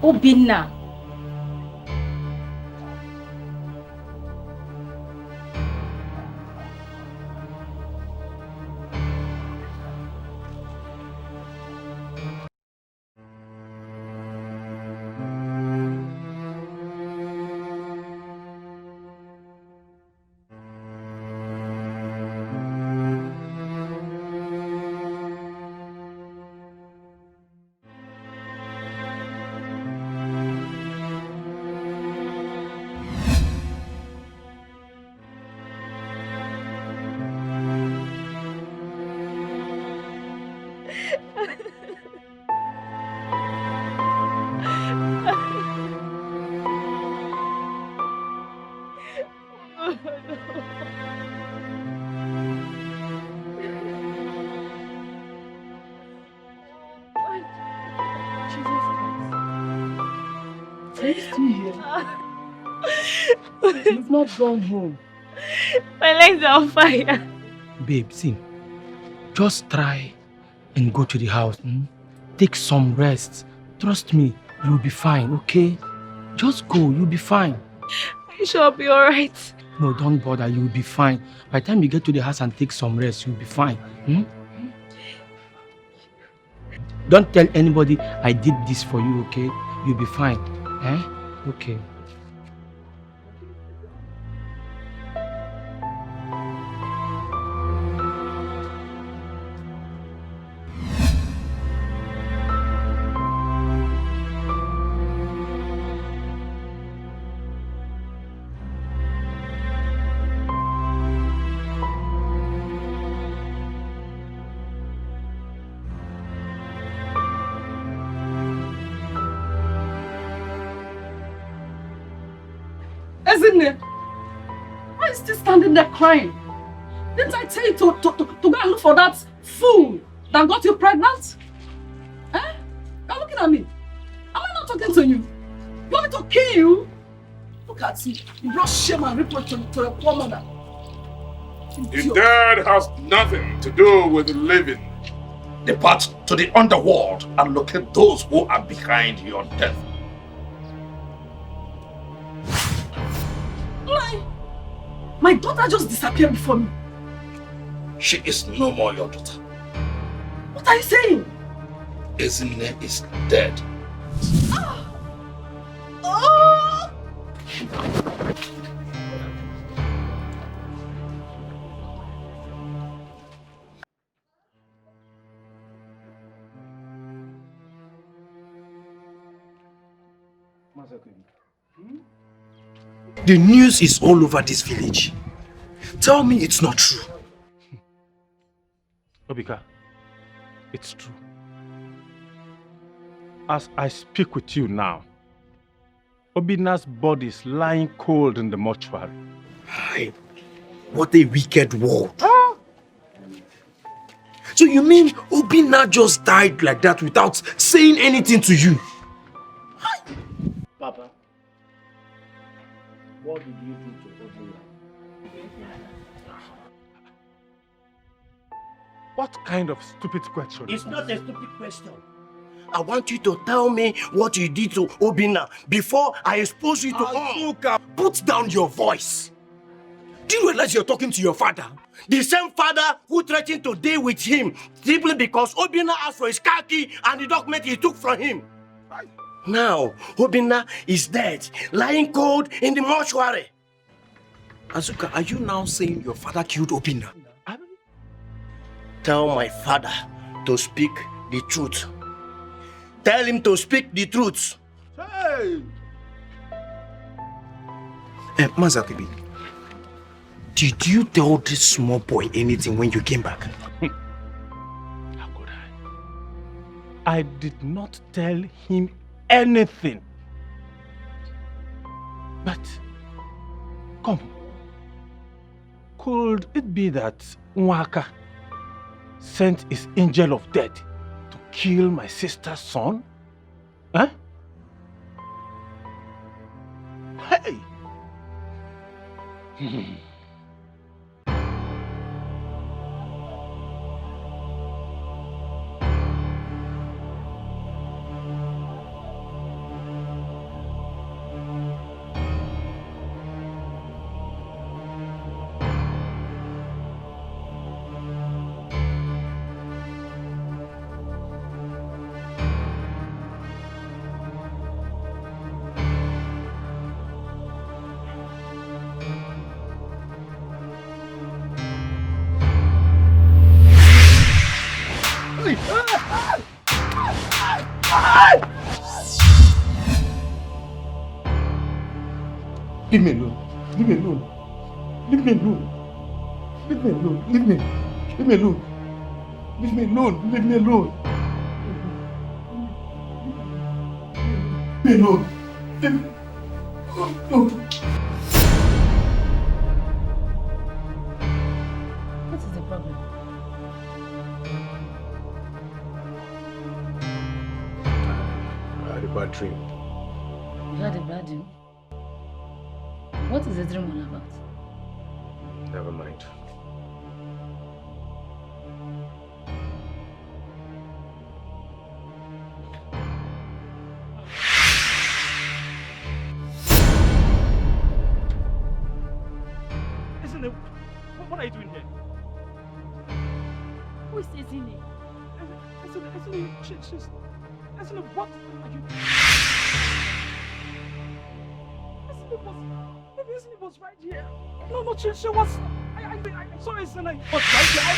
Obina. Are you still here? You've not gone home. My legs are on fire. Babe, see, just try and go to the house. Take some rest. Trust me, you'll be fine, okay? Just go, you'll be fine. Are you sure I'll be alright? No, don't bother, you'll be fine. By the time you get to the house and take some rest, you'll be fine. Don't tell anybody I did this for you, okay? You'll be fine. Okay. Why is he standing there crying? Didn't I tell you to go and look for that fool that got you pregnant? You're looking at me. Am I not talking to you? You want me to kill you? Look at you. You brought shame and reproach to your poor mother. The dead has nothing to do with the living. Depart to the underworld and locate those who are behind your death. My daughter just disappeared before me. She is no more your daughter. What are you saying? Ezinne is dead. The news is all over this village. Tell me it's not true. Obika, it's true. As I speak with you now, Obina's body is lying cold in the mortuary. Hi. What a wicked world. So you mean Obina just died like that without saying anything to you? Papa, what did you do to Obina? What kind of stupid question? It's not a stupid question. I want you to tell me what you did to Obina before I expose you to all. Put down your voice. Do you realize you're talking to your father? The same father who threatened to deal with him simply because Obina asked for his car key and the document he took from him. Now, Obina is dead, lying cold in the mortuary. Azuka, are you now saying your father killed Obina? Tell my father to speak the truth. Tell him to speak the truth. Hey! Mazakibi, did you tell this small boy anything when you came back? How could I did not tell him anything. But, come, could it be that Nwaka sent his angel of death to kill my sister's son? Huh? Hey! Leave me alone. Leave me alone. Leave me alone. Leave me alone. Leave me. Leave me alone. Leave me alone. Leave me alone. Leave me alone. Leave me. Oh. What is the problem? I had a bad dream. You had a bad dream? What is the dream all about? Never mind. Isn't what are you doing here? Who is Ini? Isn't what are you? Isn't was right here. No, she was. I saw Isn't was right here.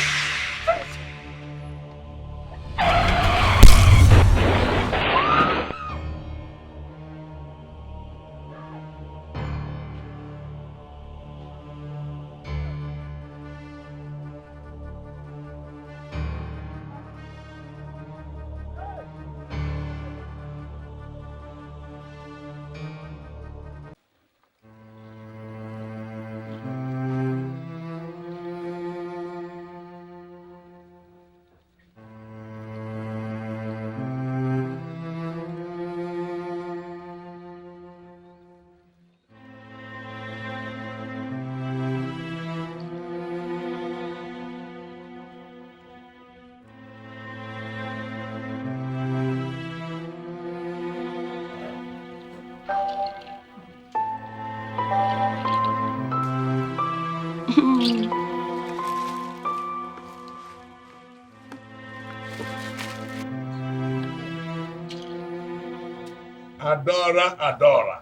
Adora.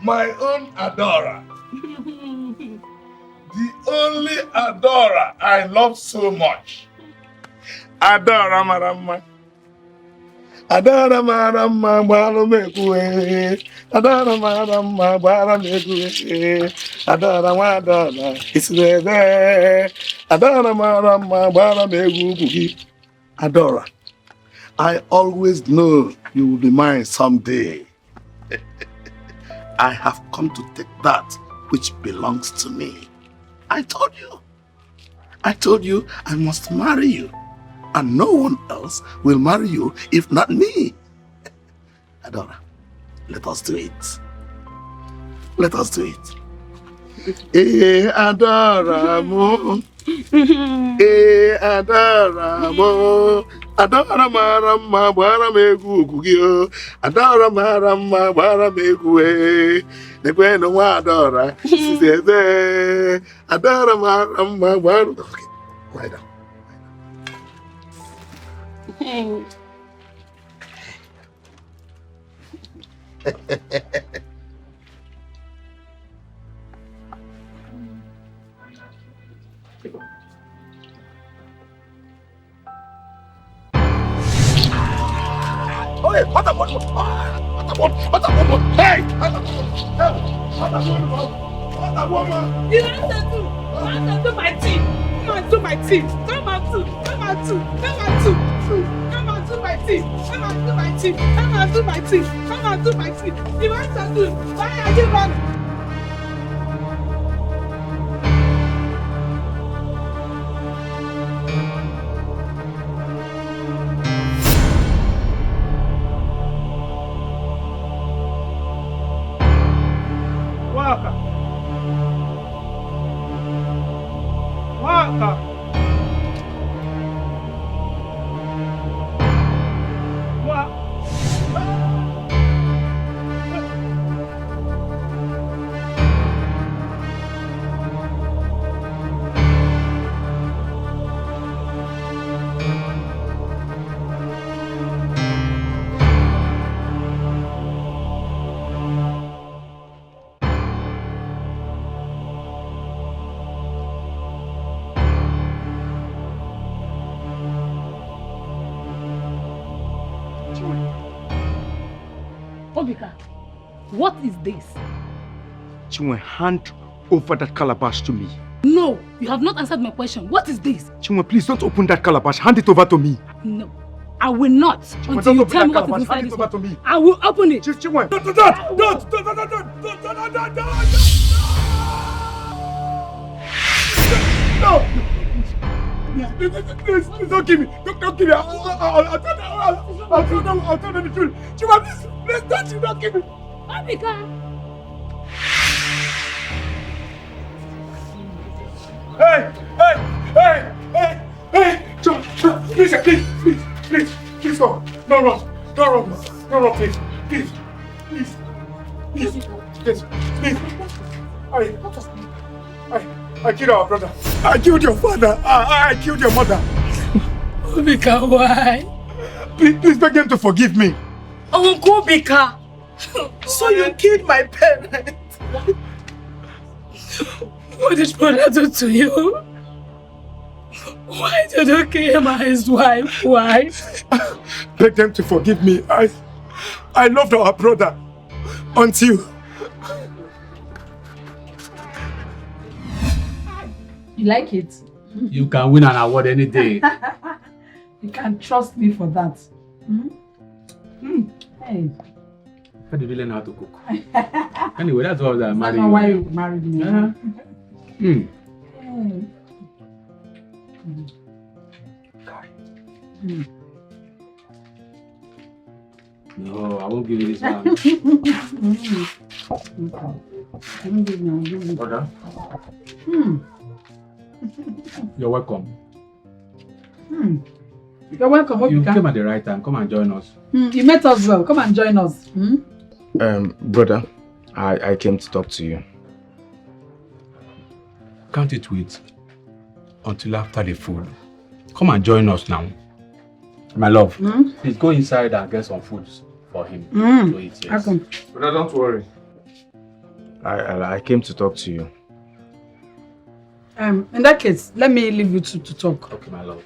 My own Adora. The only Adora I love so much. Adora Marama. Adora Marama, Baramekue. Adora Marama, Baramekue. Adora Madonna, it's there. Adora Marama, Baramekue. Adora, I always know you will be mine someday. I have come to take that which belongs to me. I told you I must marry you. And no one else will marry you if not me. Adora, let us do it. Let us do it. Adora mo. Adora mo. Adora marama bara megu gugio. Adora marama bara megu e. Nekwe no wa adora. Sise. Adora marama bara. Okay, lie down. Hey. Oh, hey, what a woman! Hey! What a woman! You answer to my team. Come on to my team. Come on to my team. Come on to my team. You answer to. Why are you running? What is this? Chinwe, hand over that calabash to me. No, you have not answered my question. What is this? Chinwe, please don't open that calabash. Hand it over to me. No, I will not. Chinwe, until you tell me what is hand inside it this over one. to me. I will open it. Chinwe, Don't! No! Please don't kill me. Don't kill me. I'll tell them the truth. Chima, please don't give me. Obika! Hey! John, please go. Don't run, please. I killed our brother. I killed your father. I killed your mother. Obika, why? Please beg them to forgive me. Uncle Obika! So you killed my parents? What did brother do to you? Why did you kill his wife? Why? Beg them to forgive me. I loved our brother until... You like it? You can win an award any day. You can trust me for that. Hey. How did you learn how to cook? Anyway, that's why I married I you. don't know why you married me. Hey. No, I won't give you this one. Brother? You're welcome. You're welcome, Obika. You came at the right time. Come and join us. You met us well. Come and join us. Brother, I came to talk to you. Can't it wait until after the food? Come and join us now. My love, please go inside and get some food for him to eat. Yes. Brother, don't worry. I came to talk to you. In that case, let me leave you two to talk. Okay, my love.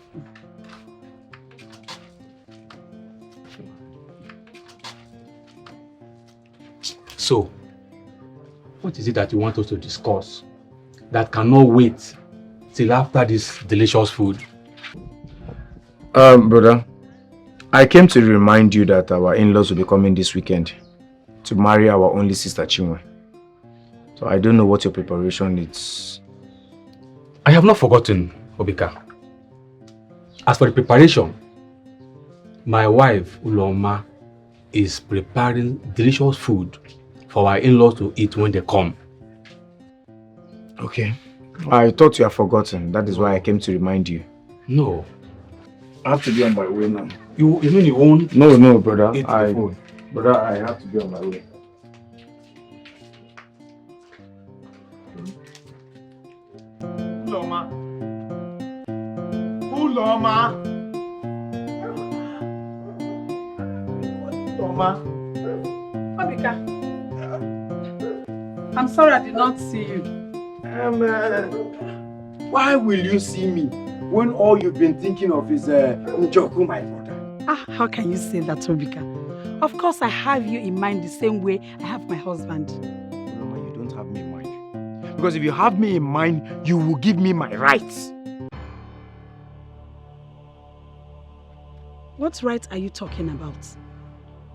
So, what is it that you want us to discuss that cannot wait till after this delicious food? Brother, I came to remind you that our in-laws will be coming this weekend to marry our only sister Chinwe. So I don't know what your preparation is. I have not forgotten, Obika. As for the preparation, my wife, Uloma, is preparing delicious food for our in-laws to eat when they come. Okay. I thought you had forgotten. That is why I came to remind you. No. I have to be on my way now. You mean you won't? No, brother. Eat the food. Brother, I have to be on my way. Uloma. Obika, I'm sorry I did not see you. Why will you see me when all you've been thinking of is Njoku, my brother? How can you say that, Obika? Of course I have you in mind the same way I have my husband. Uloma, you don't have me in mind. Because if you have me in mind, you will give me my rights. What right are you talking about?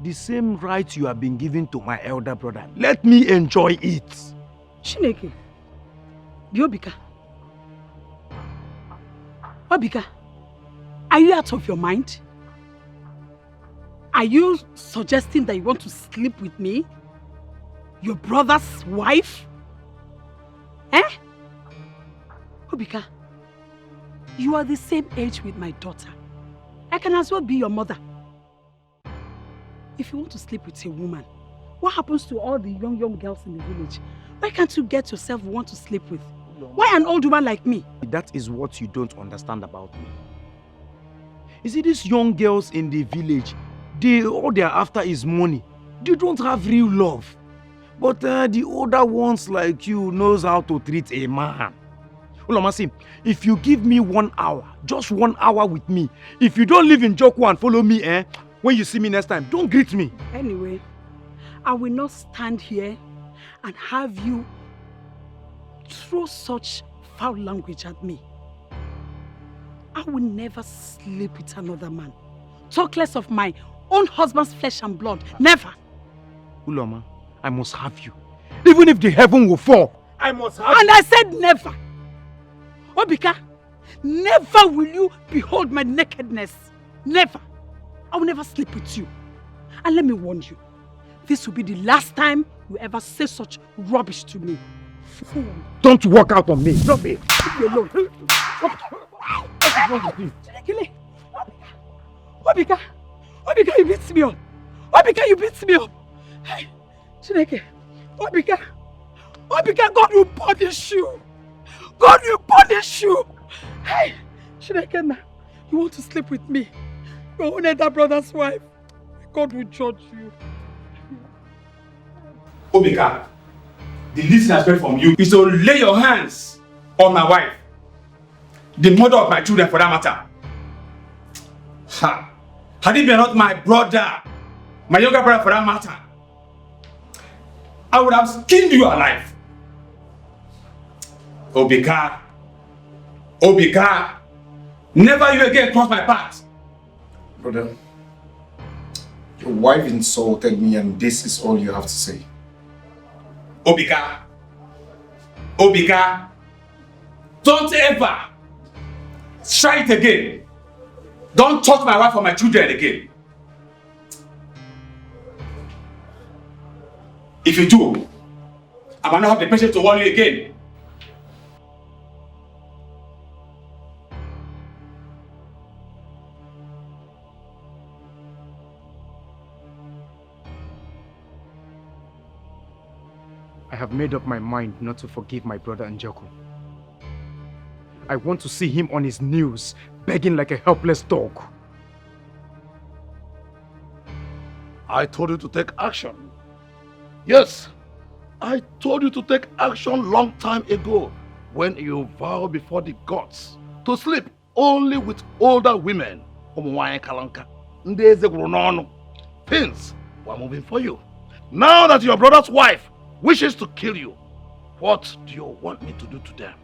The same rights you have been given to my elder brother. Let me enjoy it. Chineke, Obika. Obika, are you out of your mind? Are you suggesting that you want to sleep with me? Your brother's wife? Obika, you are the same age with my daughter. I can as well be your mother. If you want to sleep with a woman, what happens to all the young girls in the village? Why can't you get yourself one to sleep with? Why an old woman like me? That is what you don't understand about me. You see, these young girls in the village, all they're after is money. They don't have real love. But the older ones like you knows how to treat a man. Uloma, see, if you give me 1 hour, just 1 hour with me, if you don't live in Joku and follow me, when you see me next time, don't greet me. Anyway, I will not stand here and have you throw such foul language at me. I will never sleep with another man. Talk less of my own husband's flesh and blood. Never. Uloma, I must have you. Even if the heaven will fall, I must have you. And I said never. Obika, never will you behold my nakedness. Never. I will never sleep with you. And let me warn you, this will be the last time you ever say such rubbish to me. Fool. Don't walk out on me. Stop it. Leave me alone. Chinekele. Obika, you beat me up. Obika, you beat me up. Hey, Chineke. Obika, God will punish you. God will punish you. Hey, Chineke, you want to sleep with me? Your own elder brother's wife. God will judge you. Obika, the least I expect from you is to lay your hands on my wife, the mother of my children for that matter. Ha! Had it been not my brother, my younger brother for that matter, I would have skinned you alive. Obika, never you again cross my path. Brother, your wife insulted me and this is all you have to say. Obika, don't ever try it again. Don't touch my wife or my children again. If you do, I might not have the patience to warn you again. I have made up my mind not to forgive my brother Njoku. I want to see him on his knees, begging like a helpless dog. I told you to take action. Yes, I told you to take action long time ago when you vowed before the gods to sleep only with older women. Things were moving for you. Now that your brother's wife wishes to kill you, what do you want me to do to them?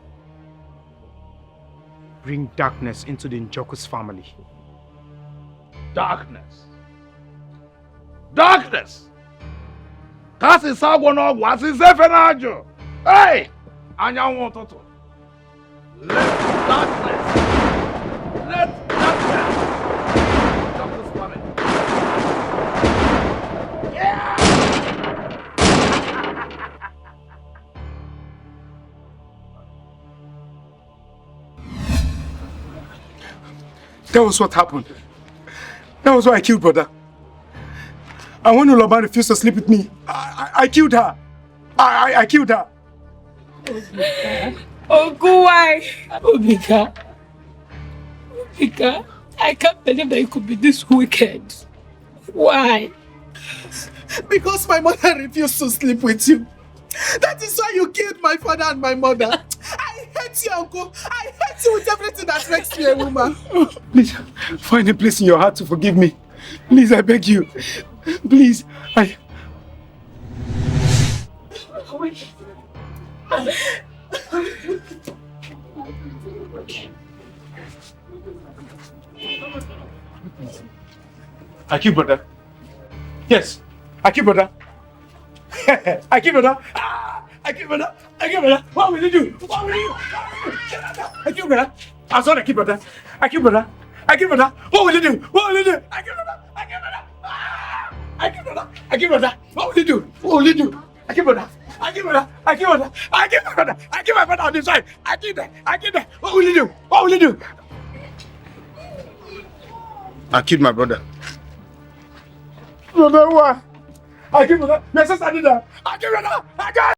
Bring darkness into the Njoku's family. Darkness. Darkness. Kasi sagono wasi zefenajo. Hey, anyanwo toto. Let darkness. Njoku's family. Yeah. That was what happened. That was why I killed brother. And when Uloma refused to sleep with me, I killed her. I killed her. Uncle, why? Obika, I can't believe that you could be this wicked. Why? Because my mother refused to sleep with you. That is why you killed my father and my mother. I hate you, Uncle. I hate you with everything that makes you a woman. Please, find a place in your heart to forgive me. Please, I beg you. Please, I killed brother. Yes, I killed brother. I killed brother. I killed brother. I killed brother. What will you do? What will you do? I killed brother. I saw the killed brother. I killed brother. I killed brother. What will you do? What will you do? I killed brother. I killed brother. I killed brother. I killed brother. What will you do? What will you do? I killed brother. I killed brother. I killed brother. I killed my brother. I killed my brother on this side. I killed that. I killed that. What will you do? What will you do? I killed my brother. Brother, what? I killed brother. Your sister did that. I killed brother. I got